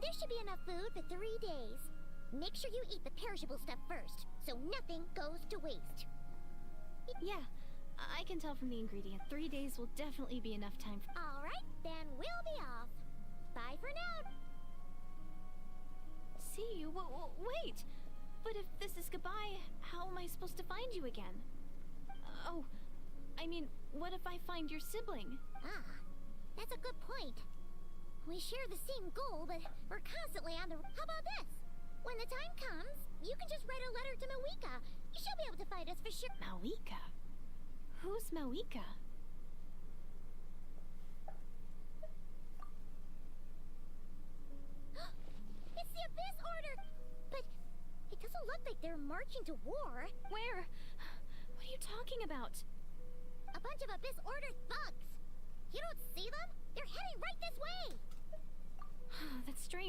Speaker 3: there should be enough food for 3 days. Make sure you eat the perishable stuff first, so nothing goes to waste.
Speaker 4: Yeah, I can tell from the ingredients. 3 days will definitely be enough time for...
Speaker 3: Alright, then we'll be off. Bye for now.
Speaker 4: See you? Wait! But if this is goodbye, how am I supposed to find you again? Oh, I mean, what if I find your sibling?
Speaker 3: That's a good point. We share the same goal, but we're constantly on the... How about this? When the time comes, you can just write a letter to Mawika. She'll be able to find us for sure.
Speaker 4: Mawika? Who's Mawika?
Speaker 3: It's the Abyss Order! But it doesn't look like they're marching to war.
Speaker 4: Where? What are you talking about?
Speaker 3: A bunch of Abyss Order thugs. You don't see them? They're heading right this way!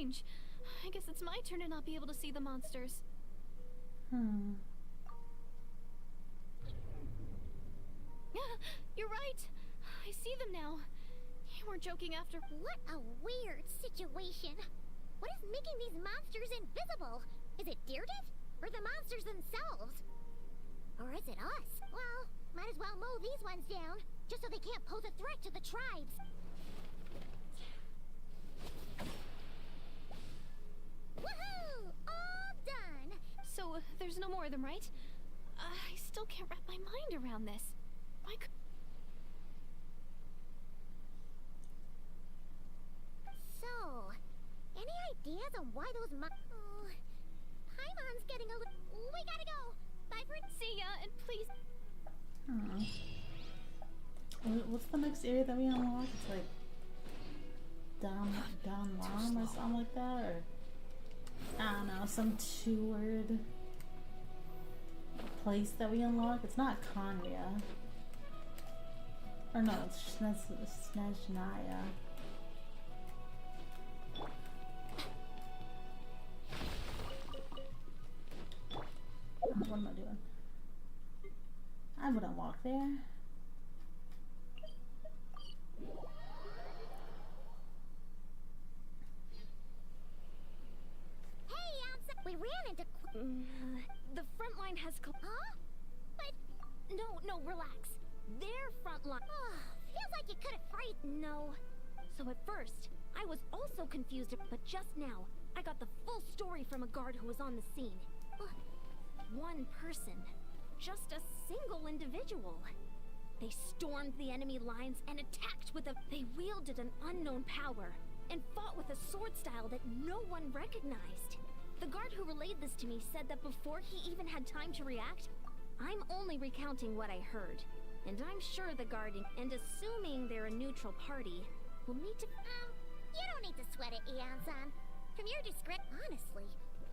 Speaker 19: strange. I guess it's my turn to not be able to see the monsters. You're right. I see them now. You weren't joking after.
Speaker 3: What a weird situation. What is making these monsters invisible? Is it Deirdre? Or the monsters themselves? Or is it us? Well, might as well mow these ones down, just so they can't pose a threat to the tribes. Woohoo! All done!
Speaker 19: So, there's no more of them, right? I still can't wrap my mind around this. Why could...
Speaker 3: So, any ideas on why those Oh, Paimon's getting a little... We gotta go! Bye for...
Speaker 19: See ya, and please...
Speaker 1: What's the next area that we unlock? It's like... Don Lam or something like that, or... I don't know, some two-word place that we unlock. It's not Kanya. Or no, it's Snezhnaya. What am I doing? I wouldn't walk there.
Speaker 3: We ran into...
Speaker 19: the front line has...
Speaker 3: Huh? But...
Speaker 19: No, relax. Their front line...
Speaker 3: feels like you could have frightened...
Speaker 4: No. So at first, I was also confused, but just now, I got the full story from a guard who was on the scene. One person. Just a single individual. They stormed the enemy lines and attacked with a... They wielded an unknown power and fought with a sword style that no one recognized. The guard who relayed this to me said that before he even had time to react, I'm only recounting what I heard. And I'm sure the guard, and assuming they're a neutral party, will need to...
Speaker 3: you don't need to sweat it, Eon-san. From your description, honestly,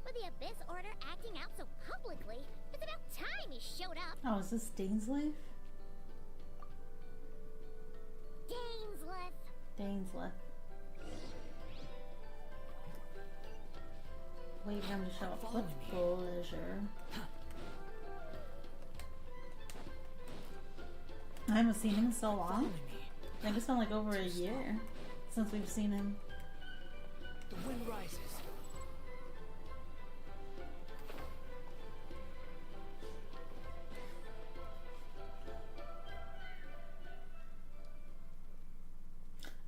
Speaker 3: with the Abyss Order acting out so publicly, it's about time you showed up.
Speaker 1: Oh, is this Dainsleif? Dainsleif. Wait for him to show up with pleasure. I haven't seen him in so long. I think it's been like over a year since we've seen him.
Speaker 16: The wind rises.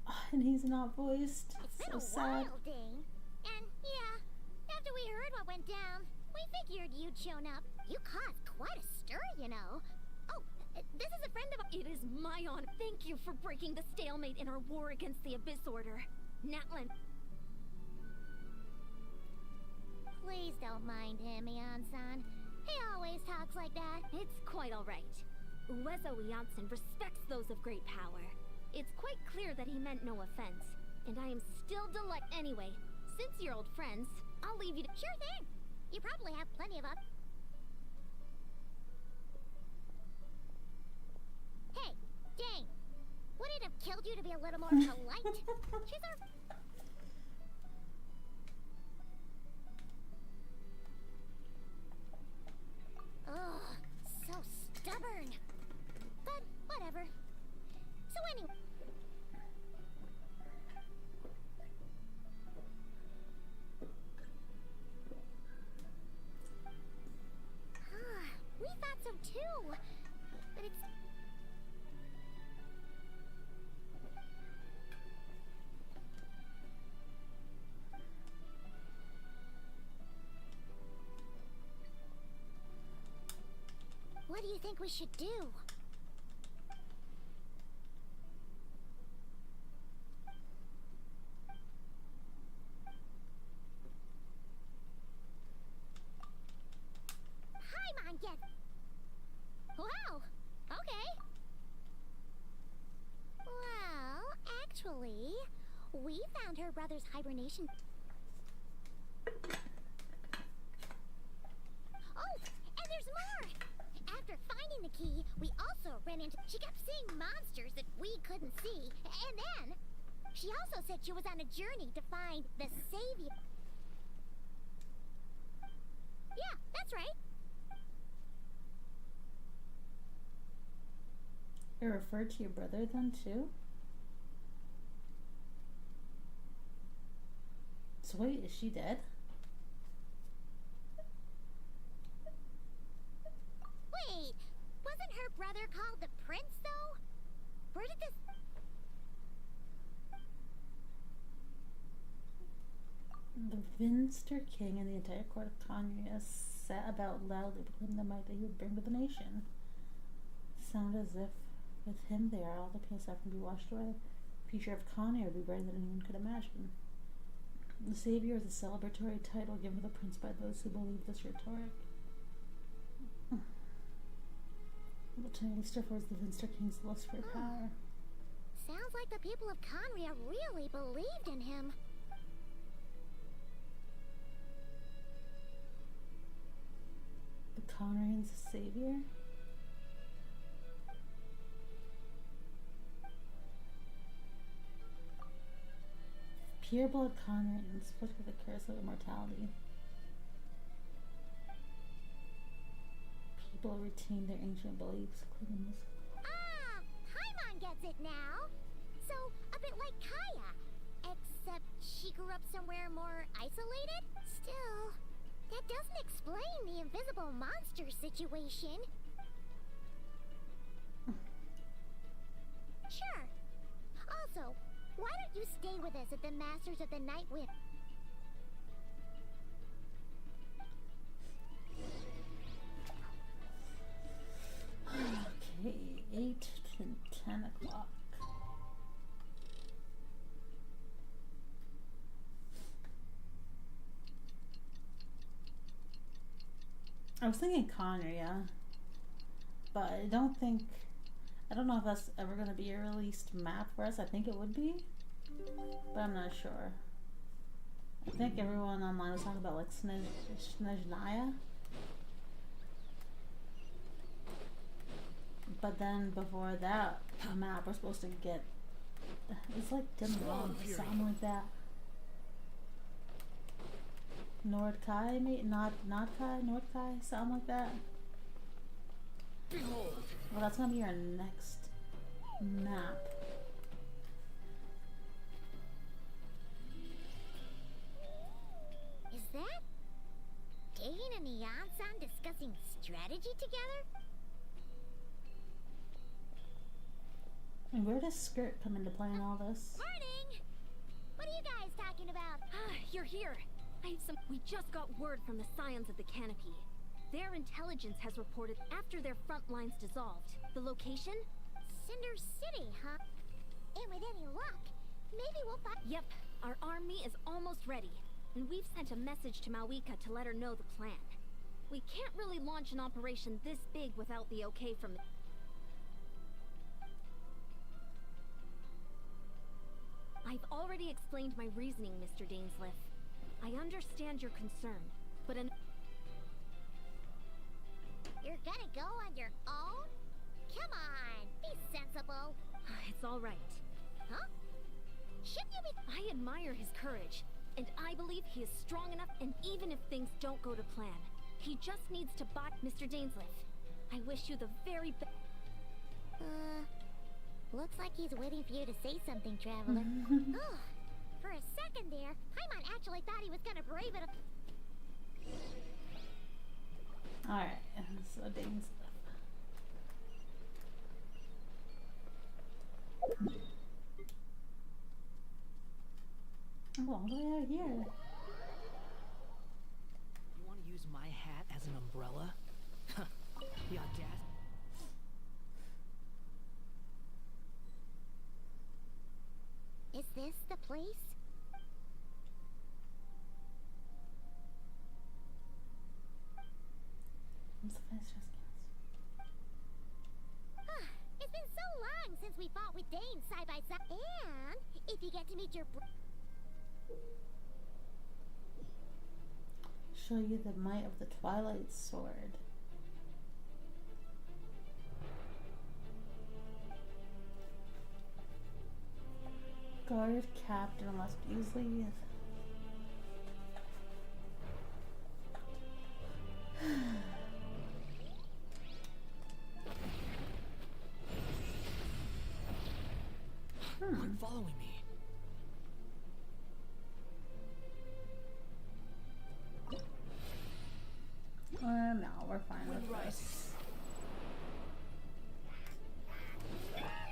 Speaker 1: Oh, and he's not voiced.
Speaker 3: It's
Speaker 1: so
Speaker 3: been a
Speaker 1: sad.
Speaker 3: while, Dane. And yeah, after we heard what went down, we figured you'd shown up. You caused quite a stir, you know. Oh, this is a friend of...
Speaker 4: It is my honor. Thank you for breaking the stalemate in our war against the Abyss Order. Natlin.
Speaker 3: Please don't mind him, Eon-san. He always talks like that.
Speaker 4: It's quite alright. Uezo Janssen respects those of great power. It's quite clear that he meant no offense, and I am still delighted. Anyway, since you're old friends, I'll leave you to...
Speaker 3: Sure thing! You probably have plenty of Hey, dang! Would it have killed you to be a little more polite? She's our... Ugh, so stubborn. But, whatever. So anyway... we thought so too. But it's... What do you think we should do? Paimon get... Wow, okay. Well, actually, we found her brother's hibernation... Oh, and there's more! After finding the key, we also ran into... She kept seeing monsters that we couldn't see. And then... She also said she was on a journey to find the savior. Yeah, that's right.
Speaker 1: It referred to your brother then too? So wait, is she dead?
Speaker 3: Wait, wasn't her brother called the Prince, though? Where did this...
Speaker 1: The Vinster King and the entire court of Kanye sat about loudly proclaiming the might that he would bring to the nation. Sound as if with him there all the past can be washed away. The future of Kanye would be brighter than anyone could imagine. The Savior is a celebratory title given to the prince by those who believe this rhetoric. The tiny stuff was the Vinster King's lust for power.
Speaker 3: Sounds like the people of Conria really believed in him.
Speaker 1: The Conrian's savior? Pure-blood Conrians, flicked with the curse of immortality. People retain their ancient beliefs, including this.
Speaker 3: Ah, Paimon gets it now. So, a bit like Kaya. Except she grew up somewhere more isolated? Still, that doesn't explain the invisible monster situation. Sure. Also, why don't you stay with us at the Masters of the Night Wind?
Speaker 1: Okay, 8 to 10 o'clock. I was thinking Conria, but I don't know if that's ever going to be a released map for us. I think it would be, but I'm not sure. I think everyone online was talking about like Snezhnaya. But then before that map, we're supposed to get. It's like Dimwon, something like that. Nordkai, mate, not Kai, Nordkai, something like that.
Speaker 18: Behold.
Speaker 1: Well, that's gonna be our next map.
Speaker 3: Is that Dane and Neon-san discussing strategy together?
Speaker 1: And where does Skirt come into play in all this?
Speaker 3: Morning! What are you guys talking about?
Speaker 9: You're here. We just got word from the Scions of the Canopy. Their intelligence has reported after their front lines dissolved. The location?
Speaker 3: Cinder City, huh? And with any luck, maybe we'll find...
Speaker 9: Yep, our army is almost ready. And we've sent a message to Mawika to let her know the plan. We can't really launch an operation this big without the okay from the... I've already explained my reasoning, Mr. Dainsleif. I understand your concern, but
Speaker 3: You're gonna go on your own? Come on, be sensible.
Speaker 9: It's all right.
Speaker 3: Huh? Shouldn't you be...
Speaker 9: I admire his courage, and I believe he is strong enough, and even if things don't go to plan, he just needs to buy... Mr. Dainsleif, I wish you the very best.
Speaker 3: Looks like he's waiting for you to say something, Traveler. Oh, for a second there, Paimon actually thought he was gonna brave it.
Speaker 1: Alright, so Dane's stuff. Oh, all the way out here.
Speaker 16: You want to use my hat as an umbrella? The audacity.
Speaker 3: Is this the place?
Speaker 1: What's the fastest
Speaker 3: It's been so long since we fought with Dane side by side. And if you get to meet your
Speaker 1: show you the might of the Twilight Sword. Guard captain must use leave.
Speaker 5: Quit following me.
Speaker 1: No, we're fine with this.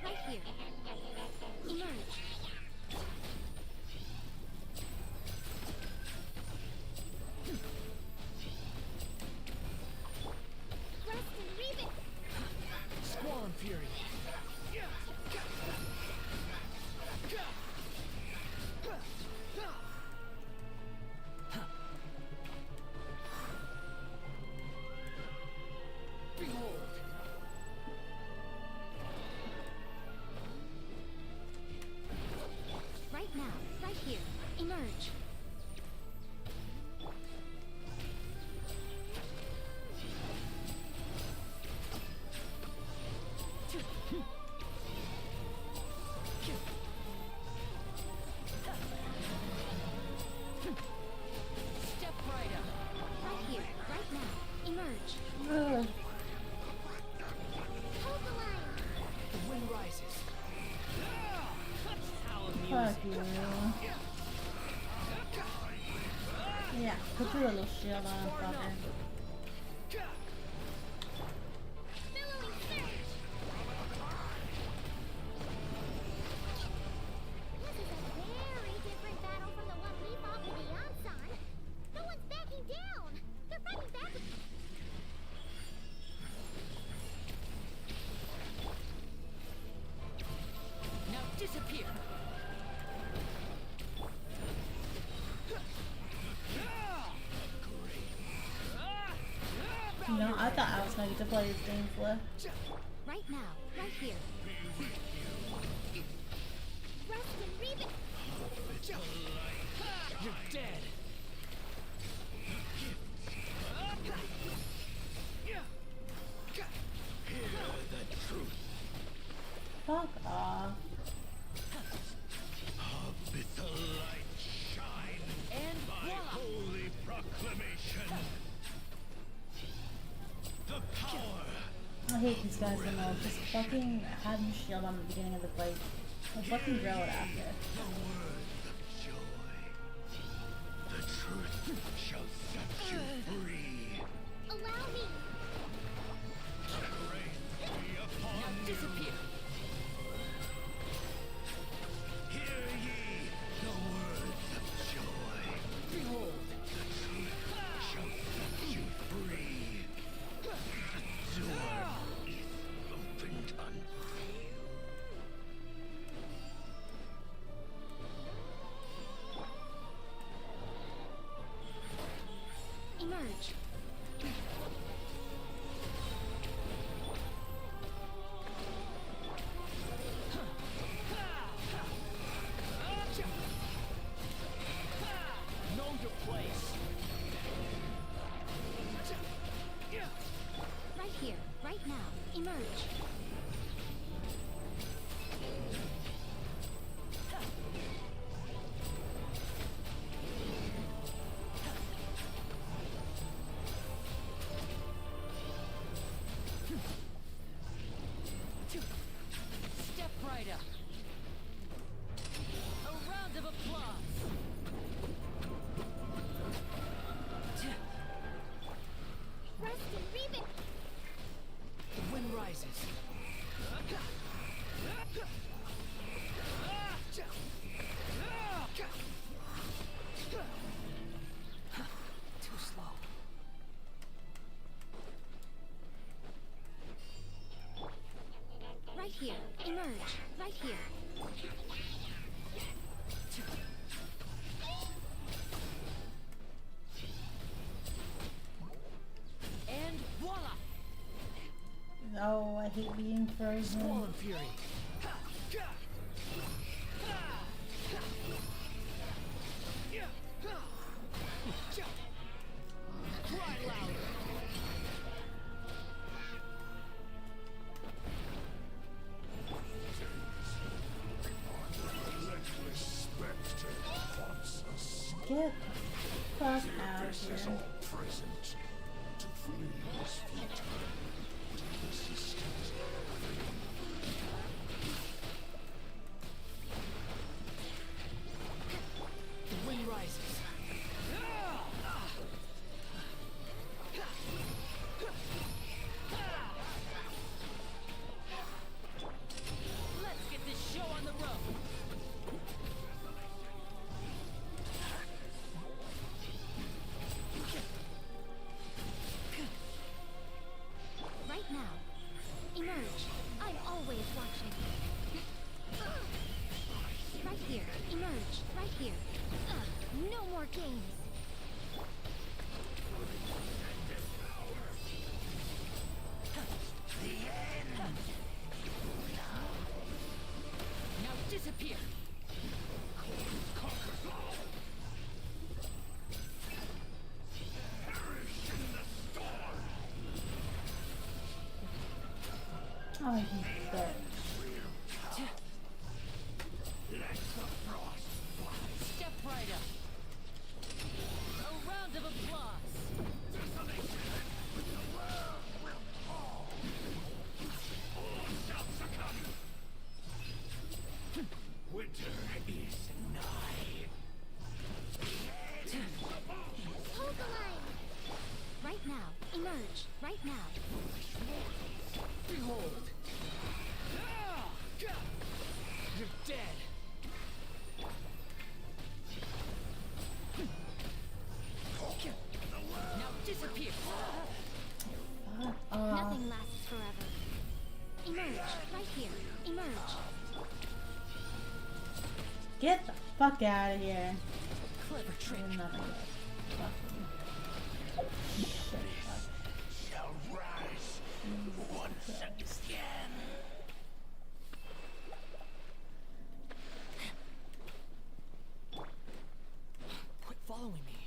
Speaker 3: Right here. Emerge. Rest and reap it.
Speaker 5: Squall and fury. Behold.
Speaker 3: Right now. Right here. Emerge.
Speaker 14: Step right up.
Speaker 3: Right here. Right now. Emerge.
Speaker 1: Ugh.
Speaker 3: Hold the line.
Speaker 5: The wind rises. How
Speaker 1: Fuck
Speaker 5: amusing.
Speaker 1: you. Yeah, put your little shield on, fucker.
Speaker 3: Billowing surge. This is a very different battle from the one we fought with the Yamsan. No one's backing down. They're fighting back.
Speaker 14: Now disappear.
Speaker 1: You know, I thought I was going to get to play as Danesla.
Speaker 3: Right now. Right here. Rest and reap it.
Speaker 5: You're dead.
Speaker 1: Fuck off.
Speaker 18: Bid the light shine
Speaker 14: And
Speaker 18: by
Speaker 14: voila.
Speaker 18: holy proclamation. The power.
Speaker 1: I hate these guys the most. Just fucking have your shield on the beginning of the fight. And fucking drill it after.
Speaker 18: The words of joy. The truth shall set you free.
Speaker 3: Allow me.
Speaker 18: Grace be upon
Speaker 14: Now
Speaker 18: you.
Speaker 14: disappear.
Speaker 18: Hear ye the words of joy.
Speaker 14: Behold.
Speaker 18: The truth shall set you free. The door is opened unto you.
Speaker 3: Emerge.
Speaker 5: Know your place.
Speaker 3: Right here. Right now. Emerge.
Speaker 14: Step right up. A round of applause.
Speaker 3: Rest and reap it.
Speaker 5: The wind rises. Too slow.
Speaker 3: Right here. Emerge. Right here.
Speaker 14: And voila.
Speaker 1: No, I hate being frozen.
Speaker 5: Squall and fury.
Speaker 14: Cry louder.
Speaker 18: Relentless
Speaker 1: Get the fuck out of
Speaker 18: This is
Speaker 1: here.
Speaker 18: all present. To flee is futile. To resist is
Speaker 16: The wind rises. Let's get this show on the road.
Speaker 19: Right now. Emerge. I'm always watching. Right here. Emerge. Right here. No more games.
Speaker 16: Now disappear.
Speaker 1: Oh, you bitch.
Speaker 16: Step right up. A round of applause.
Speaker 18: winter is nigh.
Speaker 19: Hold the line. Right now. Emerge. Right now.
Speaker 16: Behold. You're dead. Now disappear.
Speaker 19: Nothing lasts forever. Emerge. Right here. Emerge.
Speaker 1: Get the fuck out of here.
Speaker 16: Clever trick.
Speaker 1: You're nothing but fucking shit.
Speaker 18: Shall rise once again.
Speaker 16: Quit following me.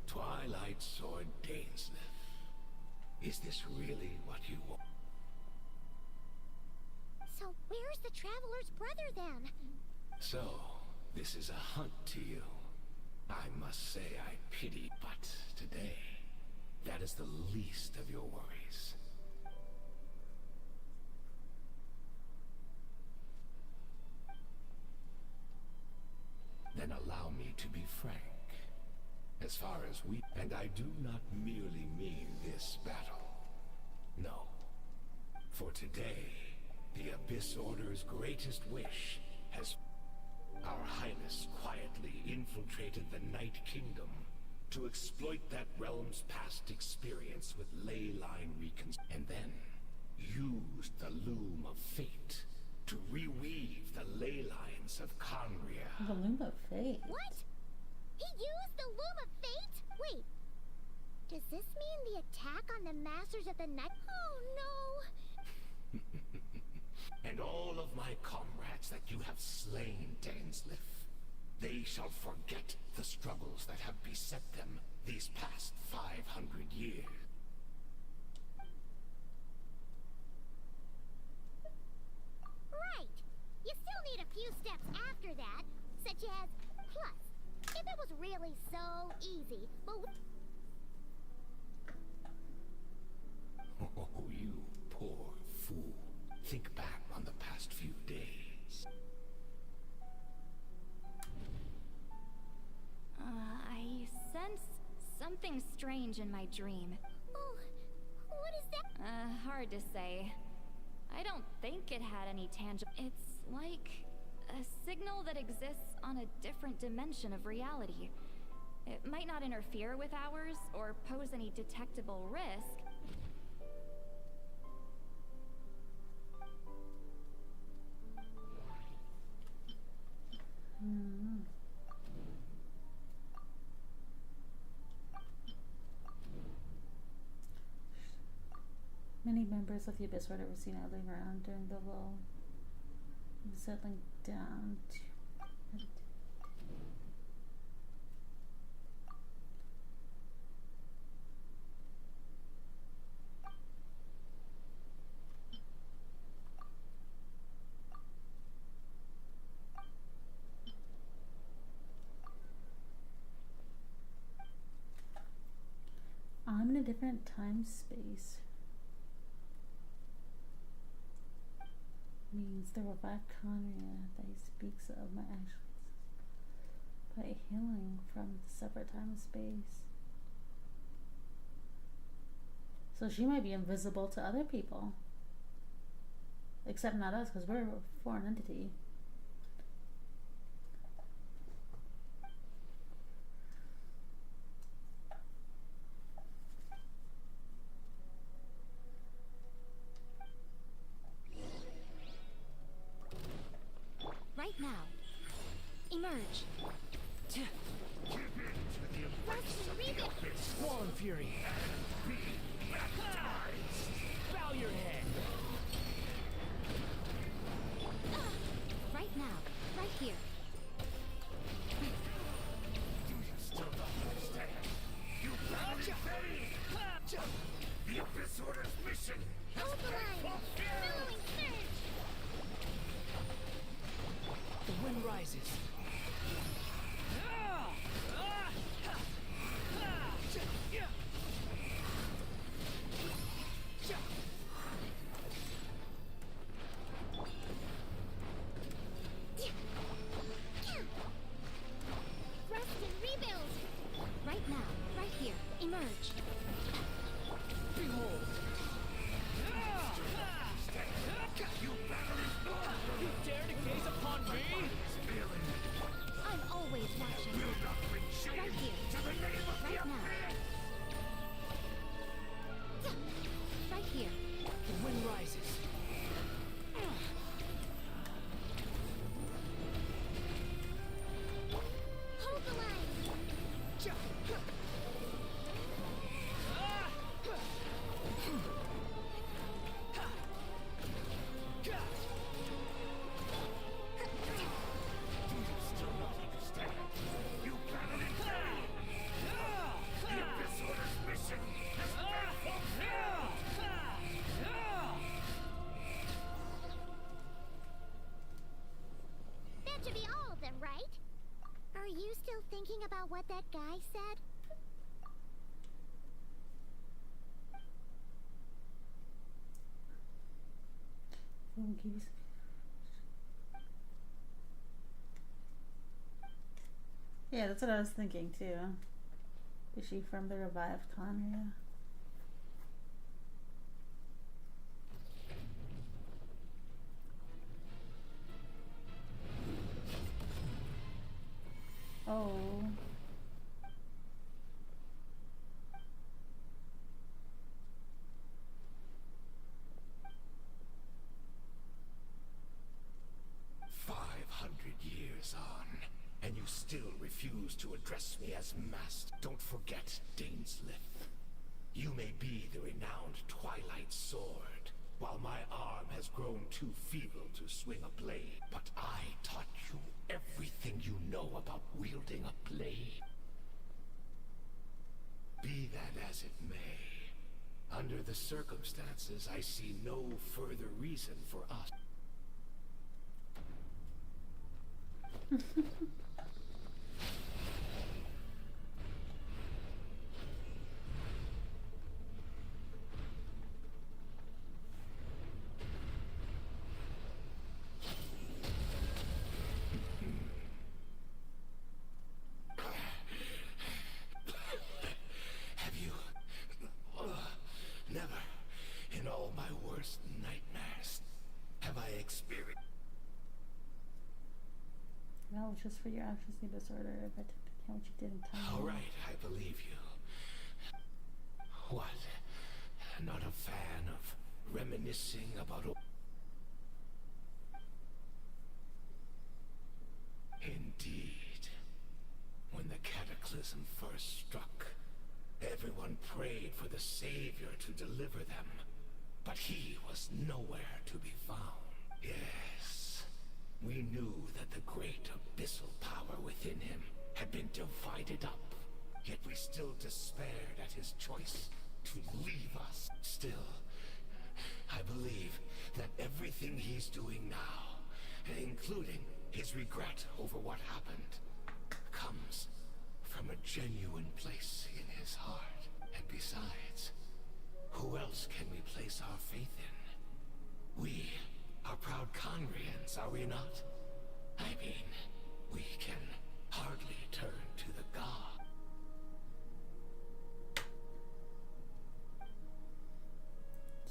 Speaker 18: Twilight Sword Dainsleif. Is this really what you want?
Speaker 3: So where's the Traveler's brother then?
Speaker 18: So, this is a hunt to you. I must say I pity, but today, that is the least of your worries. Then allow me to be frank. As far as and I do not merely mean this battle. No. For today, the Abyss Order's greatest wish has... Our Highness quietly infiltrated the Night Kingdom to exploit that realm's past experience with ley line and then used the Loom of Fate to reweave the ley lines of Conria.
Speaker 1: The Loom of Fate?
Speaker 3: What? He used the Loom of Fate? Wait. Does this mean the attack on the Masters of the Night? Oh no!
Speaker 18: And all of my comrades that you have slain, Dainsleif, they shall forget the struggles that have beset them these past 500 years.
Speaker 3: Right. You still need a few steps after that, such as, plus, if it was really so easy, but...
Speaker 18: Oh, you poor fool. Think back on the past few days.
Speaker 10: I sense something strange in my dream.
Speaker 3: Oh, what is that?
Speaker 10: Hard to say. I don't think it had any tangible... It's like a signal that exists on a different dimension of reality. It might not interfere with ours or pose any detectable risk.
Speaker 1: Many members of the Abyss Order were seen idling around during the lull, settling down to different time space means the revived Conria that he speaks of my actions by healing from separate time and space. So she might be invisible to other people. Except not us, because we're a foreign entity.
Speaker 4: Right now. Emerge.
Speaker 5: Squall and Fury. Bow your head.
Speaker 4: Right now. Right here.
Speaker 18: Still not understand. You the Abyss Order's mission has been fulfilled!
Speaker 5: The wind rises.
Speaker 4: Rest and rebuild. Right now. Right here. Emerge.
Speaker 5: Behold. You dare to gaze upon me?
Speaker 4: I'm always watching. Right here. Right now. Right here.
Speaker 5: The wind rises.
Speaker 4: Hold the line.
Speaker 18: Still not understand. You cannot invade! The Abyss Order's mission has been fulfilled!
Speaker 3: That should be all of them, right? Are you still thinking about what that guy said?
Speaker 1: Yeah, that's what I was thinking too. Is she from the revived Conria? Oh.
Speaker 18: Years on, and you still refuse to address me as Master. Don't forget, Daneslith. You may be the renowned Twilight Sword, while my arm has grown too feeble to swing a blade. But I taught you everything you know about wielding a blade. Be that as it may, under the circumstances, I see no further reason for us. Have you never, in all my worst nightmares, have I experienced?
Speaker 1: Well, it's just for your absence disorder. If I took into account what you did in time.
Speaker 18: All right, I believe you. What? Not a fan of reminiscing about Indeed. When the cataclysm first struck, everyone prayed for the Savior to deliver them. But he was nowhere to be found. Yes. We knew that the great abyssal power within him had been divided up. Yet we still despaired at his choice to leave us. Still, I believe that everything he's doing now, including his regret over what happened, comes from a genuine place in his heart. And besides, Who else can we place our faith in? We are proud Conrians, are we not? I mean, we can hardly turn to the god.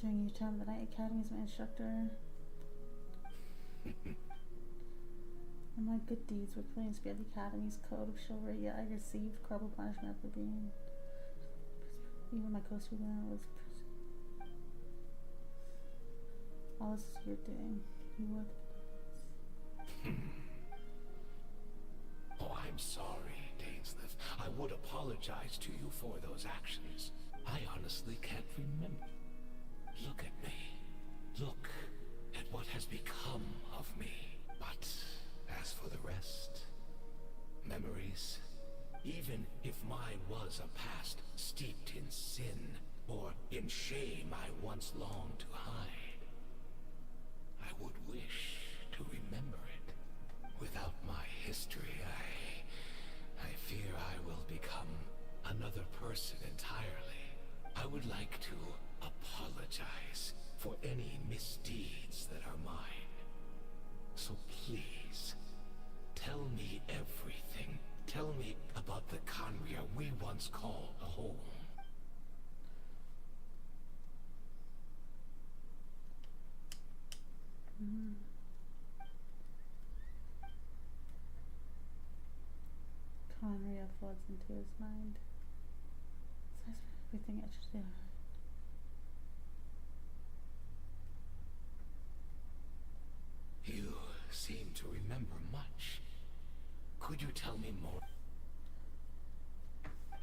Speaker 1: During your time at the Night Academy as my instructor, and my good deeds were clearly inspired the Academy's code of chivalry, yet I received corporal punishment for being... Even my co-student was... All this is your doing. You were the...
Speaker 18: Oh, I'm sorry, Dainsleif. I would apologize to you for those actions. I honestly can't remember. Look at me. Look at what has become of me. But as for the rest, memories, even if mine was a past steeped in sin or in shame I once longed to hide, I would wish to remember it. Without my history, I fear I will become another person entirely. I would like to apologize for any misdeeds that are mine. So please, tell me everything. Tell me about the Conria we once called home.
Speaker 1: Conria floods into his mind. Says everything I should do.
Speaker 18: You seem to remember much. Could you tell me more?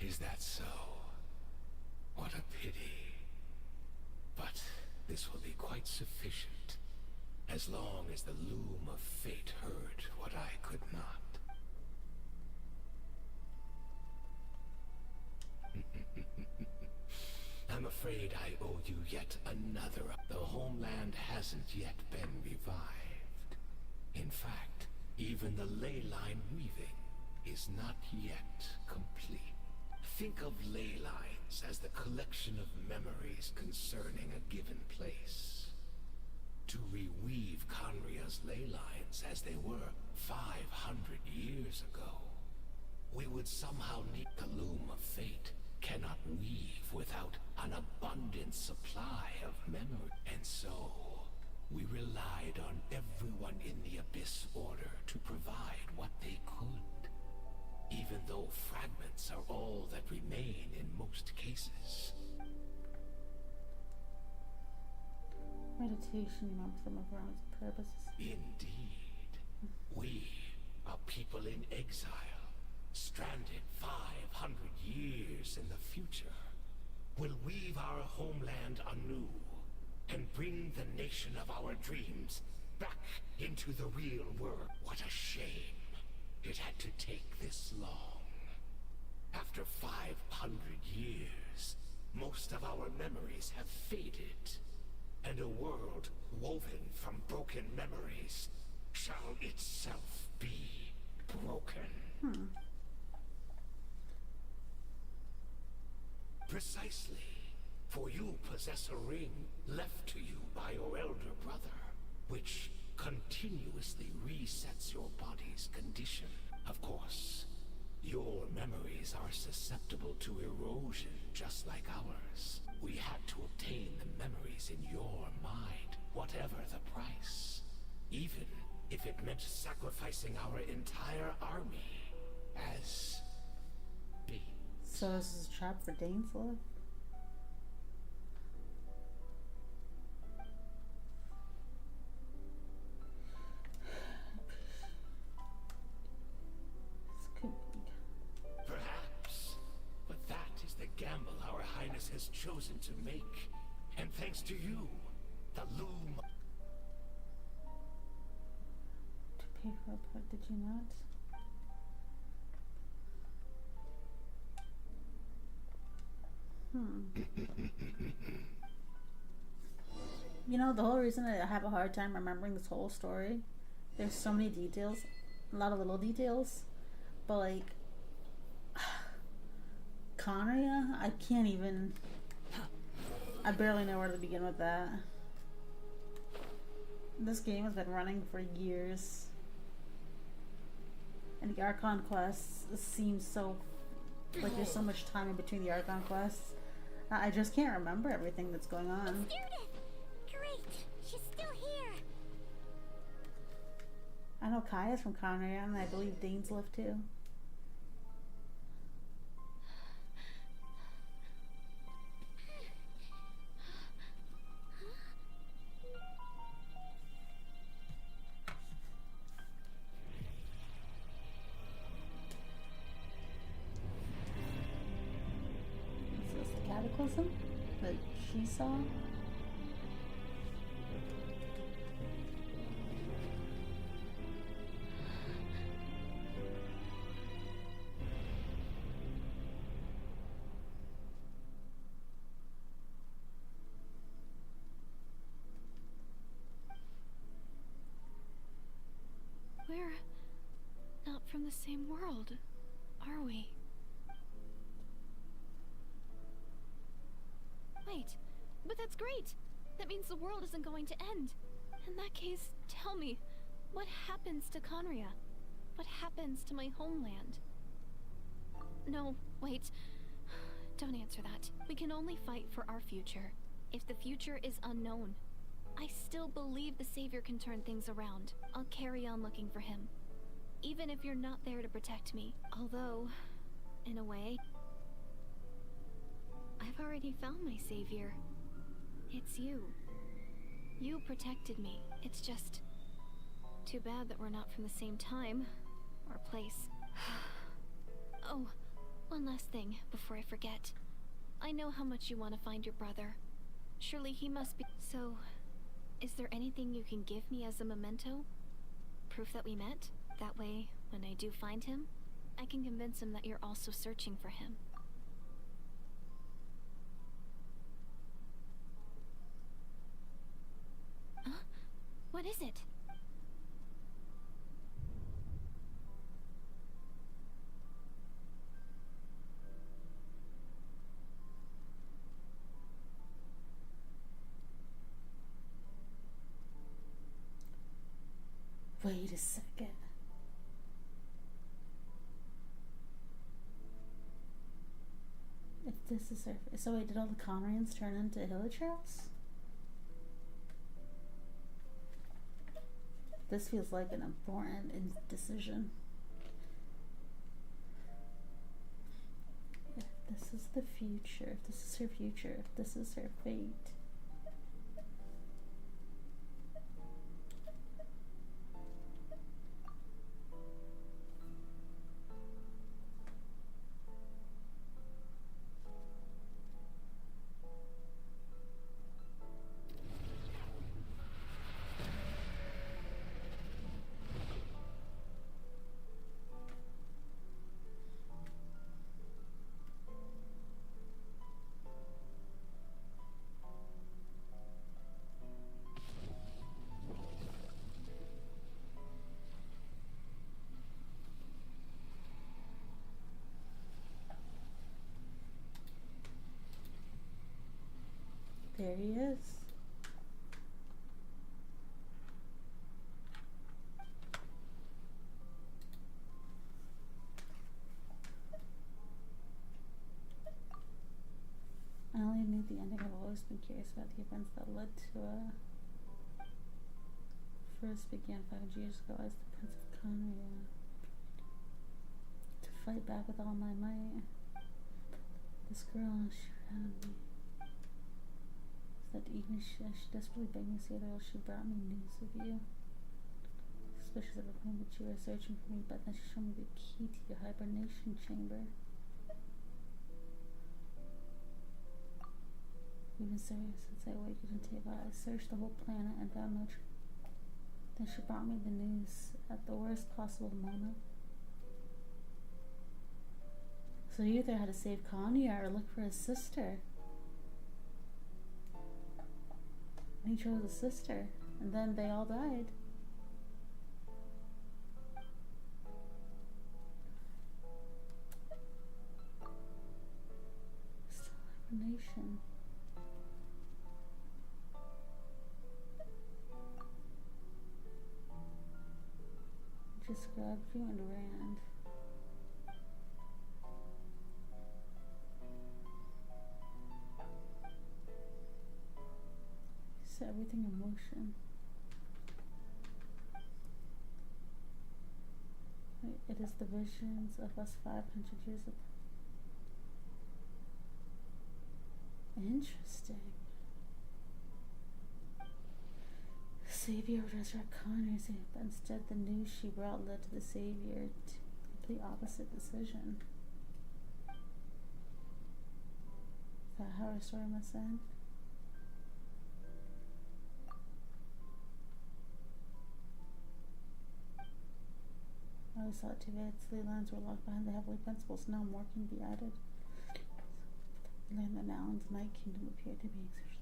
Speaker 18: Is that so? What a pity. But this will be quite sufficient, as long as the loom of fate heard what I could not. I'm afraid I owe you yet another. The homeland hasn't yet been revived. In fact, even the ley line weaving is not yet complete. Think of ley lines as the collection of memories concerning a given place. To reweave Conria's ley lines as they were 500 years ago, we would somehow need the loom of fate. Cannot weave without an abundant supply of memory. And so, we relied on everyone in the Abyss Order to provide what they could, even though fragments are all that remain in most cases.
Speaker 1: Meditation among some of our own purposes.
Speaker 18: Indeed. We are people in exile, stranded 500 years in the future, will weave our homeland anew and bring the nation of our dreams back into the real world. What a shame it had to take this long. After 500 years, most of our memories have faded, and a world woven from broken memories shall itself be broken. Precisely, for you possess a ring left to you by your elder brother, which continuously resets your body's condition. Of course, your memories are susceptible to erosion just like ours. We had to obtain the memories in your mind, whatever the price. Even if it meant sacrificing our entire army as bait.
Speaker 1: So this is a trap for Dainsleif?
Speaker 18: Perhaps, but that is the gamble our Highness has chosen to make. And thanks to you, the loom...
Speaker 1: To pay for a part, did you not? You know, the whole reason that I have a hard time remembering this whole story, there's so many details, a lot of little details, but like, Conria, I can't even... I barely know where to begin with that. This game has been running for years. And the Archon quests seem so... like there's so much time in between the Archon quests. I just can't remember everything that's going on.
Speaker 3: Great! She's still here!
Speaker 1: I know Kaya's from Conrail, and I believe Dane's lived too. Is this the cataclysm that she saw?
Speaker 19: We're not from the same world, are we? Wait, but that's great! That means the world isn't going to end. In that case, tell me, what happens to Conria? What happens to my homeland? No, wait. Don't answer that. We can only fight for our future. If the future is unknown, I still believe the Savior can turn things around. I'll carry on looking for him. Even if you're not there to protect me. Although, in a way, I've already found my Savior. It's you. You protected me. It's just too bad that we're not from the same time or place. Oh, one last thing before I forget. I know how much you want to find your brother. Surely he must be... So, is there anything you can give me as a memento? Proof that we met? That way, when I do find him, I can convince him that you're also searching for him. Huh? What is it?
Speaker 1: Wait a second. If this is her... So wait, did all the Conrians turn into Hilichurls? This feels like an important decision. If this is the future, if this is her future, if this is her fate... There he is. I only knew the ending. I've always been curious about the events that led to first began 500 years ago as the Prince of Conria to fight back with all my might. This girl, she found me. That even she desperately begged me to see her, she brought me news of you. Suspicious of the claim that you were searching for me, but then she showed me the key to your hibernation chamber. Even serious, since I awakened into Teva, I searched the whole planet and found no truth. Then she brought me the news at the worst possible moment. So you either had to save Kanya or look for his sister. He chose a sister, and then they all died. Still hibernation. described you and Rand. Set everything in motion. It is the visions of us 500 years ago. Interesting. Savior would resurrect Connors, but instead the news she brought led to the Savior to the complete opposite decision. Is that how her story must end? I always thought too bad ley lines were locked behind the heavenly principles. Now more can be added. Learn that Alan's Night Kingdom appeared to be exercised.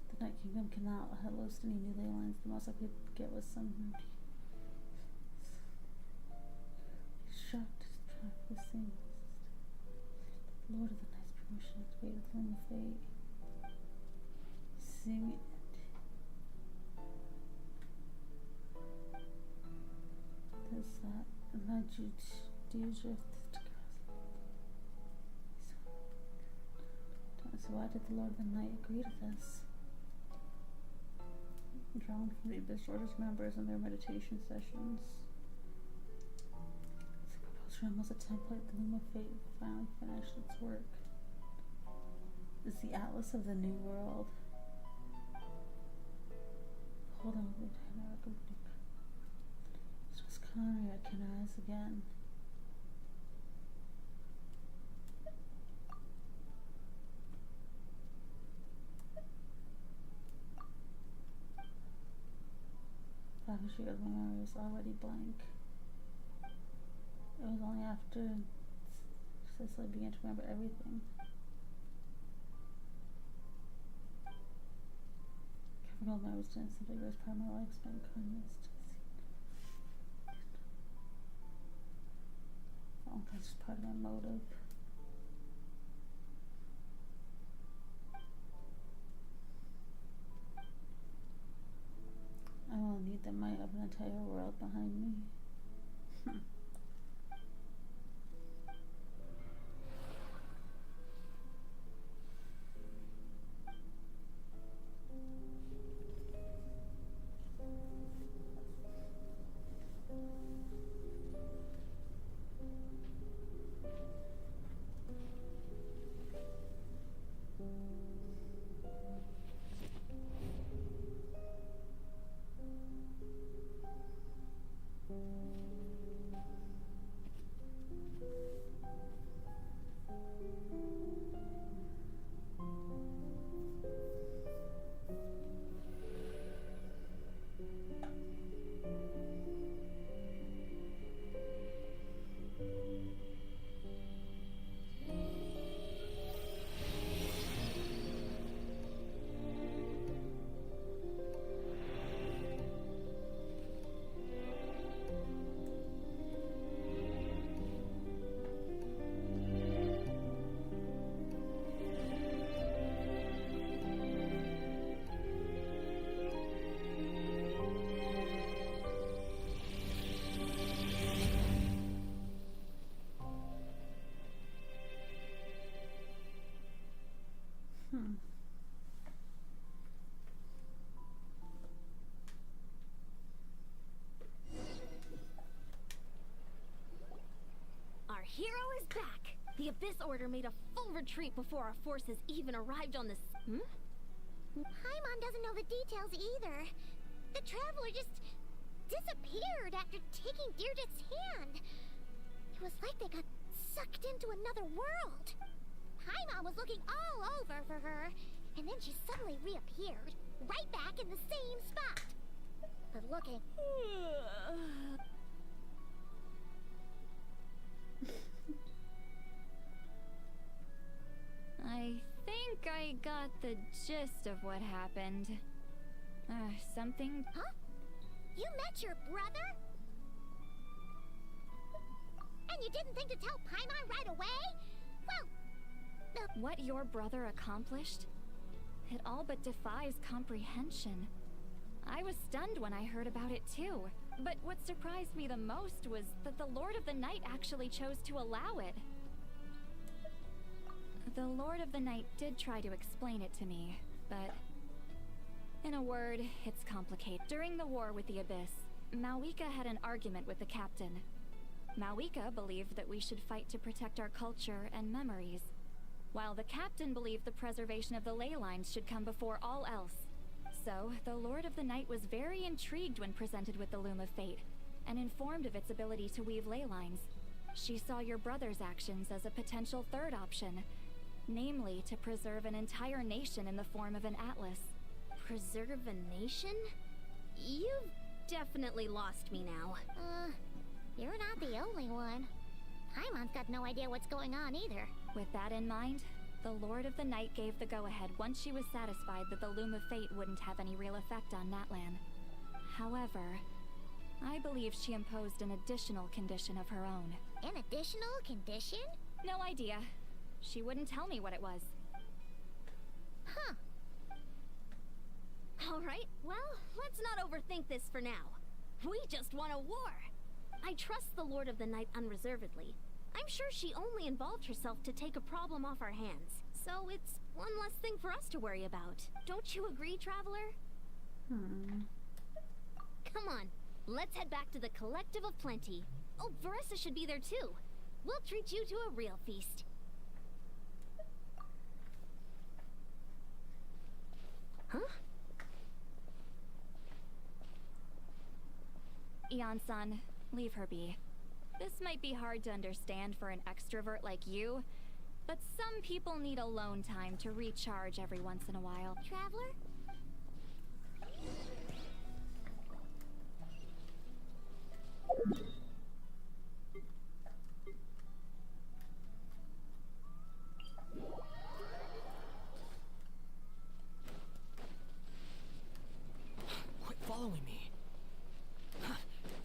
Speaker 1: The Night Kingdom cannot host any new ley lines. The most I could get was some shocked to track the same. Lord of the Night's permission to activate the Flame of Fate. Sing it. Does that allow you to do your so why did the Lord of the Night agree to this? Drawn from the Abyss Order's members and their meditation sessions. The proposed realm was a template. The Loom of Fate finally finished its work. It's the Atlas of the New World. Hold on, this was Connor. I can rise again. Sheet of memory was already blank. It was only after Cicely began to remember everything. Capital memories to instantly erase part of my life spent kindness to the scene. That's just part of my motive. I will need the might of an entire world behind me.
Speaker 4: Our hero is back! The Abyss Order made a full retreat before our forces even arrived on the
Speaker 3: Paimon doesn't know the details either. The Traveler just disappeared after taking Deirdre's hand. It was like they got sucked into another world. Paimon was looking all over for her, and then she suddenly reappeared, right back in the same spot. But looking...
Speaker 4: I think I got the gist of what happened. Something...
Speaker 3: Huh? You met your brother? And you didn't think to tell Paimon right away? Well...
Speaker 4: What your brother accomplished It all but defies comprehension. I was stunned when I heard about it too. But what surprised me the most was that the Lord of the Night actually chose to allow it. The Lord of the Night did try to explain it to me, but in a word, it's complicated. During the war with the Abyss, Malwika had an argument with the captain. Malwika believed that we should fight to protect our culture and memories, while the captain believed the preservation of the ley lines should come before all else. So, the Lord of the Night was very intrigued when presented with the Loom of Fate, and informed of its ability to weave ley lines. She saw your brother's actions as a potential third option, namely to preserve an entire nation in the form of an atlas.
Speaker 3: Preserve a nation? You've definitely lost me now. You're not the only one. Paimon's got no idea what's going on either.
Speaker 4: With that in mind, the Lord of the Night gave the go-ahead once she was satisfied that the Loom of Fate wouldn't have any real effect on Natlan. However, I believe she imposed an additional condition of her own.
Speaker 3: An additional condition?
Speaker 4: No idea. She wouldn't tell me what it was.
Speaker 3: Huh. Alright, well, let's not overthink this for now. We just want a war. I trust the Lord of the Night unreservedly. I'm sure she only involved herself to take a problem off our hands. So it's one less thing for us to worry about. Don't you agree, Traveler? Come on, let's head back to the Collective of Plenty. Oh, Veressa should be there too. We'll treat you to a real feast. Huh?
Speaker 4: Eon-san, leave her be. This might be hard to understand for an extrovert like you, but some people need alone time to recharge every once in a while.
Speaker 3: Traveler?
Speaker 16: Quit following me.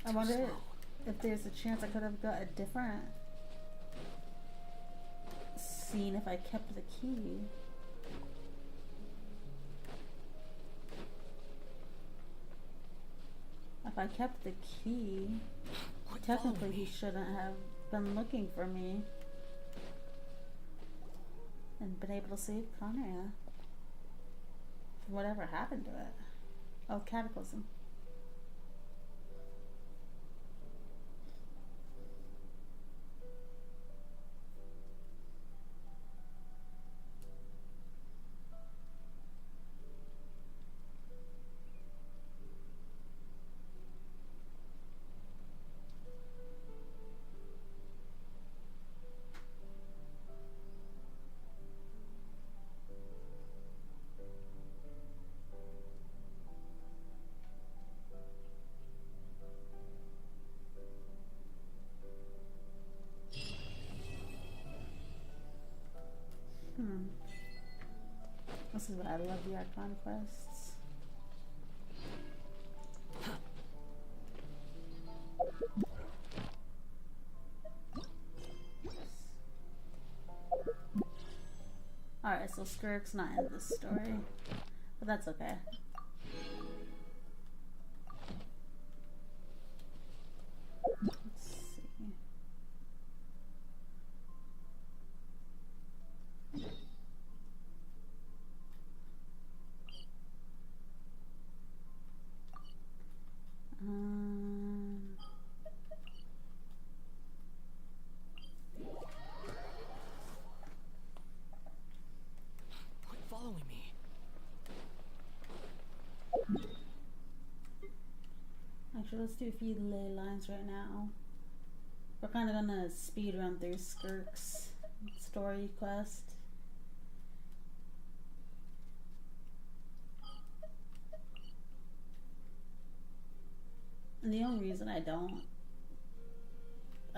Speaker 1: I wonder if there's a chance I could have got a different scene if I kept the key. If I kept the key, technically he shouldn't have been looking for me and been able to save Conria from whatever happened to it. Oh, Cataclysm. This is why I love the Archon quests. Alright, so Skirk's not in this story, but that's okay. Let's see.
Speaker 16: Quit following me.
Speaker 1: Actually, let's do a few ley lines right now. We're kind of gonna speed run through Skirk's story quest. And the only reason I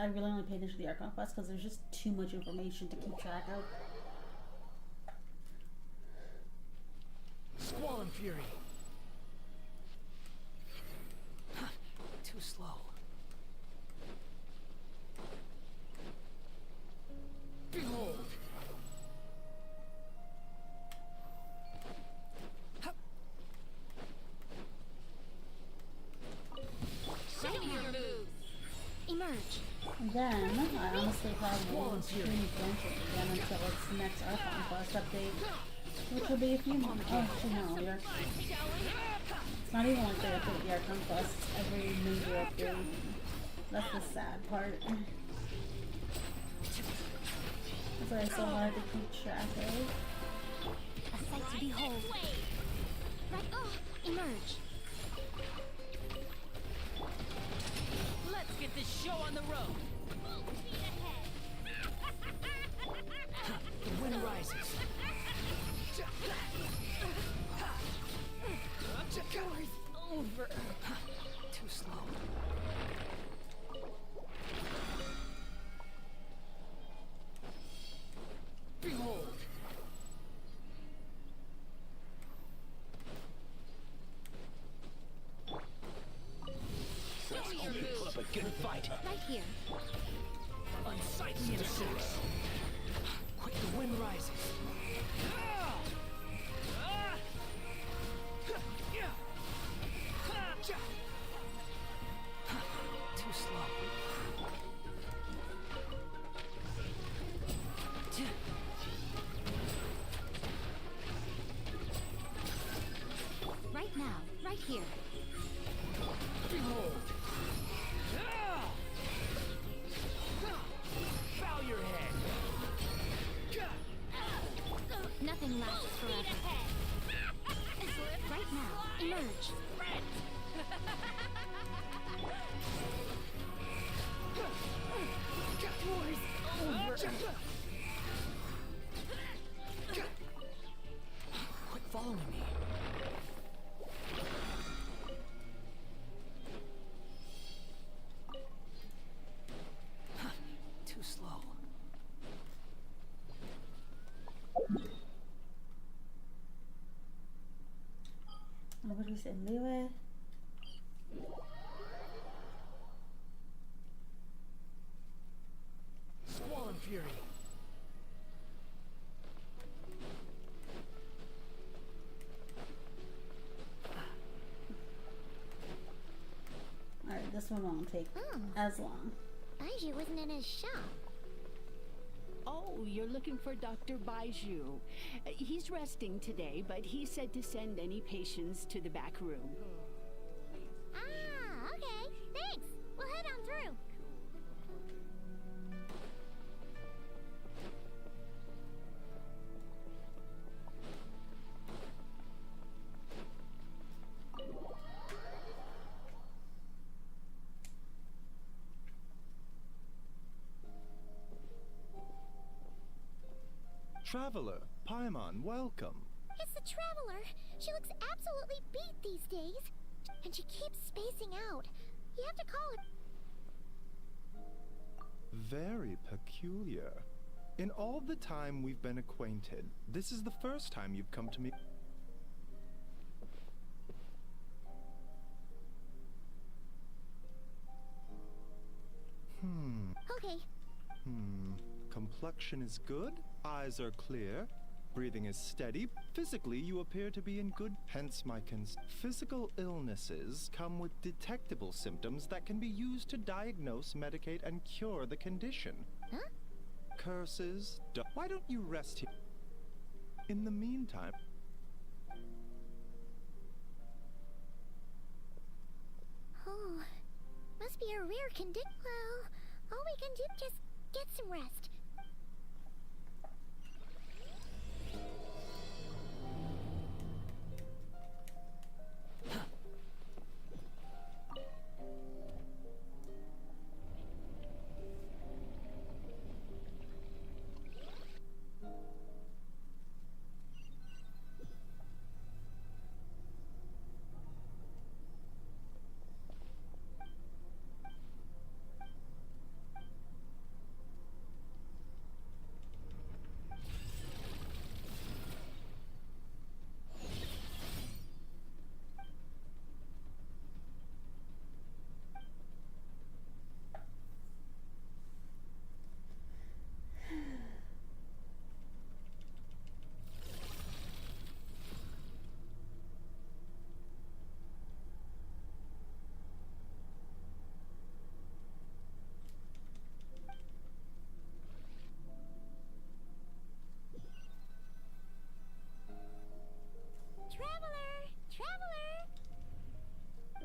Speaker 1: really only pay attention to the Archon quest because there's just too much information to keep track of.
Speaker 16: Squall and Fury. Too slow. Behold!
Speaker 19: emerge.
Speaker 1: And then, I honestly probably won't stream Genshin again until its next Archon Quest update, which will be a few months. Oh, actually no, it's not even like they update the Archon Quests every major update. That's the sad part. That's why it's so hard to keep track of.
Speaker 19: A sight to behold. Right, emerge.
Speaker 5: Let's get this show on the road. The wind rises. War's over. Too slow. Behold. Put up a good fight.
Speaker 19: Right here.
Speaker 5: Unsightly insects. Quick, the wind rises. Too slow.
Speaker 19: Right now. Right here.
Speaker 5: Behold. Bow your head.
Speaker 19: Nothing lasts forever. Right now. Emerge.
Speaker 5: War's over. Quit following me. Too slow.
Speaker 1: Nobody's in the way.
Speaker 5: Squall and Fury.
Speaker 1: Alright, this one won't take as long.
Speaker 3: Baiju wasn't in his shop.
Speaker 15: Oh, you're looking for Dr. Baiju. He's resting today, but he said to send any patients to the back room.
Speaker 3: Ah, okay. Thanks. We'll head on through.
Speaker 20: Traveler, Paimon, welcome.
Speaker 3: It's the Traveler. She looks absolutely beat these days. And she keeps spacing out. You have to call her.
Speaker 20: Very peculiar. In all the time we've been acquainted, this is the first time you've come to me.
Speaker 3: Okay.
Speaker 20: Complexion is good, eyes are clear, breathing is steady. Physically, you appear to be in good, hence my Physical illnesses come with detectable symptoms that can be used to diagnose, medicate, and cure the condition.
Speaker 3: Huh?
Speaker 20: Curses, why don't you rest here? In the meantime...
Speaker 3: Oh, must be a rare condition. Well, all we can do is just get some rest.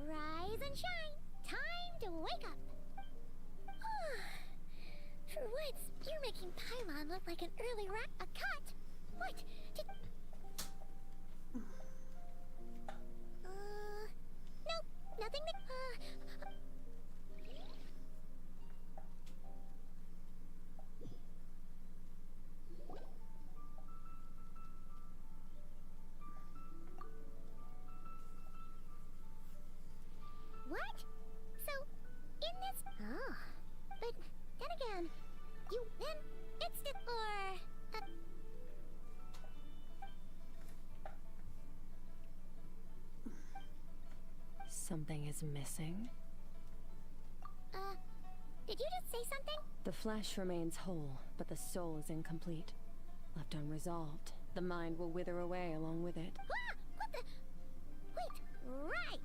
Speaker 3: Rise and shine. Time to wake up. For once, you're making Paimon look like an early a cut. What? Did... Nope. Nothing that... What? So, in this... Oh. But, then again, you then... It's the... Or...
Speaker 10: Something is missing.
Speaker 3: Did you just say something?
Speaker 10: The flesh remains whole, but the soul is incomplete. Left unresolved, the mind will wither away along with it.
Speaker 3: Ah! What the... Wait, right!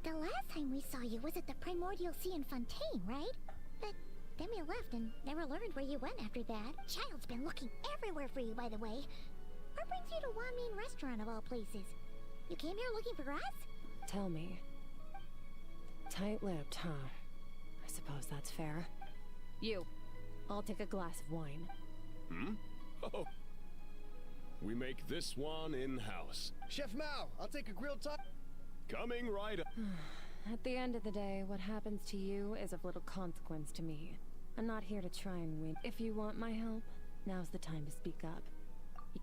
Speaker 3: The last time we saw you was at the Primordial Sea in Fontaine, right? But then we left and never learned where you went after that. Child's been looking everywhere for you, by the way. What brings you to Wanmin Restaurant of all places? You came here looking for us?
Speaker 10: Tell me. Tight-lipped, huh? I suppose that's fair. You. I'll take a glass of wine.
Speaker 21: Hmm? Oh. We make this one in-house.
Speaker 22: Chef Mao, I'll take a grilled taco.
Speaker 21: Coming right up.
Speaker 10: At the end of the day, what happens to you is of little consequence to me. I'm not here to try and win. If you want my help, now's the time to speak up.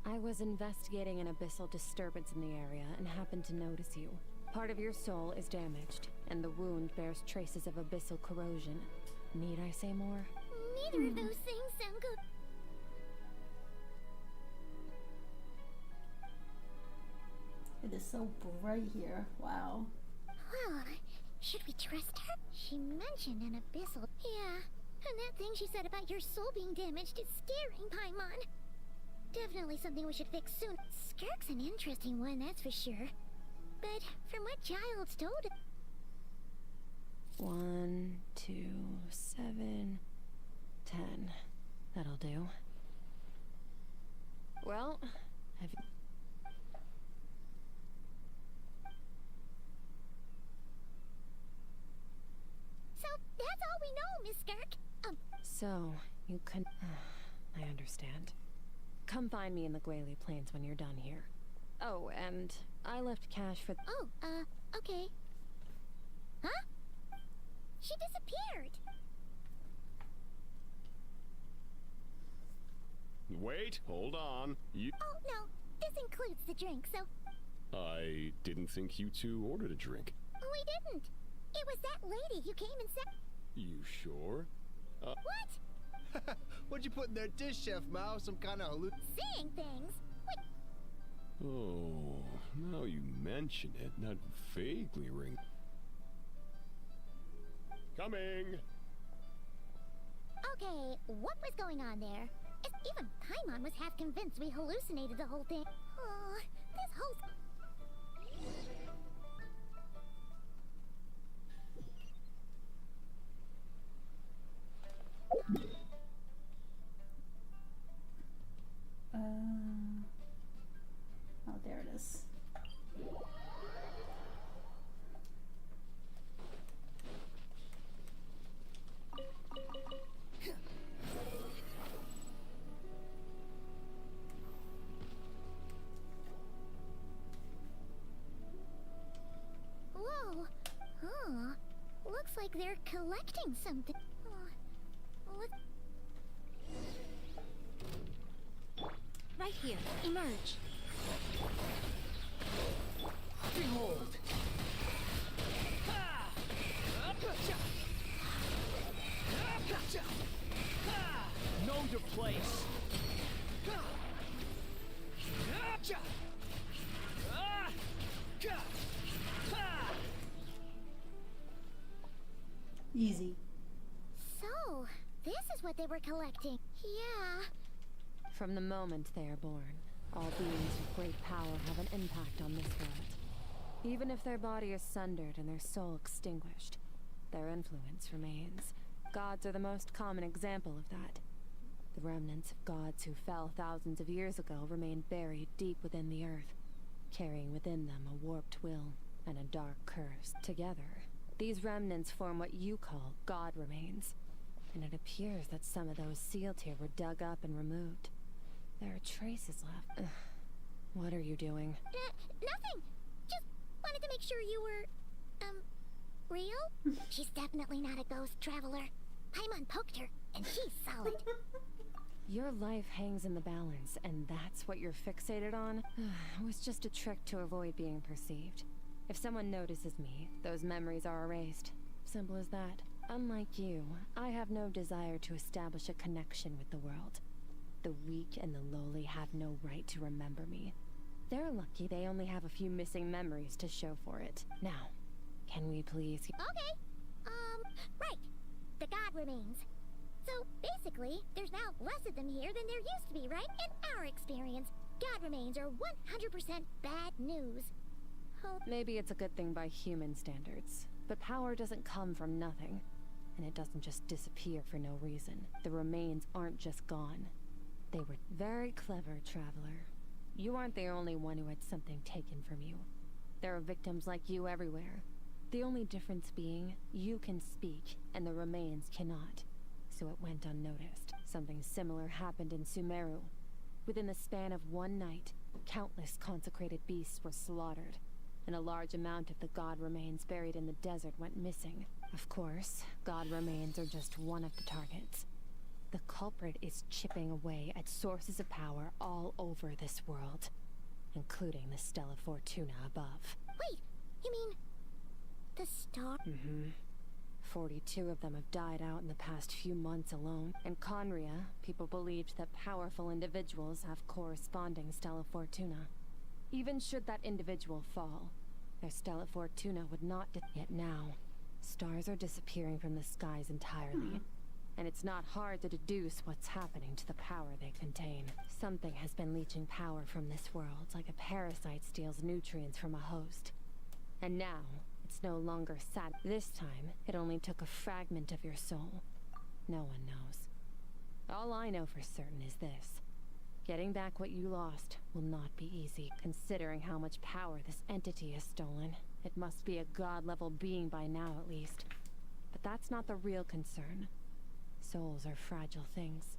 Speaker 10: I was investigating an abyssal disturbance in the area and happened to notice you. Part of your soul is damaged, and the wound bears traces of abyssal corrosion. Need I say more?
Speaker 3: Neither of those things sound good.
Speaker 1: It is so bright here. Wow.
Speaker 3: Well, should we trust her? She mentioned an abyssal. Yeah, and that thing she said about your soul being damaged is scaring, Paimon. Definitely something we should fix soon. Skirk's an interesting one, that's for sure. But from what Child's told us...
Speaker 10: 1, 2, 7, 10. That'll do. Well, have you...
Speaker 3: So, that's all we know, Miss Skirk.
Speaker 10: So, you can... I understand. Come find me in the Gwali Plains when you're done here. Oh, and I left cash for...
Speaker 3: Oh, okay. Huh? She disappeared.
Speaker 21: Wait, hold on. You...
Speaker 3: Oh, no. This includes the drink, so...
Speaker 21: I didn't think you two ordered a drink.
Speaker 3: We didn't. It was that lady who came and said...
Speaker 21: You sure?
Speaker 3: What?
Speaker 22: What'd you put in their dish, Chef Mao? Some kind of
Speaker 3: Seeing things? Wait.
Speaker 21: Oh, now you mention it, that vaguely ring. Coming!
Speaker 3: Okay, what was going on there? Even Paimon was half convinced we hallucinated the whole thing. Oh, this whole...
Speaker 1: Oh, there it is.
Speaker 3: Whoa. Oh, looks like they're collecting something. What?
Speaker 6: Right here. Emerge.
Speaker 23: Behold! Know your place.
Speaker 1: Easy.
Speaker 3: So, this is what they were collecting. Yeah.
Speaker 10: From the moment they are born, all beings with great power have an impact on this world. Even if their body is sundered and their soul extinguished, their influence remains. Gods are the most common example of that. The remnants of gods who fell thousands of years ago remain buried deep within the earth, carrying within them a warped will. and a dark curse. Together, these remnants form what you call God remains. And it appears that some of those sealed here were dug up and removed. There are traces left. Ugh. What are you doing?
Speaker 3: Nothing! Just wanted to make sure you were, real? She's definitely not a ghost traveler. Paimon poked her, and she's solid.
Speaker 10: Your life hangs in the balance, and that's what you're fixated on? It was just a trick to avoid being perceived. If someone notices me, those memories are erased. Simple as that. Unlike you, I have no desire to establish a connection with the world. The weak and the lowly have no right to remember me. They're lucky they only have a few missing memories to show for it. Now, can we please...
Speaker 3: Okay. Right. The God remains. So, basically, there's now less of them here than there used to be, right? In our experience, God remains are 100% bad news. Oh.
Speaker 10: Maybe it's a good thing by human standards, but power doesn't come from nothing. And it doesn't just disappear for no reason. The remains aren't just gone. They were very clever, traveler. You aren't the only one who had something taken from you. There are victims like you everywhere. The only difference being, you can speak, and the remains cannot. So it went unnoticed. Something similar happened in Sumeru. Within the span of one night, countless consecrated beasts were slaughtered, and a large amount of the God remains buried in the desert went missing. Of course, God remains are just one of the targets. The culprit is chipping away at sources of power all over this world, including the Stella Fortuna above.
Speaker 3: Wait, you mean the star?
Speaker 10: Mm-hmm. 42 of them have died out in the past few months alone. In Conria, people believed that powerful individuals have corresponding Stella Fortuna. Even should that individual fall, their Stella Fortuna would not yet now. Stars are disappearing from the skies entirely. And it's not hard to deduce what's happening to the power they contain. Something has been leeching power from this world, like a parasite steals nutrients from a host. And now, it's no longer sad. This time, it only took a fragment of your soul. No one knows. All I know for certain is this. Getting back what you lost will not be easy, considering how much power this entity has stolen. It must be a god-level being by now, at least. But that's not the real concern. Souls are fragile things,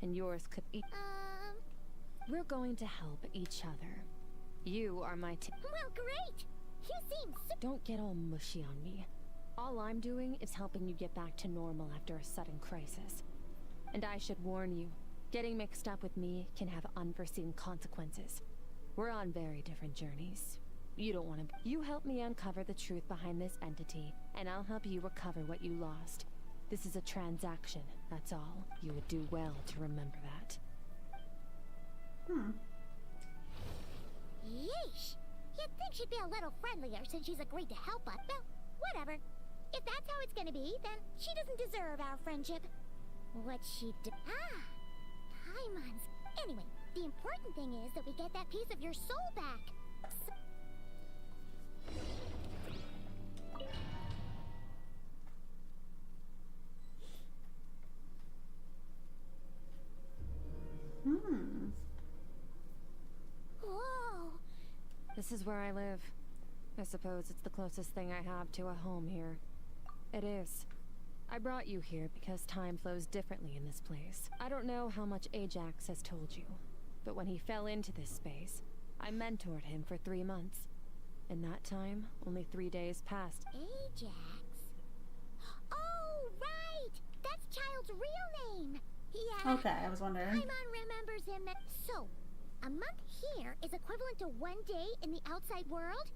Speaker 10: and yours could eat. We're going to help each other. You are my
Speaker 3: Well, great! You seem so—
Speaker 10: Don't get all mushy on me. All I'm doing is helping you get back to normal after a sudden crisis. And I should warn you, getting mixed up with me can have unforeseen consequences. We're on very different journeys. You don't want to— You help me uncover the truth behind this entity, and I'll help you recover what you lost. This is a transaction, that's all. You would do well to remember that.
Speaker 3: Yeesh! You'd think she'd be a little friendlier since she's agreed to help us. Well, whatever. If that's how it's gonna be, then she doesn't deserve our friendship. What she did— Paimon's— Anyway, the important thing is that we get that piece of your soul back. Whoa!
Speaker 10: This is where I live. I suppose it's the closest thing I have to a home here. It is. I brought you here because time flows differently in this place. I don't know how much Ajax has told you, but when he fell into this space, I mentored him for 3 months. In that time, only 3 days passed.
Speaker 3: Ajax? Oh, right! That's Child's real name! Yeah.
Speaker 1: Okay, I was wondering.
Speaker 3: Paimon remembers him. So, a month here is equivalent to 1 day in the outside world?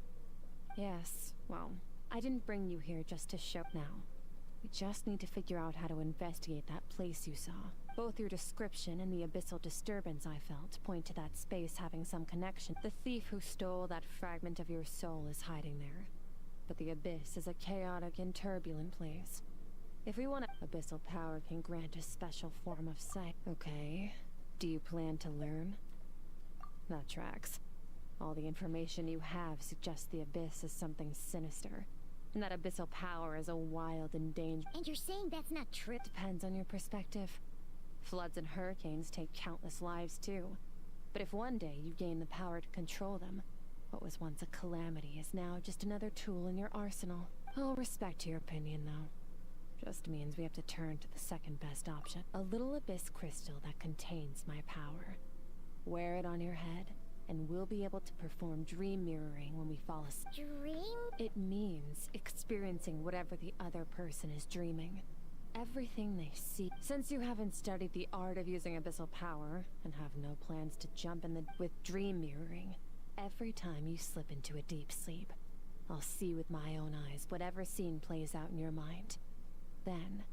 Speaker 10: Yes, well, I didn't bring you here just to show now. We just need to figure out how to investigate that place you saw. Both your description and the abyssal disturbance I felt point to that space having some connection. The thief who stole that fragment of your soul is hiding there. But the abyss is a chaotic and turbulent place. If we want abyssal power can grant a special form of sight. Okay, do you plan to learn? That tracks. All the information you have suggests the abyss is something sinister. And that abyssal power is a wild and dangerous—
Speaker 3: And you're saying that's not true?
Speaker 10: Depends on your perspective. Floods and hurricanes take countless lives too. But if one day you gain the power to control them,
Speaker 7: What was once a calamity is now just another tool in your arsenal. I'll respect your opinion, though. Just means we have to turn to the second best option. A little abyss crystal that contains my power. Wear it on your head, and we'll be able to perform dream mirroring when we fall asleep.
Speaker 3: Dream?
Speaker 7: It means experiencing whatever the other person is dreaming. Everything they see. Since you haven't studied the art of using abyssal power, and have no plans to jump in with dream mirroring, every time you slip into a deep sleep, I'll see with my own eyes whatever scene plays out in your mind. Then,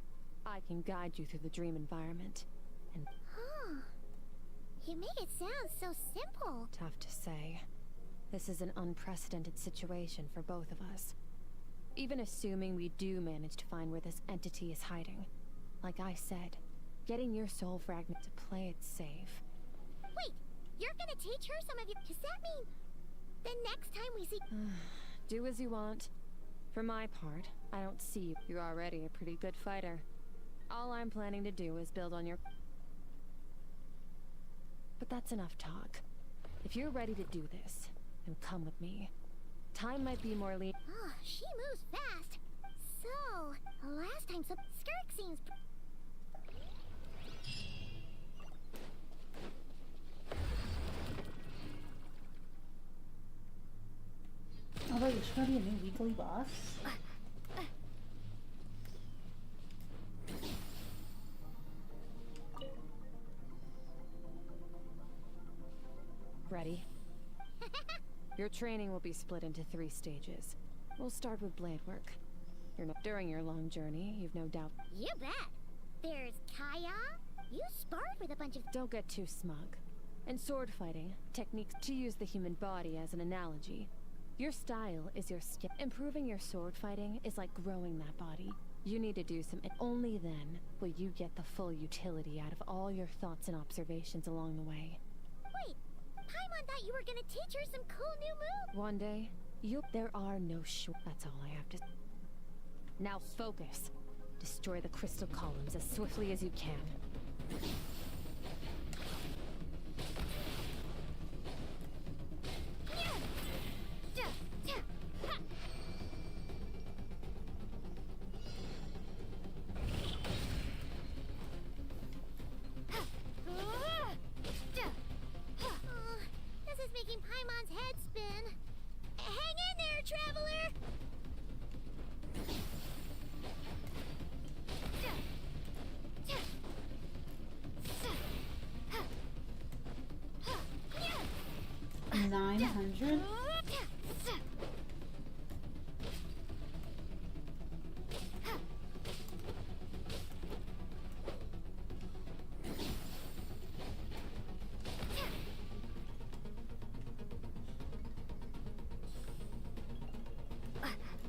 Speaker 7: I can guide you through the dream environment, and...
Speaker 3: Huh. You make it sound so simple.
Speaker 7: Tough to say. This is an unprecedented situation for both of us. Even assuming we do manage to find where this entity is hiding. Like I said, getting your soul fragment to play it safe.
Speaker 3: Wait, you're gonna teach her some of your... Does that mean the next time we see...
Speaker 7: Do as you want. For my part, I don't see you. You're already a pretty good fighter. All I'm planning to do is build on your... But that's enough talk. If you're ready to do this, then come with me. Time might be more lean.
Speaker 3: Oh, she moves fast. So, last time some skirt scenes...
Speaker 1: Oh, wait, there's gonna be a new weekly boss?
Speaker 7: Ready? Your training will be split into 3 stages. We'll start with blade work. During your long journey, you've no doubt...
Speaker 3: You bet. There's Kaya. You sparred with a bunch of...
Speaker 7: Don't get too smug. In sword fighting, techniques to use the human body as an analogy. Your style is your skill. Improving your sword fighting is like growing that body. You need to do some... Only then will you get the full utility out of all your thoughts and observations along the way.
Speaker 3: Wait, Paimon thought you were gonna teach her some cool new moves.
Speaker 7: One day, there are no That's all I have to... Now focus. Destroy the crystal columns as swiftly as you can.
Speaker 1: 900?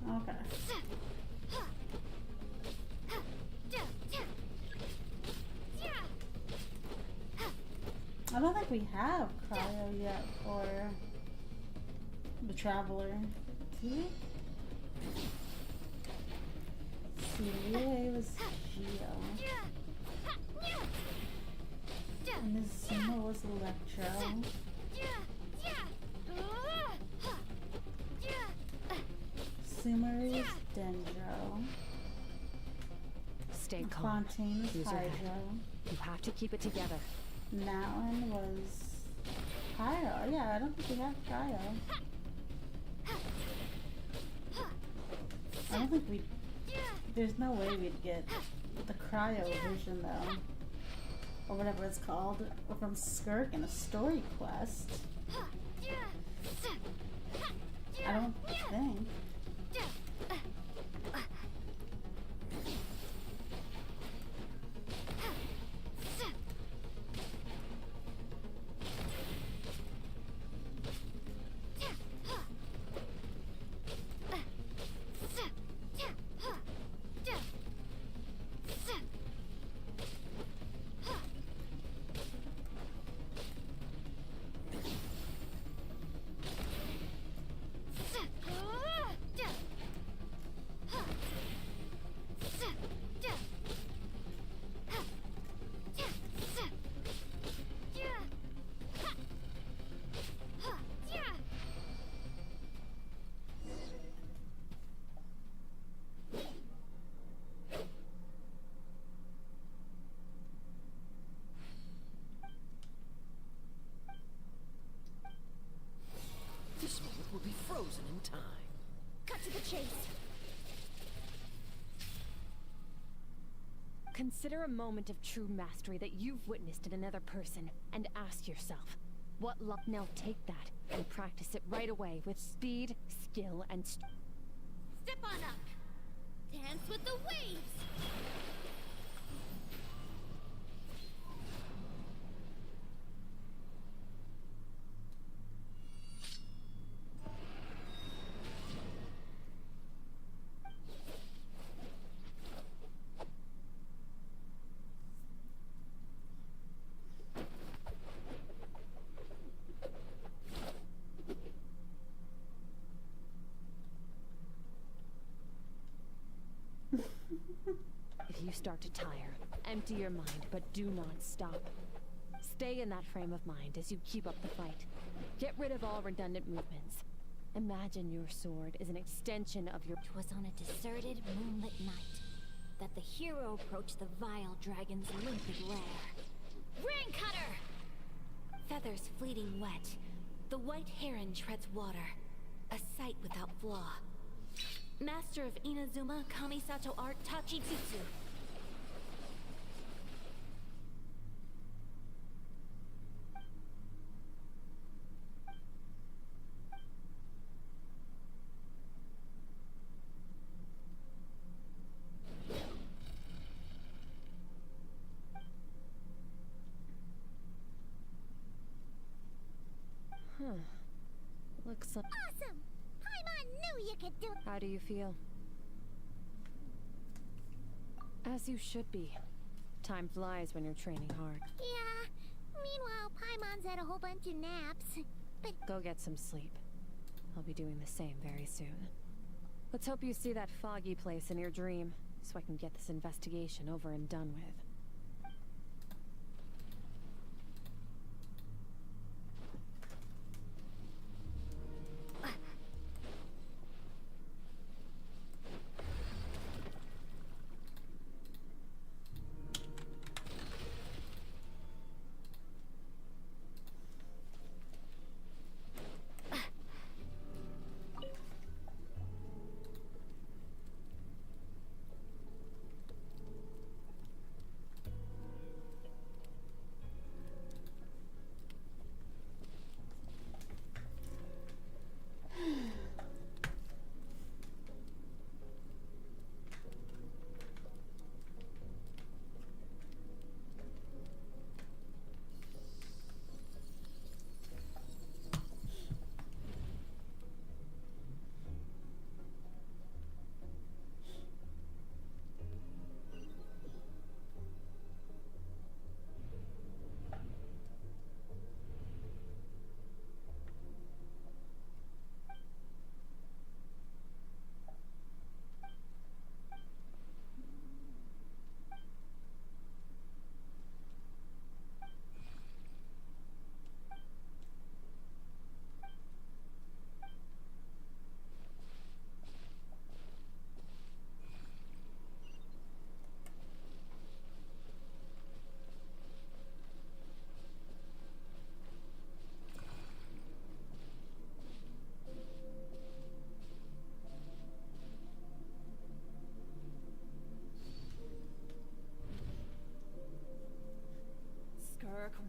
Speaker 1: Okay. I don't think we have cryo yet for the Traveler. Do we? CDA was Geo. And Mizuma was Electro. Sumeru is Dendro.
Speaker 7: Stay calm.
Speaker 1: Fontaine was
Speaker 7: Use your head.
Speaker 1: Hydro.
Speaker 7: You have to keep it together.
Speaker 1: Natlin was Cryo. Yeah, I don't think we have Cryo. I don't think we... There's no way we'd get the Cryo version though. Or whatever it's called. From Skirk in a story quest. I don't think.
Speaker 19: chase.
Speaker 7: Consider a moment of true mastery that you've witnessed in another person, and ask yourself, what luck? Now take that and practice it right away with speed, skill, and
Speaker 3: Step on up. Dance with the waves.
Speaker 7: If you start to tire, empty your mind, but do not stop. Stay in that frame of mind as you keep up the fight. Get rid of all redundant movements. Imagine your sword is an extension of your...
Speaker 10: It was on a deserted moonlit night that the hero approached the vile dragon's limpid lair. Ring cutter! Feathers fleeting wet, the white heron treads water, a sight without flaw. Master of Inazuma Kamisato art Tachijutsu.
Speaker 7: Looks like...
Speaker 3: Awesome! Paimon knew you could do it.
Speaker 7: How do you feel? As you should be. Time flies when you're training hard.
Speaker 3: Yeah. Meanwhile, Paimon's had a whole bunch of naps. But
Speaker 7: go get some sleep. I'll be doing the same very soon. Let's hope you see that foggy place in your dream, so I can get this investigation over and done with.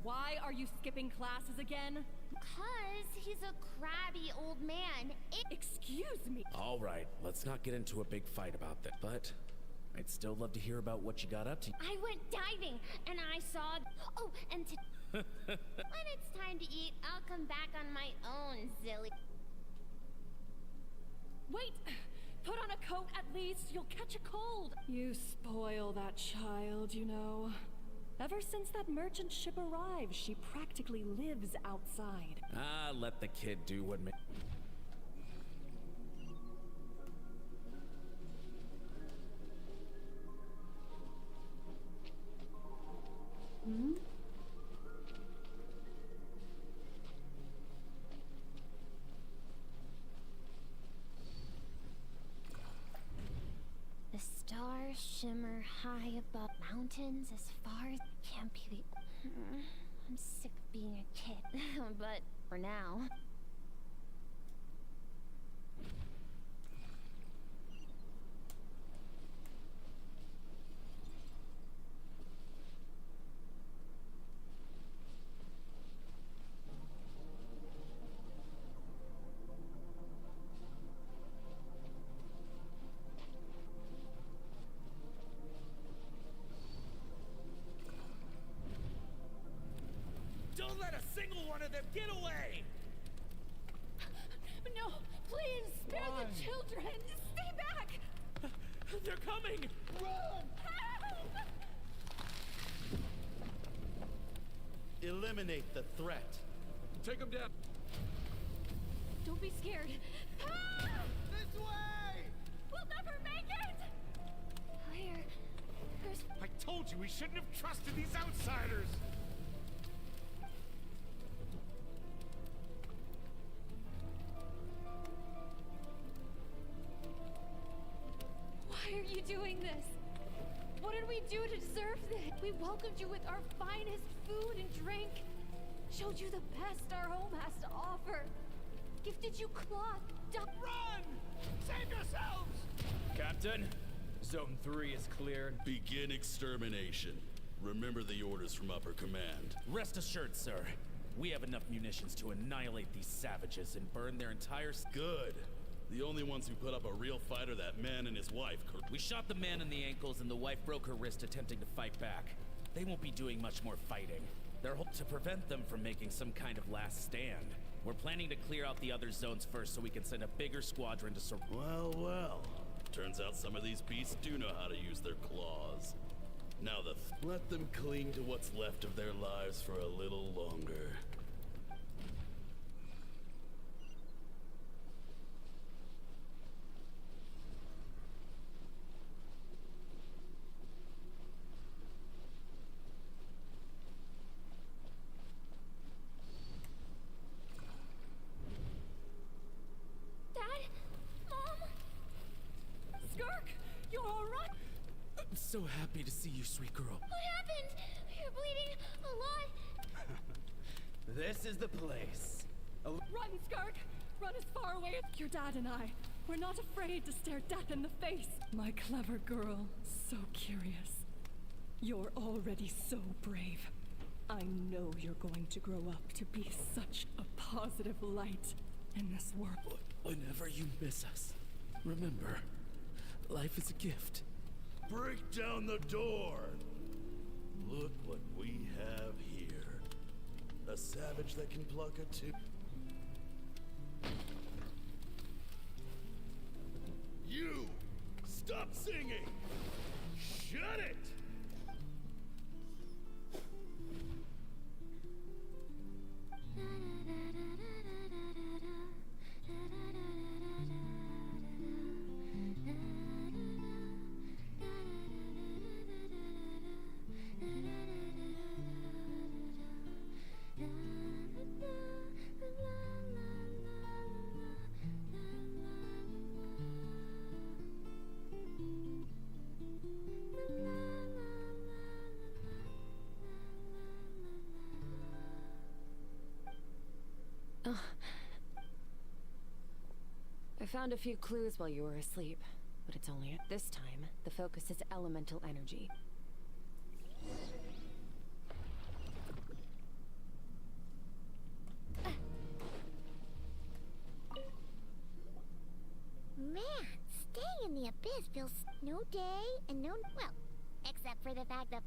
Speaker 8: Why are you skipping classes again?
Speaker 3: Because he's a crabby old man.
Speaker 8: Excuse me.
Speaker 11: All right, let's not get into a big fight about that. But I'd still love to hear about what you got up to.
Speaker 3: I went diving and I saw... Oh, and when it's time to eat, I'll come back on my own, Zilly.
Speaker 8: Wait! Put on a coat at least. You'll catch a cold. You spoil that child, you know. Ever since that merchant ship arrived, she practically lives outside.
Speaker 11: Ah, let the kid do what
Speaker 3: The stars shimmer high above mountains as far as... Can't be the... I'm sick of being a kid. But for now...
Speaker 23: one of them! Get away!
Speaker 8: No, please, spare the children! Stay back!
Speaker 23: They're coming! Run!
Speaker 8: Help!
Speaker 12: Eliminate the threat.
Speaker 23: Take them down.
Speaker 8: Don't be scared.
Speaker 22: This way!
Speaker 8: We'll never make it!
Speaker 23: I told you we shouldn't have trusted these outsiders!
Speaker 8: Why are you doing this? What did we do to deserve this? We welcomed you with our finest food and drink, showed you the best our home has to offer, gifted you cloth,
Speaker 23: Run! Save yourselves!
Speaker 2: Captain, Zone 3 is cleared.
Speaker 13: Begin extermination. Remember the orders from upper command.
Speaker 11: Rest assured, sir. We have enough munitions to annihilate these savages and burn their entire...
Speaker 13: Good. The only ones who put up a real fight are that man and his wife.
Speaker 11: We shot the man in the ankles and the wife broke her wrist attempting to fight back. They won't be doing much more fighting. They're to prevent them from making some kind of last stand. We're planning to clear out the other zones first so we can send a bigger squadron to
Speaker 13: Well, well. Turns out some of these beasts do know how to use their claws. Now let them cling to what's left of their lives for a little longer.
Speaker 11: So happy to see you, sweet girl.
Speaker 3: What happened? You're bleeding a lot.
Speaker 2: This is the place.
Speaker 8: Run, Skark! Run as far away as your dad and I. We're not afraid to stare death in the face. My clever girl, so curious. You're already so brave. I know you're going to grow up to be such a positive light in this world.
Speaker 11: Whenever you miss us, remember, life is a gift.
Speaker 13: Break down the door! Look what we have here. A savage that can pluck a tooth. You! Stop singing! Shut it!
Speaker 7: I found a few clues while you were asleep, but it's only this time the focus is elemental energy.
Speaker 3: Man, staying in the abyss feels no day and no... Well, except for the fact that...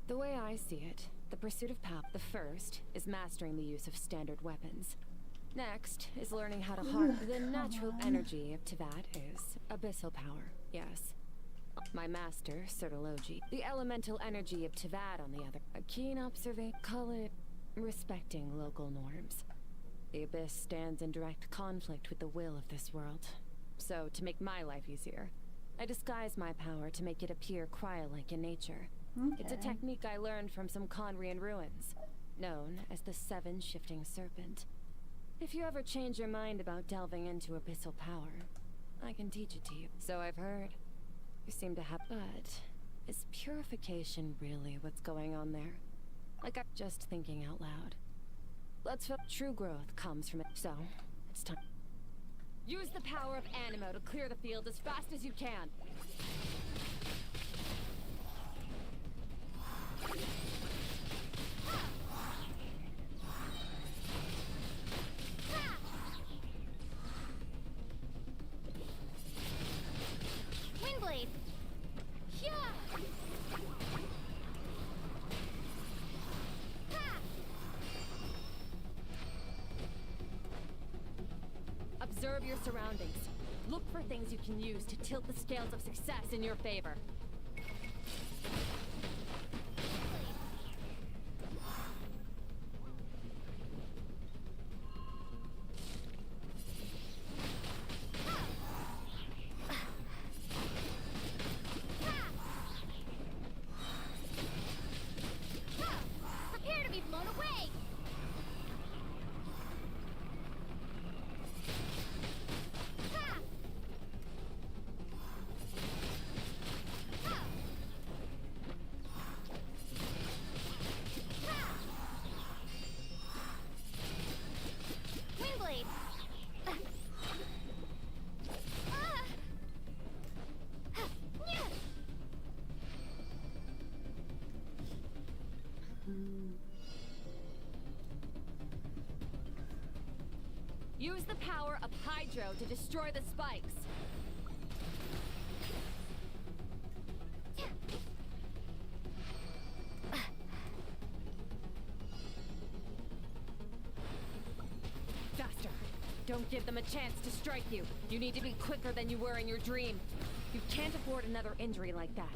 Speaker 7: The way I see it, the pursuit of power. The first is mastering the use of standard weapons. Next is learning how to harness the natural energy of Tivat is abyssal power, yes. My master, Sertologi. The elemental energy of Tivat, on the other. A keen observation. Call it respecting local norms. The abyss stands in direct conflict with the will of this world. So, to make my life easier, I disguise my power to make it appear cryo-like in nature. It's a technique I learned from some Conrian ruins, known as the Seven Shifting Serpent. If you ever change your mind about delving into abyssal power, I can teach it to you. So I've heard. You seem to have... But is purification really what's going on there? Like I'm just thinking out loud. True growth comes from it. So, it's time. Use the power of Animo to clear the field as fast as you can.
Speaker 3: Windblade! Yeah!
Speaker 7: Observe your surroundings. Look for things you can use to tilt the scales of success in your favor.
Speaker 3: Prepare to be blown away! Windblade!
Speaker 7: Use the power of Hydro to destroy the spikes. Faster. Don't give them a chance to strike you. You need to be quicker than you were in your dream. You can't afford another injury like that.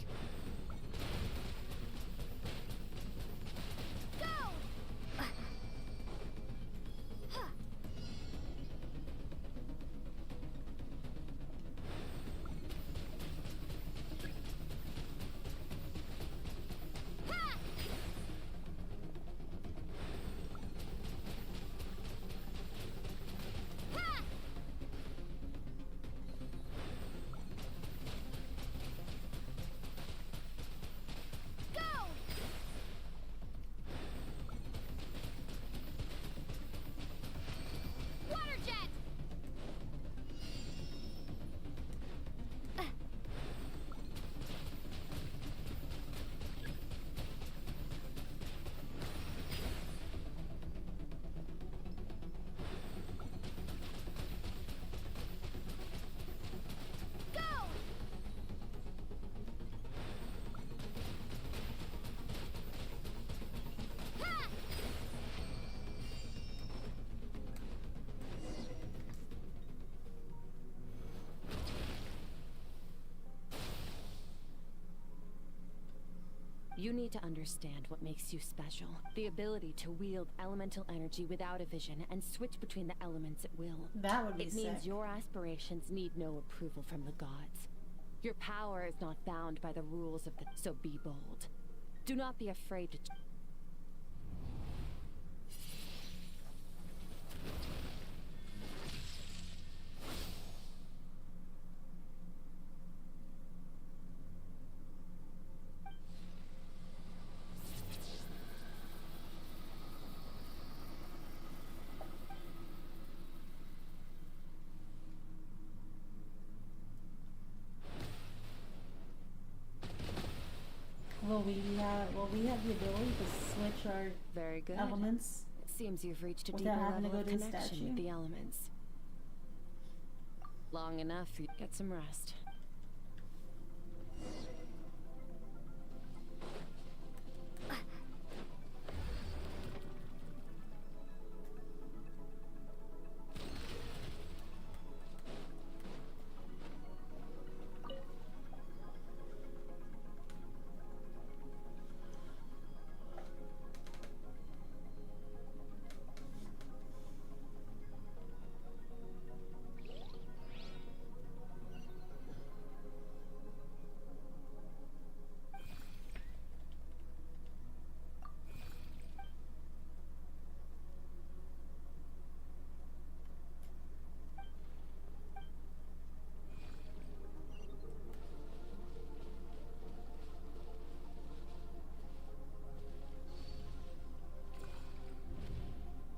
Speaker 7: You need to understand what makes you special. The ability to wield elemental energy without a vision and switch between the elements at will.
Speaker 1: That would be
Speaker 7: It means
Speaker 1: sick.
Speaker 7: your aspirations need no approval from the gods. Your power is not bound by the rules of the... So be bold. Do not be afraid to...
Speaker 1: Will we have the ability to switch our
Speaker 7: Very good.
Speaker 1: elements?
Speaker 7: It seems you've reached a
Speaker 1: Without
Speaker 7: deeper
Speaker 1: having to
Speaker 7: level
Speaker 1: go
Speaker 7: of
Speaker 1: to a
Speaker 7: connection
Speaker 1: statue?
Speaker 7: with the elements. Long enough for you to get some rest.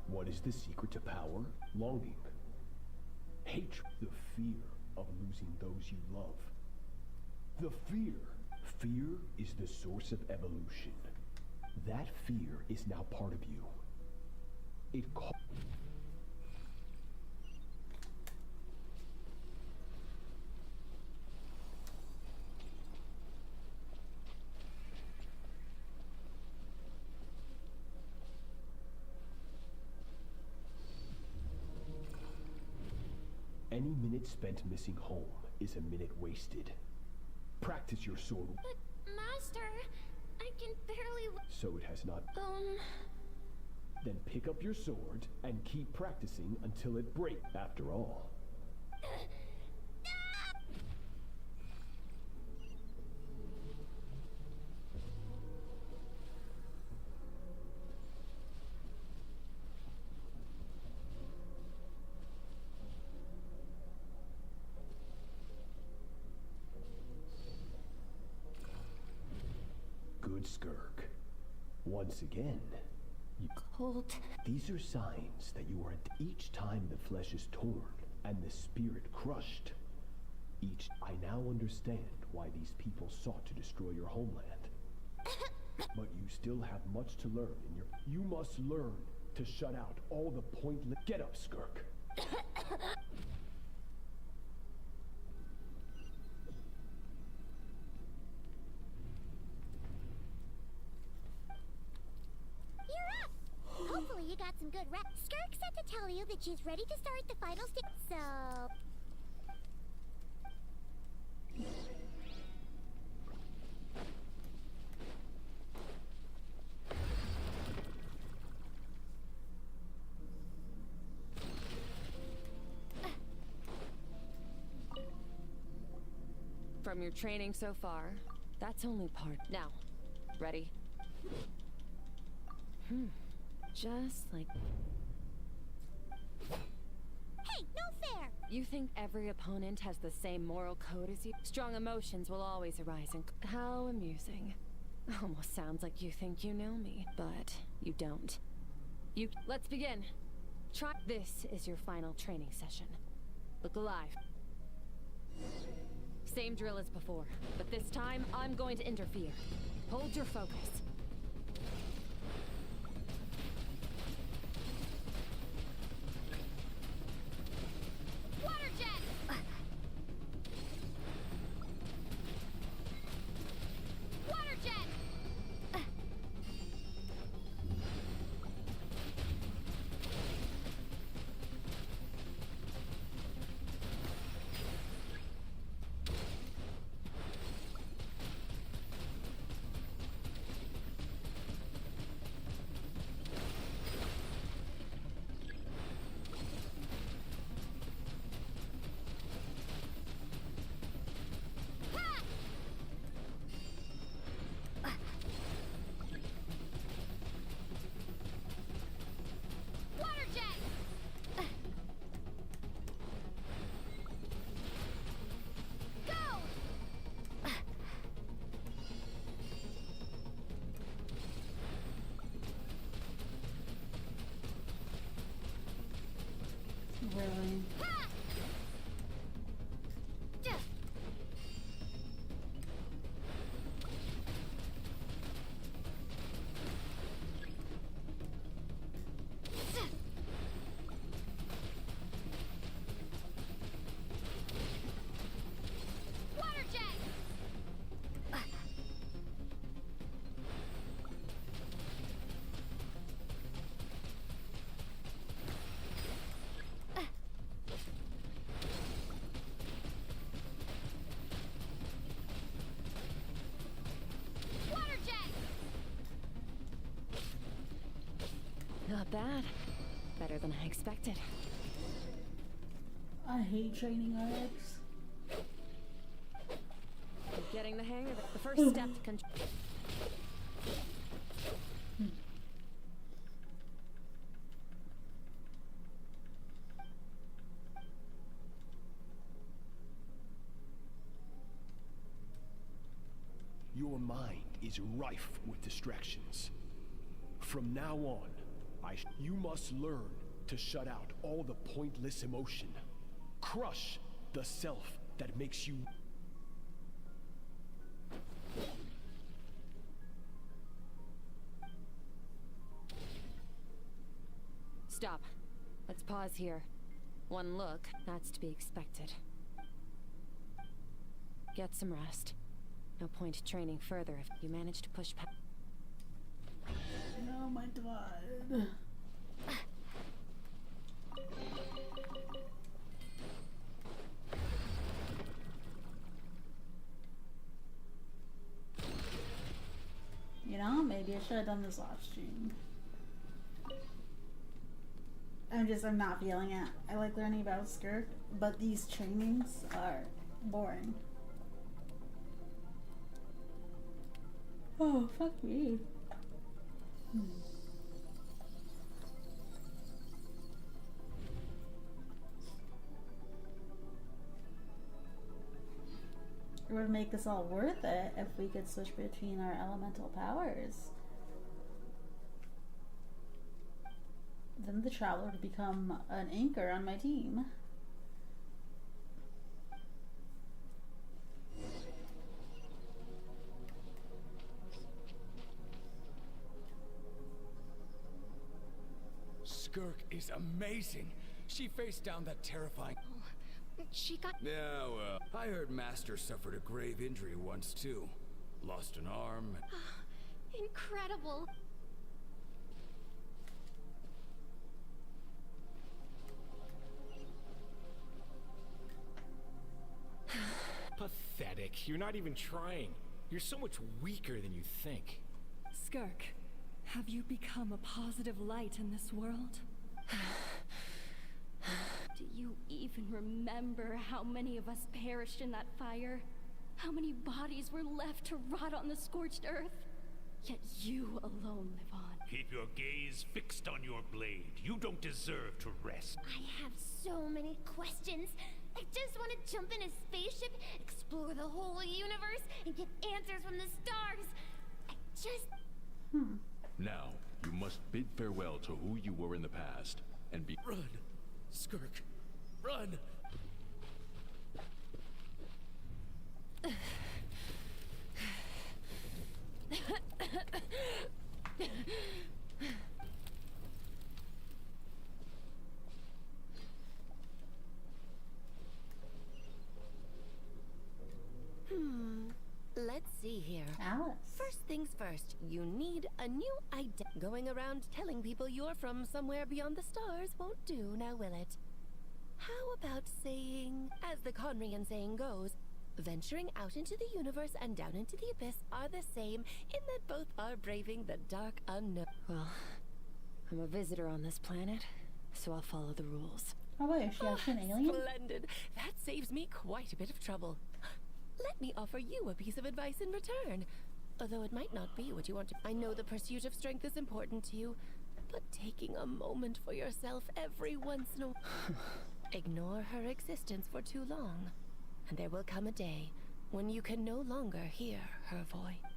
Speaker 9: What is the secret to power? Longing. Hatred. The fear of losing those you love. The fear. Fear is the source of evolution. That fear is now part of you. It Any minute spent missing home is a minute wasted. Practice your sword.
Speaker 19: But, Master, I can barely...
Speaker 9: So it has not... Then pick up your sword and keep practicing until it breaks. After all. Good Skirk. Once again, you...
Speaker 19: Cold.
Speaker 9: These are signs that you are each time the flesh is torn and the spirit crushed. I now understand why these people sought to destroy your homeland. But you still have much to learn in your... You must learn to shut out all the pointless... Get up, Skirk.
Speaker 3: Hopefully you got some good rest. Skirk said to tell you that she's ready to start the final stage. So...
Speaker 7: From your training so far, that's only part. Now, ready? Just like...
Speaker 3: Hey, no fair!
Speaker 7: You think every opponent has the same moral code as you? Strong emotions will always arise and... How amusing. Almost sounds like you think you know me, but you don't. Let's begin. This is your final training session. Look alive. Same drill as before, but this time I'm going to interfere. Hold your focus.
Speaker 3: Water jet! Water jet! Water jet! Go!
Speaker 1: Really?
Speaker 3: Water jet! Water jet!
Speaker 7: Not bad. Better than I expected.
Speaker 1: I hate training arcs.
Speaker 7: You're getting the hang of it. The first step to control.
Speaker 9: Your mind is rife with distractions. From now on, you must learn to shut out all the pointless emotion. Crush the self that makes you...
Speaker 7: Stop. Let's pause here. One look, that's to be expected. Get some rest. No point training further if you manage to push past.
Speaker 1: Oh my god. maybe I should have done this off stream. I'm not feeling it. I like learning about Skirk, but these trainings are boring. Oh, fuck me. It would make this all worth it if we could switch between our elemental powers. Then the Traveler would become an anchor on my team.
Speaker 12: Skirk is amazing. She faced down that terrifying...
Speaker 19: She got...
Speaker 12: Yeah, well, I heard Master suffered a grave injury once, too. Lost an arm.
Speaker 19: Incredible.
Speaker 12: Pathetic. You're not even trying. You're so much weaker than you think.
Speaker 8: Skirk, have you become a positive light in this world?
Speaker 4: Do you even remember how many of us perished in that fire? How many bodies were left to rot on the scorched earth? Yet you alone live on.
Speaker 23: Keep your gaze fixed on your blade. You don't deserve to rest.
Speaker 3: I have so many questions. I just want to jump in a spaceship, explore the whole universe, and get answers from the stars. I just...
Speaker 13: Now, you must bid farewell to who you were in the past, and be—
Speaker 11: Run! Skirk! Run!
Speaker 14: Let's see here.
Speaker 1: Alice.
Speaker 14: First things first, you need a new identity. Going around telling people you're from somewhere beyond the stars won't do, now will it? How about saying, as the Conrian saying goes, venturing out into the universe and down into the abyss are the same in that both are braving the dark unknown.
Speaker 7: Well, I'm a visitor on this planet, so I'll follow the rules.
Speaker 1: Oh wait, is she actually an alien?
Speaker 14: Splendid. That saves me quite a bit of trouble. Let me offer you a piece of advice in return. Although it might not be what you want to. I know the pursuit of strength is important to you, but taking a moment for yourself every once in a while. Ignore her existence for too long, and there will come a day when you can no longer hear her voice.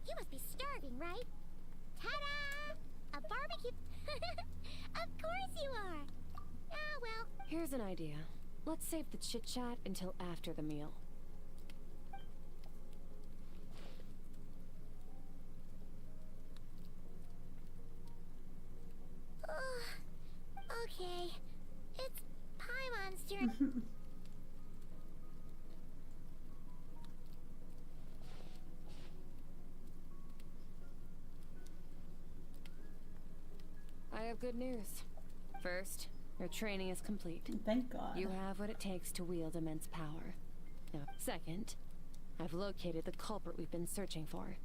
Speaker 3: You must be starving, right? Ta-da! A barbecue... Of course you are! Ah, well...
Speaker 7: Here's an idea. Let's save the chit-chat until after the meal.
Speaker 3: Okay. It's Paimon's turn.
Speaker 7: I have good news. First, your training is complete.
Speaker 1: Thank God.
Speaker 7: You have what it takes to wield immense power. Now, second, I've located the culprit we've been searching for.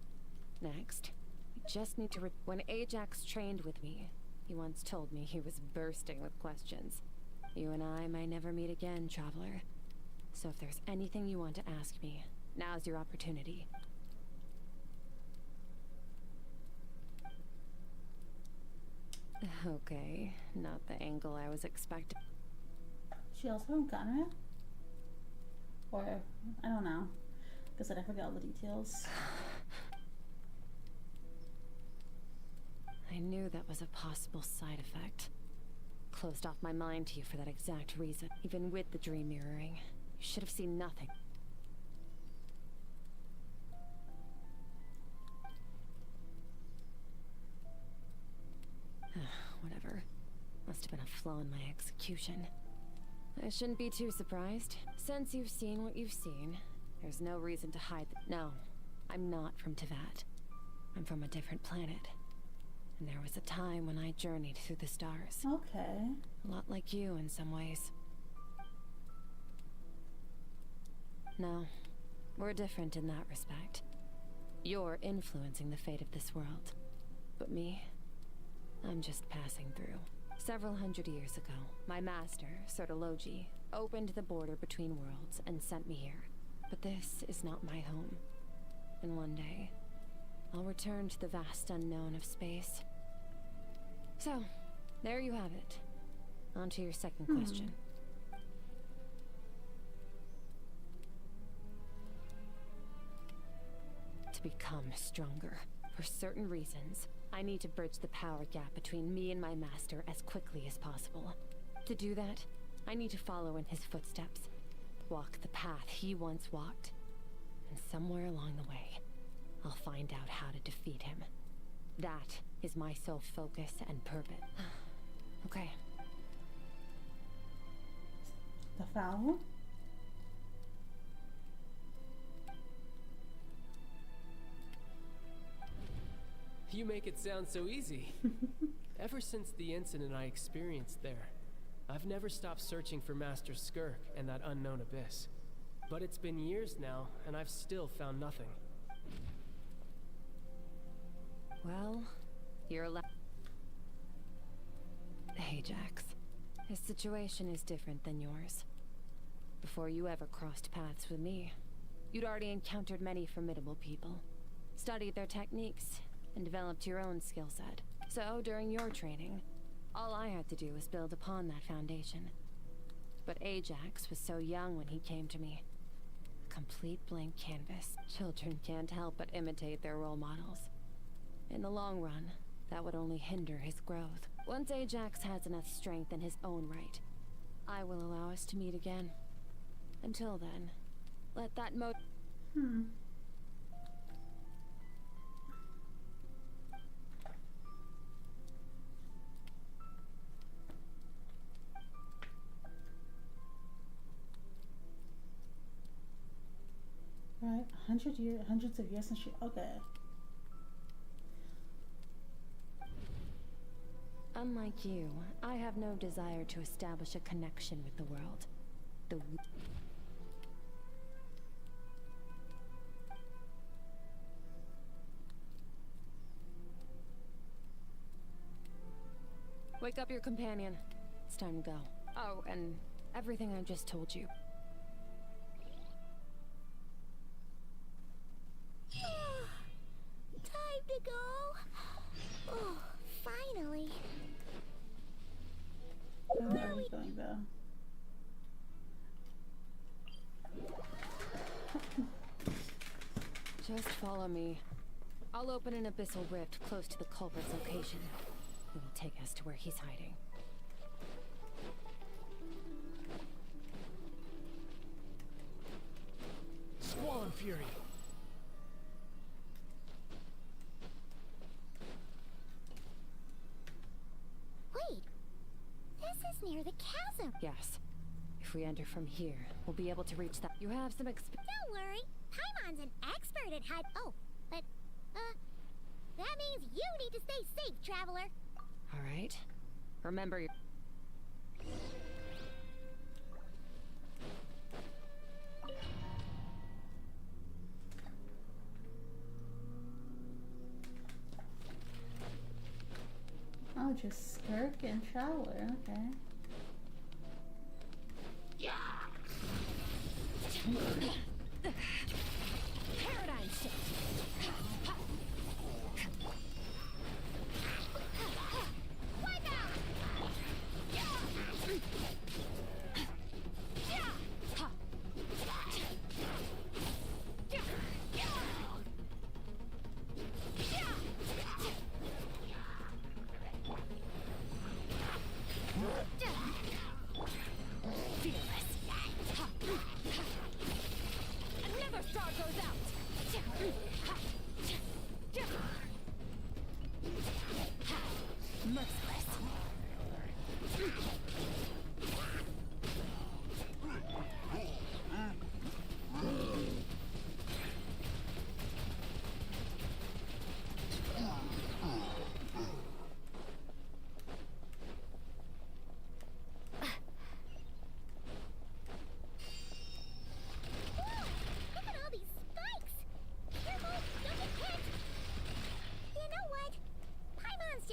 Speaker 7: Next, we just need to when Ajax trained with me, he once told me he was bursting with questions. You and I may never meet again, Traveler. So if there's anything you want to ask me, now's your opportunity. Okay, not the angle I was expecting.
Speaker 1: She also from Conrad? Or, I don't know. Guess I forgot all the details.
Speaker 7: I knew that was a possible side effect. Closed off my mind to you for that exact reason. Even with the dream mirroring, you should have seen nothing. Whatever. Must have been a flaw in my execution. I shouldn't be too surprised. Since you've seen what you've seen, there's no reason to hide. No, I'm not from Tevat. I'm from a different planet. And there was a time when I journeyed through the stars.
Speaker 1: Okay.
Speaker 7: A lot like you in some ways. No, we're different in that respect. You're influencing the fate of this world. But me, I'm just passing through. Several hundred years ago, my master, Sertologi, opened the border between worlds and sent me here. But this is not my home. And one day, I'll return to the vast unknown of space. So, there you have it. On to your second question. To become stronger, for certain reasons, I need to bridge the power gap between me and my master as quickly as possible. To do that, I need to follow in his footsteps, walk the path he once walked, and somewhere along the way, I'll find out how to defeat him. That is my sole focus and purpose. Okay.
Speaker 1: The foul?
Speaker 16: You make it sound so easy. Ever since the incident I experienced there, I've never stopped searching for Master Skirk and that unknown abyss. But it's been years now, and I've still found nothing.
Speaker 7: Well, you're Ajax. His situation is different than yours. Before you ever crossed paths with me, you'd already encountered many formidable people, studied their techniques, and developed your own skill set. So, during your training, all I had to do was build upon that foundation. But Ajax was so young when he came to me. A complete blank canvas. Children can't help but imitate their role models. In the long run, that would only hinder his growth. Once Ajax has enough strength in his own right, I will allow us to meet again. Until then, let that
Speaker 1: Right, hundreds of years since she. Okay.
Speaker 7: Unlike you, I have no desire to establish a connection with the world. Wake up your companion. It's time to go. Oh, and everything I just told you.
Speaker 3: Time to go. Oh, finally.
Speaker 1: Where are we going, though?
Speaker 7: Just follow me. I'll open an abyssal rift close to the culprit's location. It will take us to where he's hiding.
Speaker 16: Squall Fury!
Speaker 3: Wait, this is near the chasm.
Speaker 7: Yes. If we enter from here, we'll be able to reach that. You have some
Speaker 3: Don't worry, Paimon's an expert at hide. Oh, but, that means you need to stay safe, traveler.
Speaker 7: All right. Remember your...
Speaker 1: Oh, just Skirk and shower. Okay.
Speaker 4: Paradigm shift.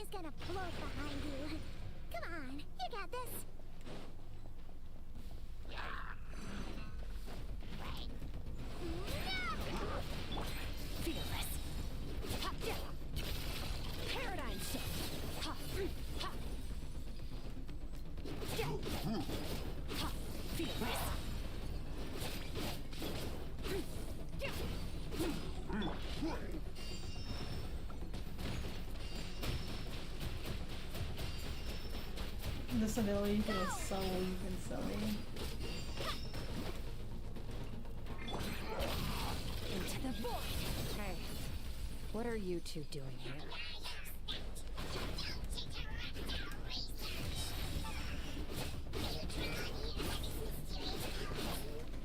Speaker 3: just gonna float behind you. Come on, you got this.
Speaker 4: Fearless. Ha, yeah. Paradigm shift. Ha, ha. Yeah. Ha, fearless. Yeah.
Speaker 1: This ability feels so weak and silly.
Speaker 7: Into the void. Hey, what are you two doing here?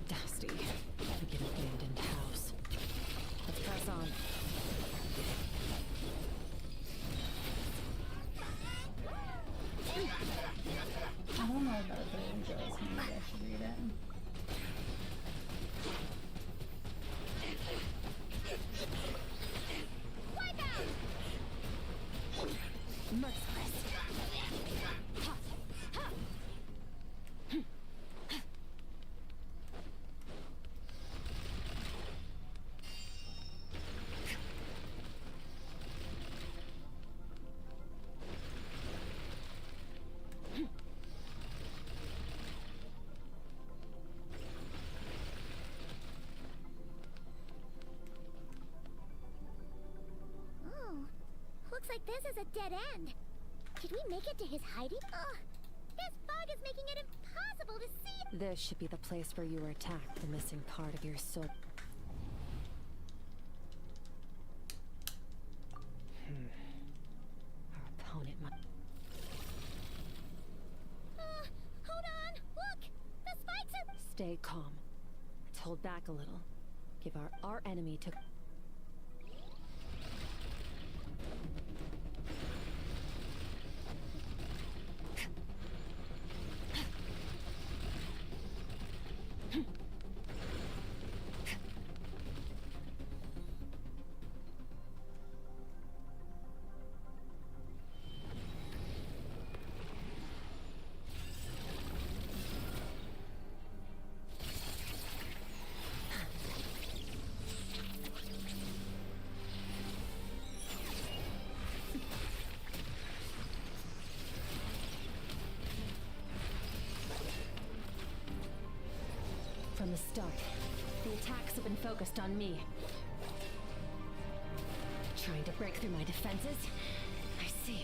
Speaker 7: Dusty, like an abandoned house. Let's press on.
Speaker 1: I don't know about the angels. Maybe I should read it.
Speaker 4: Merciless. Ha, ha.
Speaker 3: Oh, looks like this is a dead end. Did we make it to his hiding? Ugh, this fog is making it impossible to see.
Speaker 7: This should be the place where you were attacked, the missing part of your soul. Our opponent might...
Speaker 3: Hold on, look! The spikes are...
Speaker 7: Stay calm. Let's hold back a little. Give our enemy to... From the start, the attacks have been focused on me. Trying to break through my defenses? I see.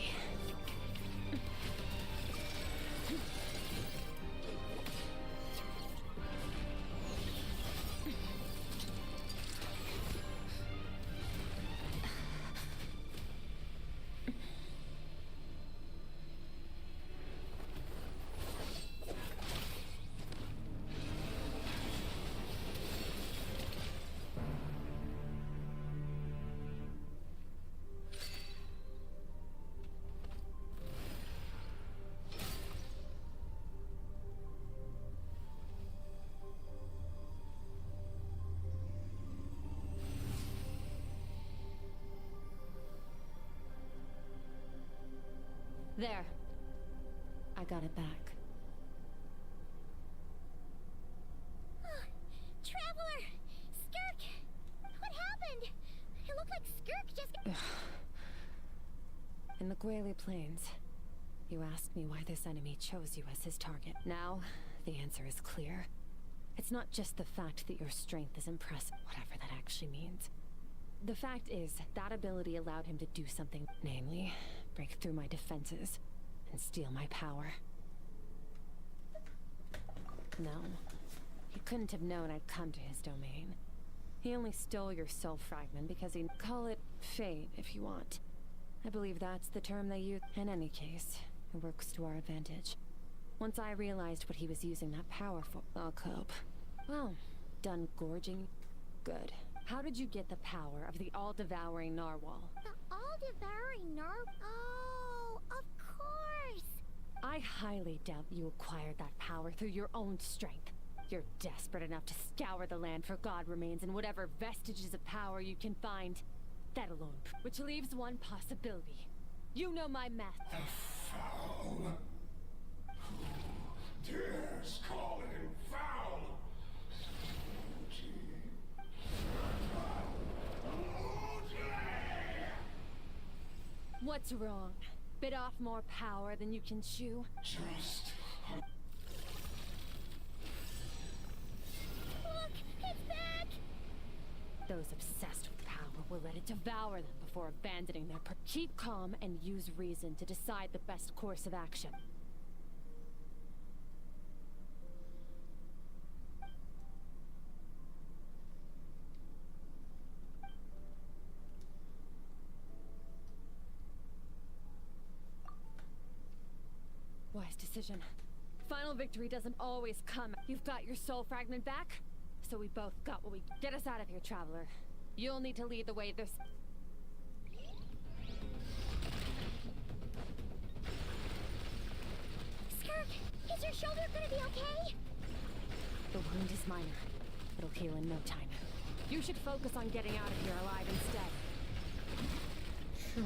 Speaker 7: There. I got it back.
Speaker 3: Traveler! Skirk! What happened? It looked like Skirk just...
Speaker 7: In the Guili Plains, you asked me why this enemy chose you as his target. Now, the answer is clear. It's not just the fact that your strength is impressive, whatever that actually means. The fact is, that ability allowed him to do something, namely, break through my defenses and steal my power. No, he couldn't have known I'd come to his domain. He only stole your soul fragment because he... Call it fate, if you want. I believe that's the term they use. In any case, it works to our advantage. Once I realized what he was using that power for, I'll cope. Well, done gorging? Good. How did you get the power of the all-devouring narwhal?
Speaker 3: The all-devouring Oh, of course!
Speaker 7: I highly doubt you acquired that power through your own strength. You're desperate enough to scour the land for god remains and whatever vestiges of power you can find. That alone, which leaves one possibility. You know my method.
Speaker 5: Foul. Who dares call him foul?
Speaker 7: What's wrong? Bit off more power than you can chew?
Speaker 5: Just...
Speaker 3: Look! It's back!
Speaker 7: Those obsessed with power will let it devour them before abandoning their keep calm and use reason to decide the best course of action. Wise decision. Final victory doesn't always come. You've got your soul fragment back, so we both got what we... Get us out of here, Traveler. You'll need to lead the way this...
Speaker 3: Skirk, is your shoulder gonna be okay?
Speaker 7: The wound is minor. It'll heal in no time. You should focus on getting out of here alive instead.
Speaker 1: True.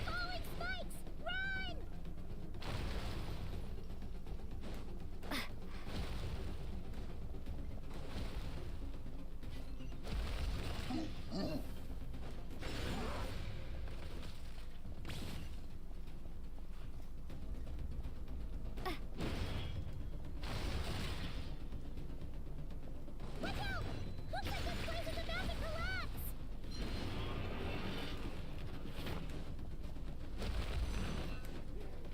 Speaker 3: Falling spikes! Run! Watch out! Looks like this place is about to collapse!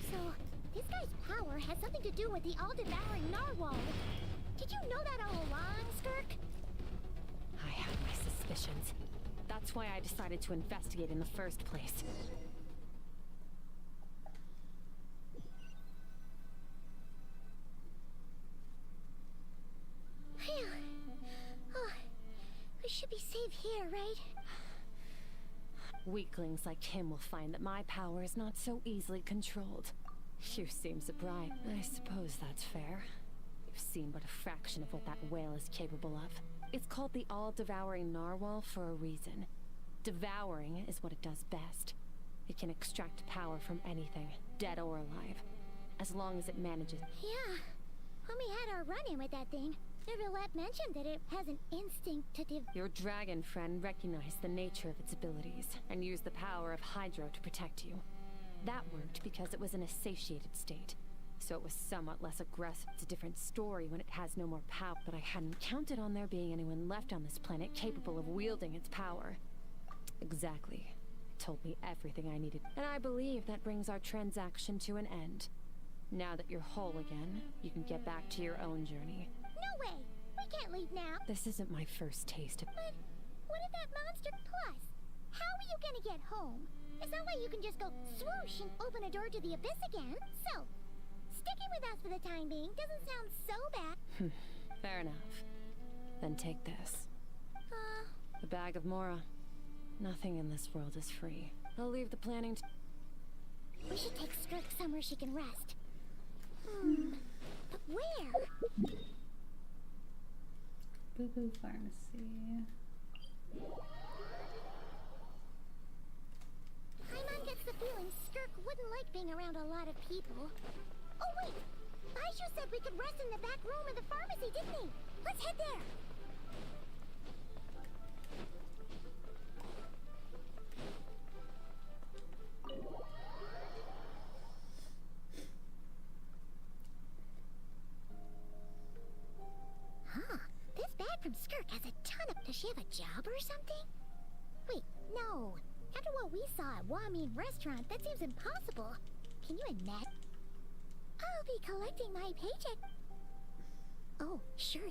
Speaker 3: So, this guy's power has something to do with the all-devouring narwhal. Did you know that all along, Skirk?
Speaker 7: I had my suspicions. That's why I decided to investigate in the first place.
Speaker 3: Phew. Oh, we should be safe here, right?
Speaker 7: Weaklings like him will find that my power is not so easily controlled. You seem surprised. I suppose that's fair. You've seen but a fraction of what that whale is capable of. It's called the all-devouring narwhal for a reason. Devouring is what it does best. It can extract power from anything, dead or alive, as long as it manages.
Speaker 3: Yeah. When we had our run-in with that thing, Riverlet mentioned that it has an instinct to
Speaker 7: Your dragon friend recognized the nature of its abilities and used the power of Hydro to protect you. That worked because it was in a satiated state, so it was somewhat less aggressive. It's a different story when it has no more power, but I hadn't counted on there being anyone left on this planet capable of wielding its power. Exactly. It told me everything I needed, and I believe that brings our transaction to an end. Now that you're whole again, you can get back to your own journey.
Speaker 3: No way! We can't leave now!
Speaker 7: This isn't my first taste of...
Speaker 3: But what if that monster... Plus, how are you gonna get home? It's not like you can just go swoosh and open a door to the abyss again. So, sticking with us for the time being doesn't sound so bad.
Speaker 7: Fair enough. Then take this. The bag of Mora. Nothing in this world is free. I'll leave the planning to...
Speaker 3: We should take Skirk somewhere she can rest. But where?
Speaker 1: Boo-boo pharmacy.
Speaker 3: Paimon gets the feeling Skirk wouldn't like being around a lot of people. Oh wait! Baishu said we could rest in the back room of the pharmacy, didn't he? Let's head there! Huh. This bag from Skirk has a ton of... Does she have a job or something? Wait, no. After what we saw at Wamin Restaurant, that seems impossible. Can you imagine? I'll be collecting my paycheck. Oh, sure.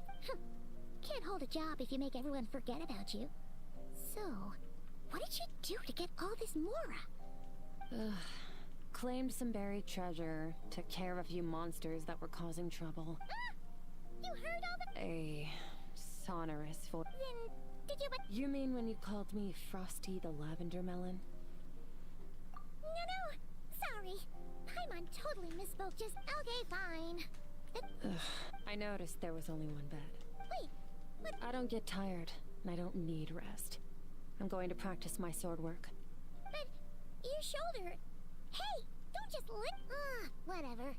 Speaker 3: Can't hold a job if you make everyone forget about you. So, what did she do to get all this Mora?
Speaker 7: Claimed some buried treasure, took care of a few monsters that were causing trouble.
Speaker 3: You heard all the...
Speaker 7: A sonorous voice.
Speaker 3: Then, did you...
Speaker 7: You mean when you called me Frosty the Lavender Melon?
Speaker 3: No. Sorry. Paimon totally misspoke. Just... Okay, fine.
Speaker 7: I noticed there was only one bed.
Speaker 3: Wait, what?
Speaker 7: I don't get tired, and I don't need rest. I'm going to practice my sword work.
Speaker 3: But your shoulder... Hey, don't just lick... whatever.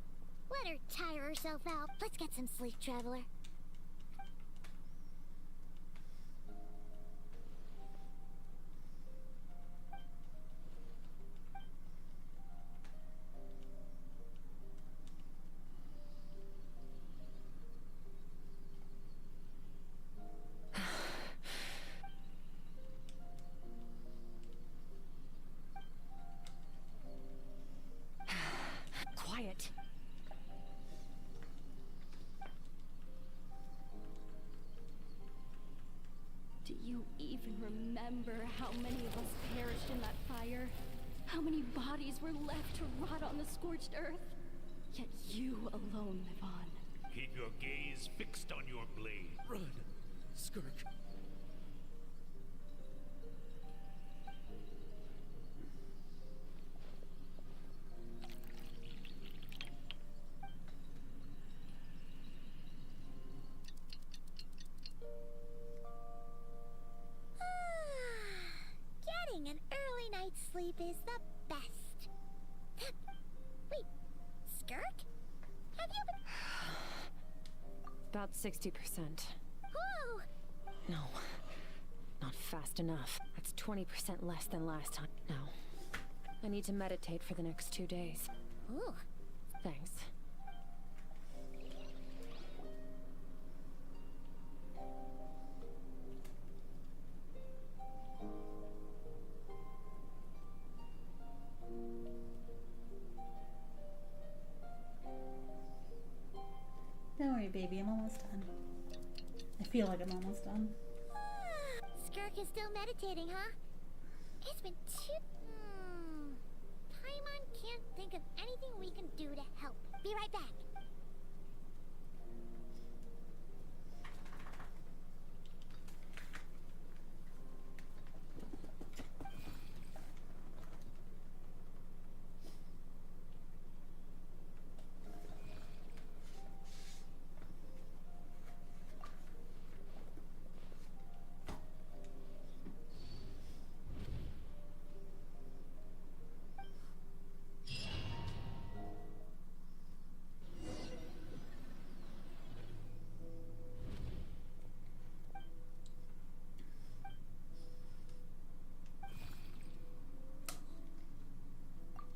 Speaker 3: Let her tire herself out. Let's get some sleep, Traveler.
Speaker 7: Quiet.
Speaker 8: Do you even remember how many of us perished in that fire? How many bodies were left to rot on the scorched earth? Yet you alone live on.
Speaker 23: Keep your gaze fixed on your blade.
Speaker 11: Run, Skirk.
Speaker 3: Getting an early night's sleep is the best. Wait, Skirk? Have you been...
Speaker 7: About 60%.
Speaker 3: Whoa!
Speaker 7: No, not fast enough. That's 20% less than last time. No, I need to meditate for the next 2 days.
Speaker 3: Ooh.
Speaker 7: Thanks.
Speaker 1: Don't worry, baby, I'm almost done. I feel like I'm almost done.
Speaker 3: Skirk is still meditating, huh? It's been Paimon can't think of anything we can do to help. Be right back.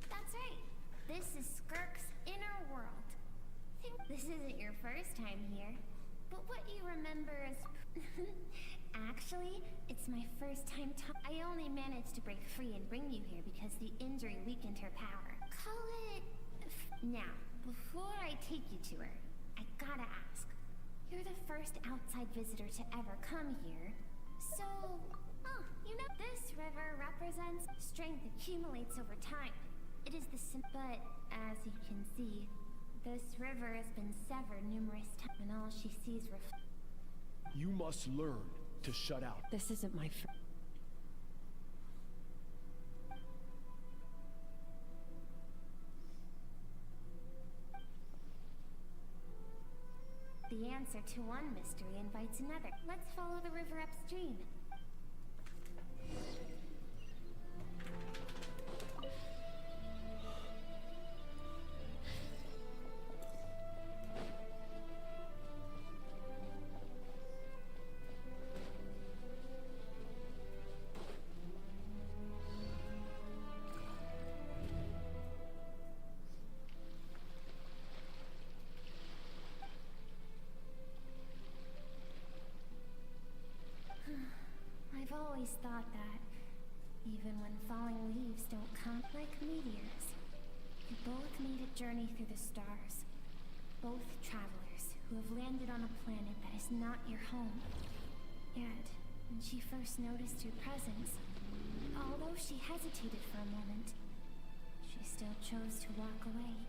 Speaker 15: That's right. This is Skirk's inner world. This isn't your first time here, but what you remember is... Actually, it's my first time I only managed to break free and bring you here because the injury weakened her power. Call it... Now, before I take you to her, I gotta ask. You're the first outside visitor to ever come here, so... Oh, you know, this river represents strength accumulates over time. It is but as you can see, this river has been severed numerous times, and all she sees
Speaker 9: You must learn to shut out.
Speaker 7: This isn't my
Speaker 15: The answer to one mystery invites another. Let's follow the river upstream. I've always thought that, even when falling leaves don't come like meteors, you both made a journey through the stars. Both travelers who have landed on a planet that is not your home. Yet, when she first noticed your presence, although she hesitated for a moment, she still chose to walk away.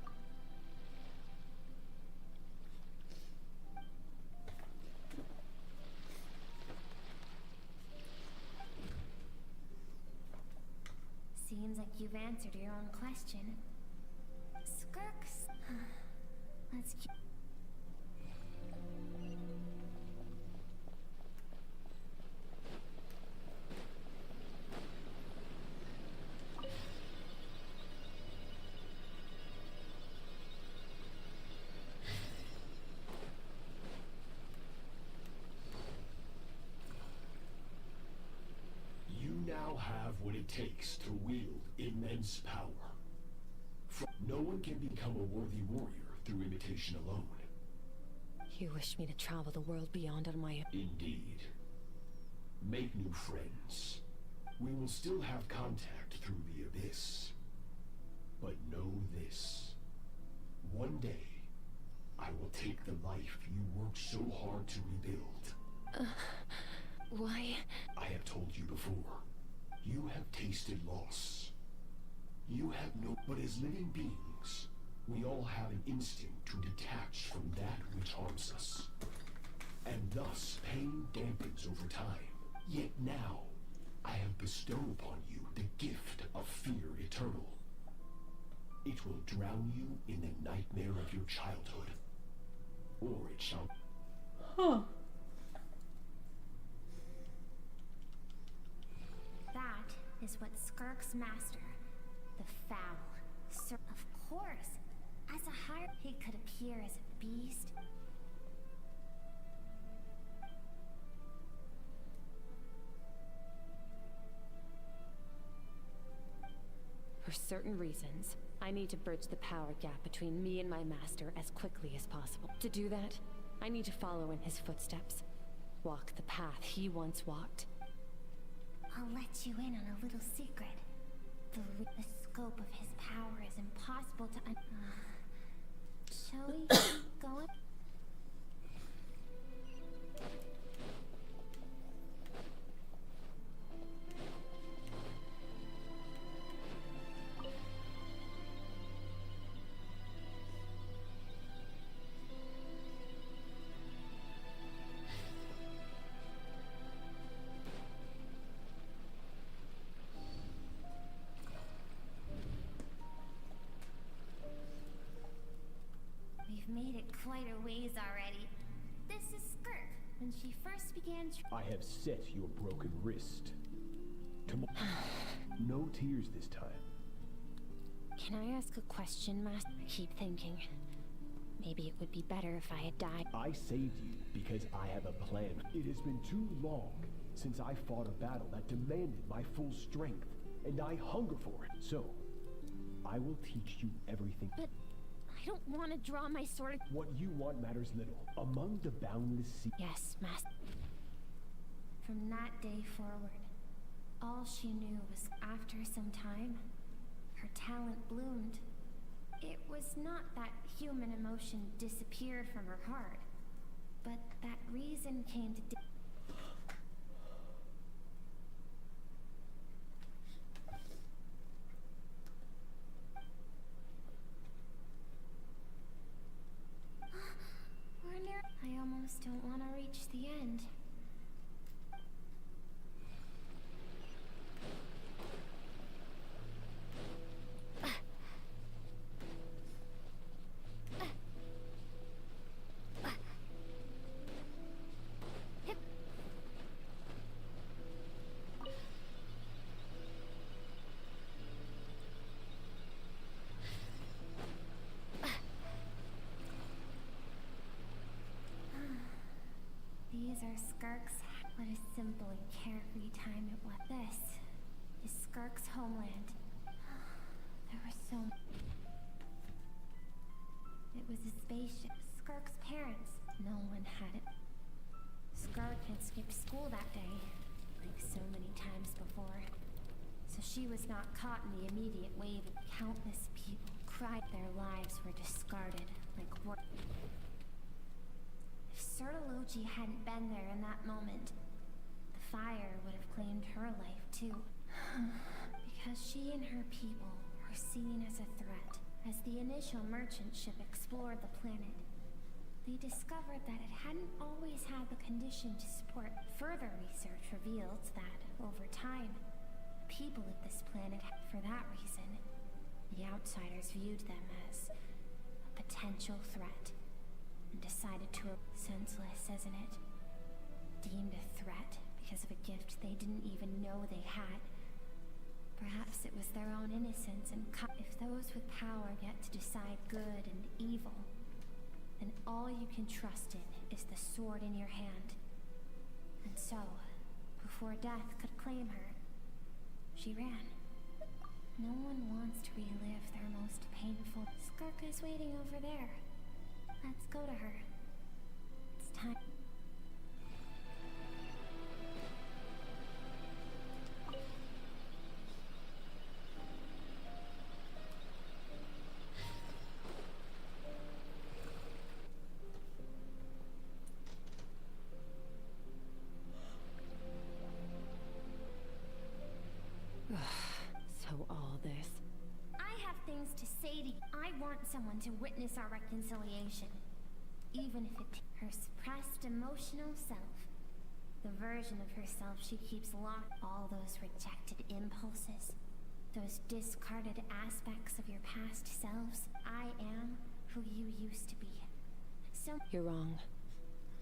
Speaker 15: Seems like you've answered your own question. Skirks. Let's keep...
Speaker 9: now have what it takes to wield immense power. No one can become a worthy warrior through imitation alone.
Speaker 7: You wish me to travel the world beyond on my own?
Speaker 9: Indeed. Make new friends. We will still have contact through the Abyss. But know this. One day, I will take the life you worked so hard to rebuild.
Speaker 7: Why?
Speaker 9: I have told you before. You have tasted loss. You have no... But as living beings, we all have an instinct to detach from that which harms us. And thus, pain dampens over time. Yet now, I have bestowed upon you the gift of fear eternal. It will drown you in the nightmare of your childhood. Or it shall...
Speaker 1: Huh.
Speaker 15: That is what Skirk's master, the Foul, of course, as a higher, he could appear as a beast.
Speaker 7: For certain reasons, I need to bridge the power gap between me and my master as quickly as possible. To do that, I need to follow in his footsteps. Walk the path he once walked.
Speaker 15: I'll let you in on a little secret. The scope of his power is impossible to shall we go on? We've made it quite a ways already. This is Skirk. When she first began
Speaker 9: I have set your broken wrist. No tears this time.
Speaker 7: Can I ask a question, Master? I keep thinking. Maybe it would be better if I had died.
Speaker 9: I saved you because I have a plan. It has been too long since I fought a battle that demanded my full strength, and I hunger for it. So, I will teach you everything.
Speaker 7: But I don't want to draw my sword.
Speaker 9: What you want matters little. Among the boundless sea.
Speaker 7: Yes, Master.
Speaker 15: From that day forward, all she knew was after some time, her talent bloomed. It was not that human emotion disappeared from her heart, but that reason came to we're near. I almost don't want to reach the end. These are Skirk's. What a simple and carefree time it was. This is Skirk's homeland. There was so much. It was a spaceship. Skirk's parents. No one had it. Skirk had skipped school that day, like so many times before. So she was not caught in the immediate wave. Countless people cried their lives were discarded like work. If Sertology hadn't been there in that moment, the fire would have claimed her life too. Because she and her people were seen as a threat. As the initial merchant ship explored the planet, they discovered that it hadn't always had the condition to support. Further research revealed that, over time, the people of this planet, for that reason, the outsiders viewed them as a potential threat. And decided to... Senseless, isn't it? Deemed a threat because of a gift they didn't even know they had. Perhaps it was their own innocence and... If those with power get to decide good and evil, then all you can trust in is the sword in your hand. And so, before death could claim her, She ran. No one wants to relive their most painful. Skirk is waiting over there. Let's go to her. It's time.
Speaker 7: So all this.
Speaker 15: I have things to say to you. I want someone to witness our reconciliation. Even if it her suppressed emotional self. The version of herself she keeps locked. All those rejected impulses. Those discarded aspects of your past selves. I am who you used to be. So
Speaker 7: You're wrong.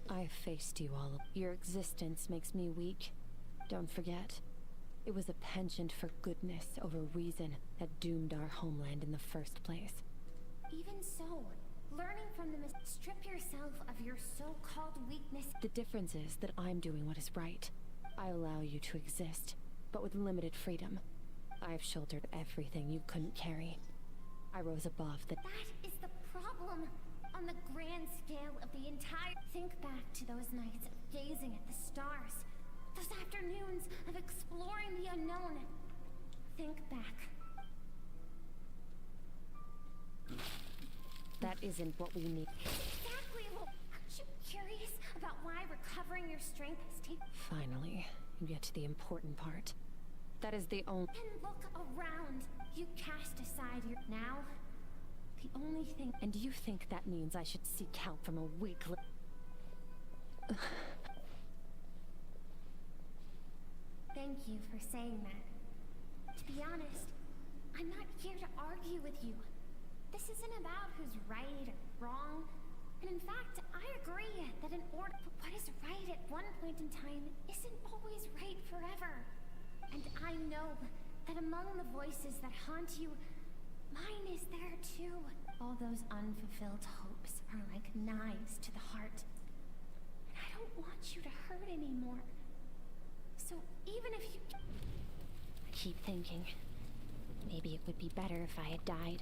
Speaker 7: I've faced you all. Your existence makes me weak. Don't forget. It was a penchant for goodness over reason that doomed our homeland in the first place.
Speaker 15: even so, learning from the strip yourself of your so-called weakness.
Speaker 7: The difference is that I'm doing what is right. I allow you to exist, but with limited freedom. I've shouldered everything you couldn't carry. I rose above the—
Speaker 15: That is the problem. On the grand scale of the entire— Think back to those nights of gazing at the stars. Those afternoons of exploring the unknown. Think back.
Speaker 7: That isn't what we need.
Speaker 15: Exactly. Well, aren't you curious about why recovering your strength has taken—
Speaker 7: Finally, you get to the important part. That is the only—
Speaker 15: And look around. You cast aside your— Now, the only thing—
Speaker 7: And do you think that means I should seek help from a weakling?
Speaker 15: Thank you for saying that. To be honest, I'm not here to argue with you. This isn't about who's right or wrong. And in fact, I agree that in order— But what is right at one point in time isn't always right forever. And I know that among the voices that haunt you, mine is there too. All those unfulfilled hopes are like knives to the heart. And I don't want you to hurt anymore. So even if you—
Speaker 7: I keep thinking, maybe it would be better if I had died.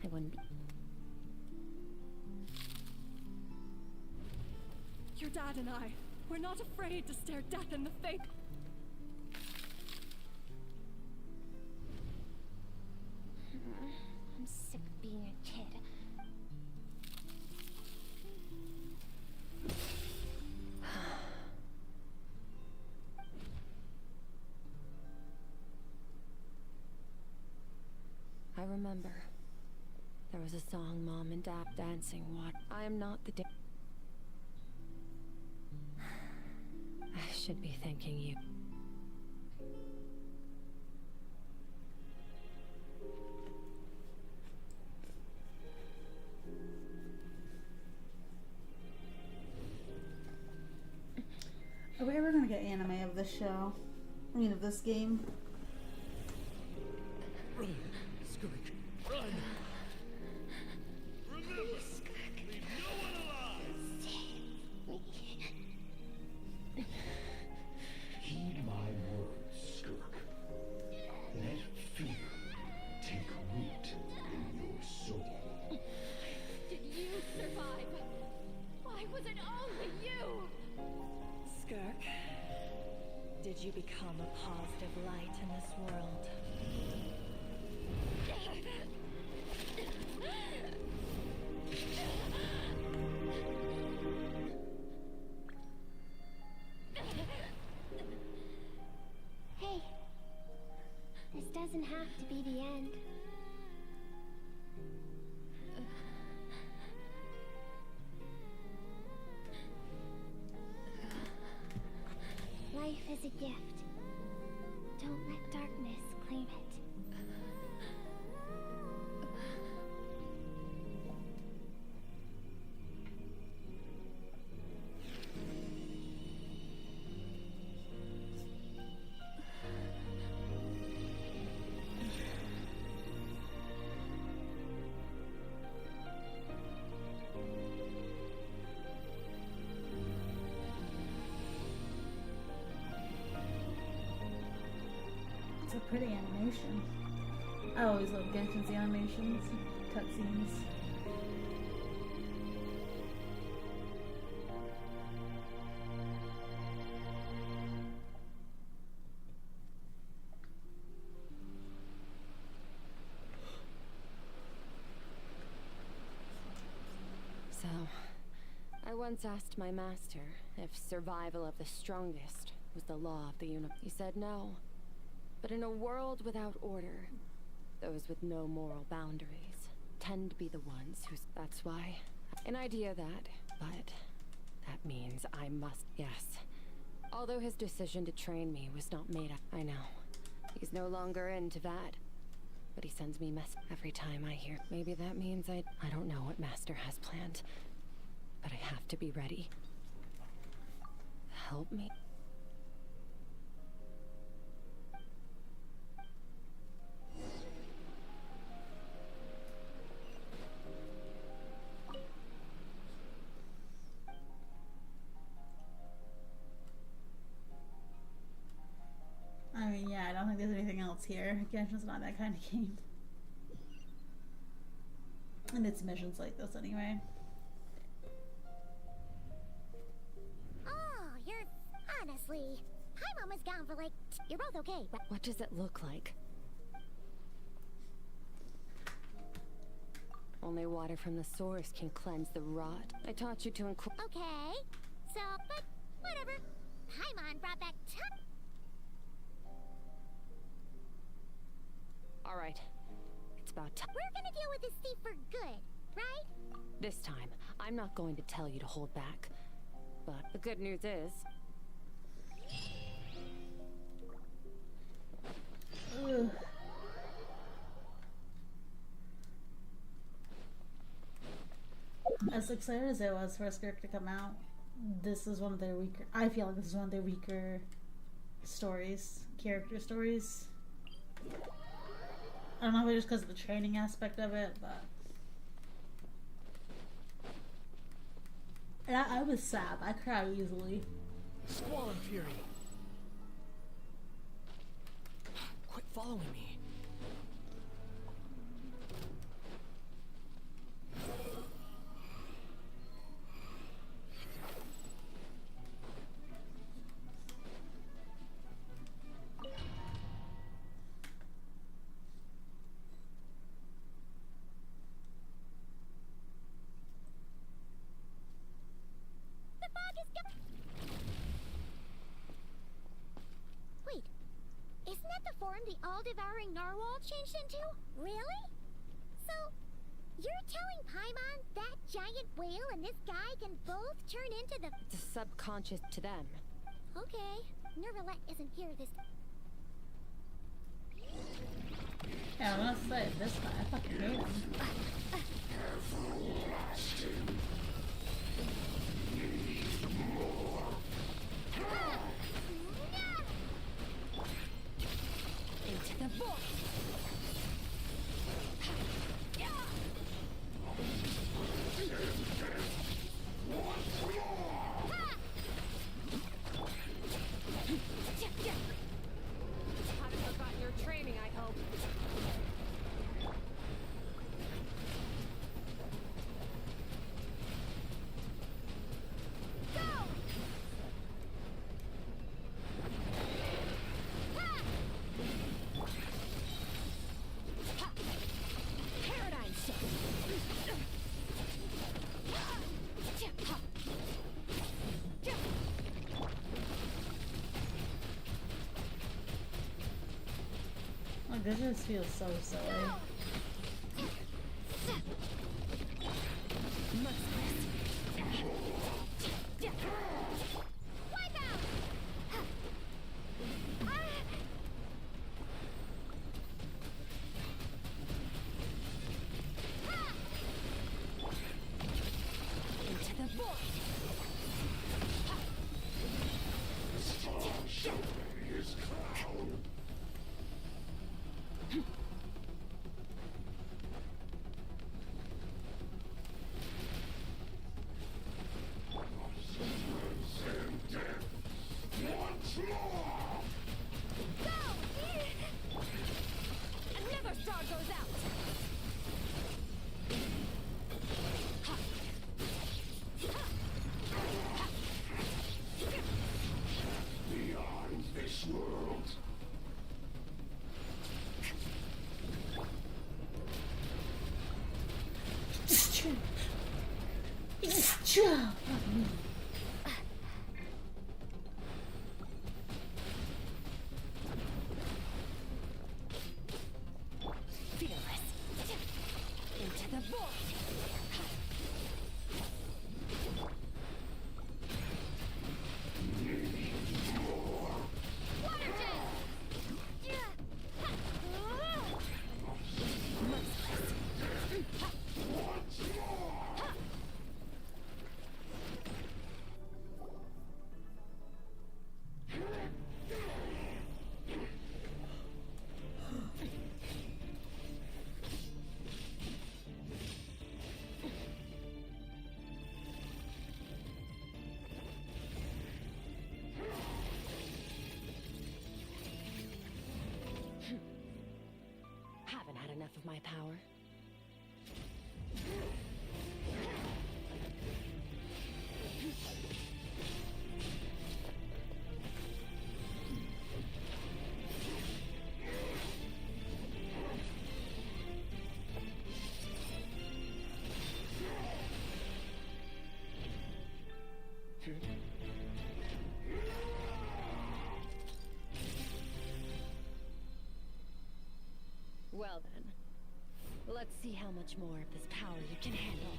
Speaker 7: I wouldn't be—
Speaker 8: Your dad and I, we're not afraid to stare death in the face.
Speaker 15: I'm sick of being a kid.
Speaker 7: I remember. There was a song Mom and Dad dancing. What? I am not the— I should be thanking you.
Speaker 1: Are we ever gonna get anime of this show? I mean, of this game?
Speaker 13: Run, Skirk, run! Remember, leave no one alive!
Speaker 9: Heed my words, Skirk. Let fear take root in your soul.
Speaker 4: Did you survive? Why was it only you?
Speaker 8: Skirk, did you become a positive light in this world?
Speaker 15: Hey, this doesn't have to be the end. Life is a gift. Don't let darkness claim it.
Speaker 1: It's a pretty animation. I always love Genshin's animations, cutscenes.
Speaker 7: So, I once asked my master if survival of the strongest was the law of the universe. He said no. But in a world without order, those with no moral boundaries tend to be the ones who... That's why. An idea but that means I must... Yes. Although his decision to train me was not made up, I know. He's no longer into that. But he sends me mess every time I hear. Maybe that means I don't know what Master has planned. But I have to be ready. Help me.
Speaker 1: I mean, yeah, I don't think there's anything else here. Genshin's not that kind of game. And it's missions like this anyway.
Speaker 3: Oh, you're... Honestly, Paimon was gone for like... You're both okay, but...
Speaker 7: What does it look like? Only water from the source can cleanse the rot. I taught you to
Speaker 3: Okay, so, but whatever. Paimon brought back
Speaker 7: All right. It's about time.
Speaker 3: We're gonna deal with this thief for good, right?
Speaker 7: This time, I'm not going to tell you to hold back. But the good news is...
Speaker 1: Ugh. As excited as I was for Skirk to come out, this is one of their weaker... I feel like this is one of their weaker stories. Character stories. I don't know if it's just because of the training aspect of it, but... Yeah, I was sad. I cry easily.
Speaker 16: Squall and Fury. Quit following me.
Speaker 3: Wait, isn't that the form the all-devouring narwhal changed into? Really? So, you're telling Paimon that giant whale and this guy can both turn into the...
Speaker 7: It's subconscious to them.
Speaker 3: Okay, Nervalette isn't here this...
Speaker 1: Yeah, I'm gonna say, this guy, I fucking hate him.
Speaker 7: Into the void! Haven't forgotten your training, I hope.
Speaker 1: Like, this just feels so silly.
Speaker 7: Into the void!
Speaker 4: Fearless. Into the void.
Speaker 7: Haven't had enough of my power. Well then, let's see how much more of this power you can handle.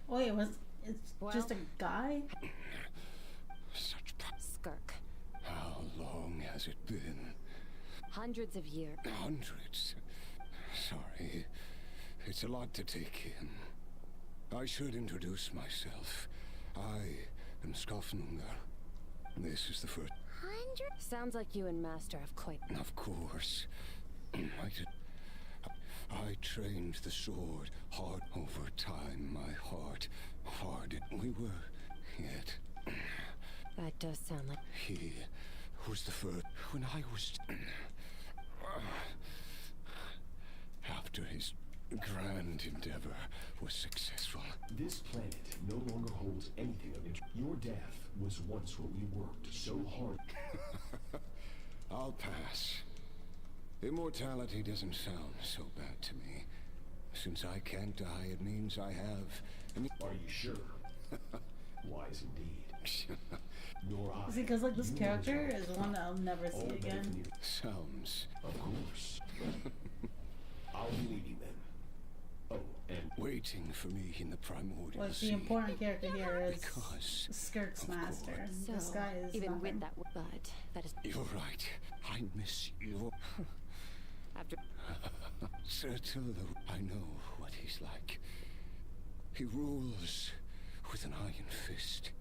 Speaker 1: Wait, it's just a guy?
Speaker 9: Skirk. How long has it been?
Speaker 7: Hundreds of years.
Speaker 9: Hundreds? Sorry. It's a lot to take in. I should introduce myself. I am Skafnungar. This is the first...
Speaker 7: Sounds like you and Master have quite...
Speaker 9: Of course. I trained the sword hard over time. My heart hardened. We were yet.
Speaker 7: That does sound like...
Speaker 9: He was the first. When I was... After his grand endeavor was successful.
Speaker 17: This planet no longer holds anything of interest. Your death was once what we worked so hard.
Speaker 9: I'll pass. Immortality doesn't sound so bad to me. Since I can't die, it means I have...
Speaker 17: Are you sure? Wise indeed. Your eyes.
Speaker 1: See, because like this character is one that I'll never see again.
Speaker 9: Sounds...
Speaker 17: Of course. I'll be leaving then. Oh, and...
Speaker 9: Waiting for me in the primordial
Speaker 1: Well, the
Speaker 9: sea.
Speaker 1: important character here is
Speaker 9: Because
Speaker 1: Skirk's master.
Speaker 7: So,
Speaker 1: This guy is
Speaker 7: even
Speaker 1: nothing.
Speaker 7: with that, but that is...
Speaker 9: You're right. I miss you.
Speaker 7: After...
Speaker 9: Sir Tillo, I know what he's like. He rules with an iron fist,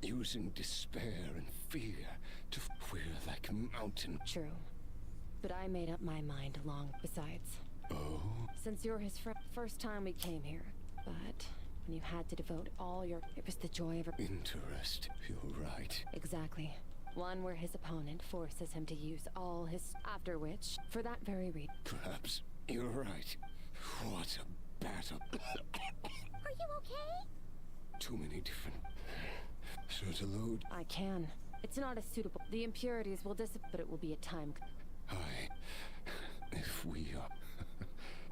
Speaker 9: using despair and fear to... We're like a mountain.
Speaker 7: True. But I made up my mind long besides.
Speaker 9: Oh?
Speaker 7: Since you're his first time we came here. But when you had to devote all your... It was the joy of...
Speaker 9: Interest. You're right.
Speaker 7: Exactly. One where his opponent forces him to use all his... After which, for that very reason...
Speaker 9: Perhaps you're right. What a battle.
Speaker 3: Are you okay?
Speaker 9: Too many different... So to load...
Speaker 7: I can. It's not as suitable. The impurities will dissipate, but it will be a time...
Speaker 9: If we are...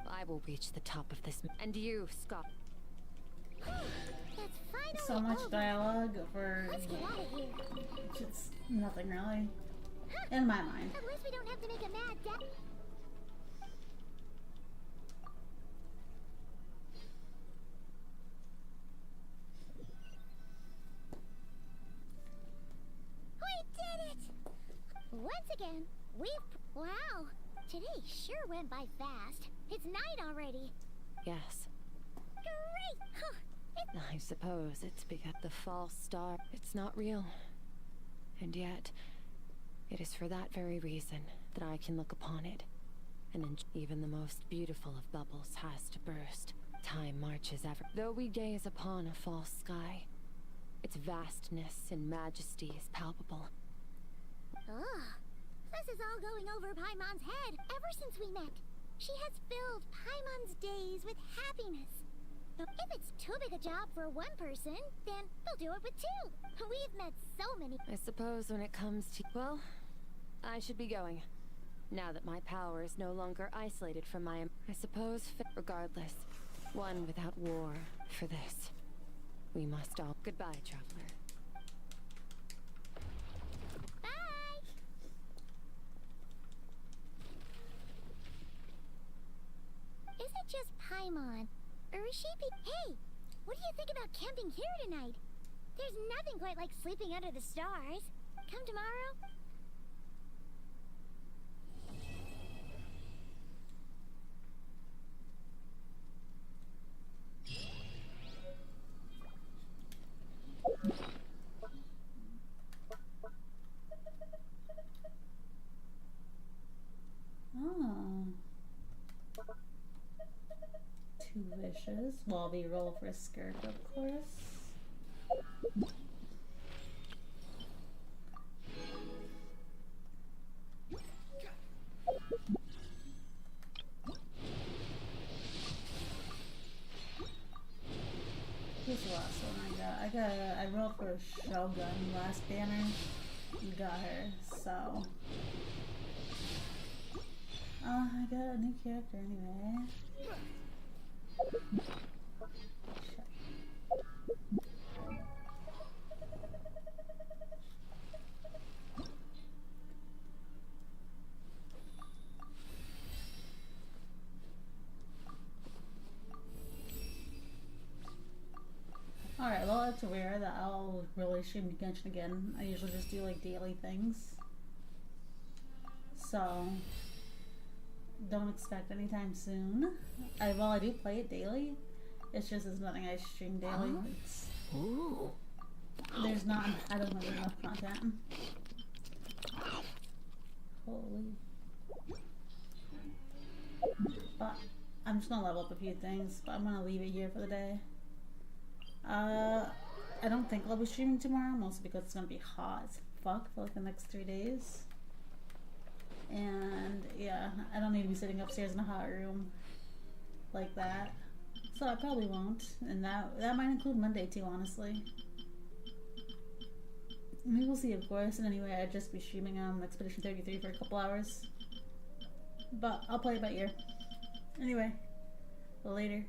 Speaker 7: I will reach the top of this... And you, Scott.
Speaker 3: That's finally
Speaker 1: So much
Speaker 3: over.
Speaker 1: dialogue for...
Speaker 3: Let's get out of here.
Speaker 1: It's nothing really. In my mind.
Speaker 3: At least we don't have to make a mad dash. We did it! Once again, wow! Today sure went by fast. It's night already.
Speaker 7: Yes.
Speaker 3: Great! Huh.
Speaker 7: I suppose it's because the false star. It's not real. And yet, it is for that very reason that I can look upon it. And even the most beautiful of bubbles has to burst. Time marches ever. Though we gaze upon a false sky, its vastness and majesty is palpable.
Speaker 3: Ugh. This is all going over Paimon's head. Ever since we met, she has filled Paimon's days with happiness. If it's too big a job for one person, then we'll do it with two. We've met so many.
Speaker 7: I suppose when it comes to... Well, I should be going. Now that my power is no longer isolated from my... I suppose, regardless, one without war for this. We must all... Goodbye, traveler.
Speaker 3: Bye! Is it just Paimon? Or is she Hey! What do you think about camping here tonight? There's nothing quite like sleeping under the stars. Come tomorrow?
Speaker 1: Oh. 2 wishes. While we roll for Skirk, of course. Who's the last one I got? I rolled for Shogun last banner. Got her, so. I got a new character anyway. Alright, well, it's rare that I'll really stream Genshin again. I usually just do like daily things. So, don't expect anytime soon. I do play it daily. It's just there's nothing I stream daily. It's, there's not, I don't have enough content. Holy. But I'm just gonna level up a few things, but I'm gonna leave it here for the day. I don't think I'll be streaming tomorrow, mostly because it's gonna be hot as fuck for like the next 3 days. And yeah, I don't need to be sitting upstairs in a hot room like that. So I probably won't. And that might include Monday too, honestly. We will see, of course. And anyway, I'd just be streaming on Expedition 33 for a couple hours. But I'll play it by ear. Anyway, later.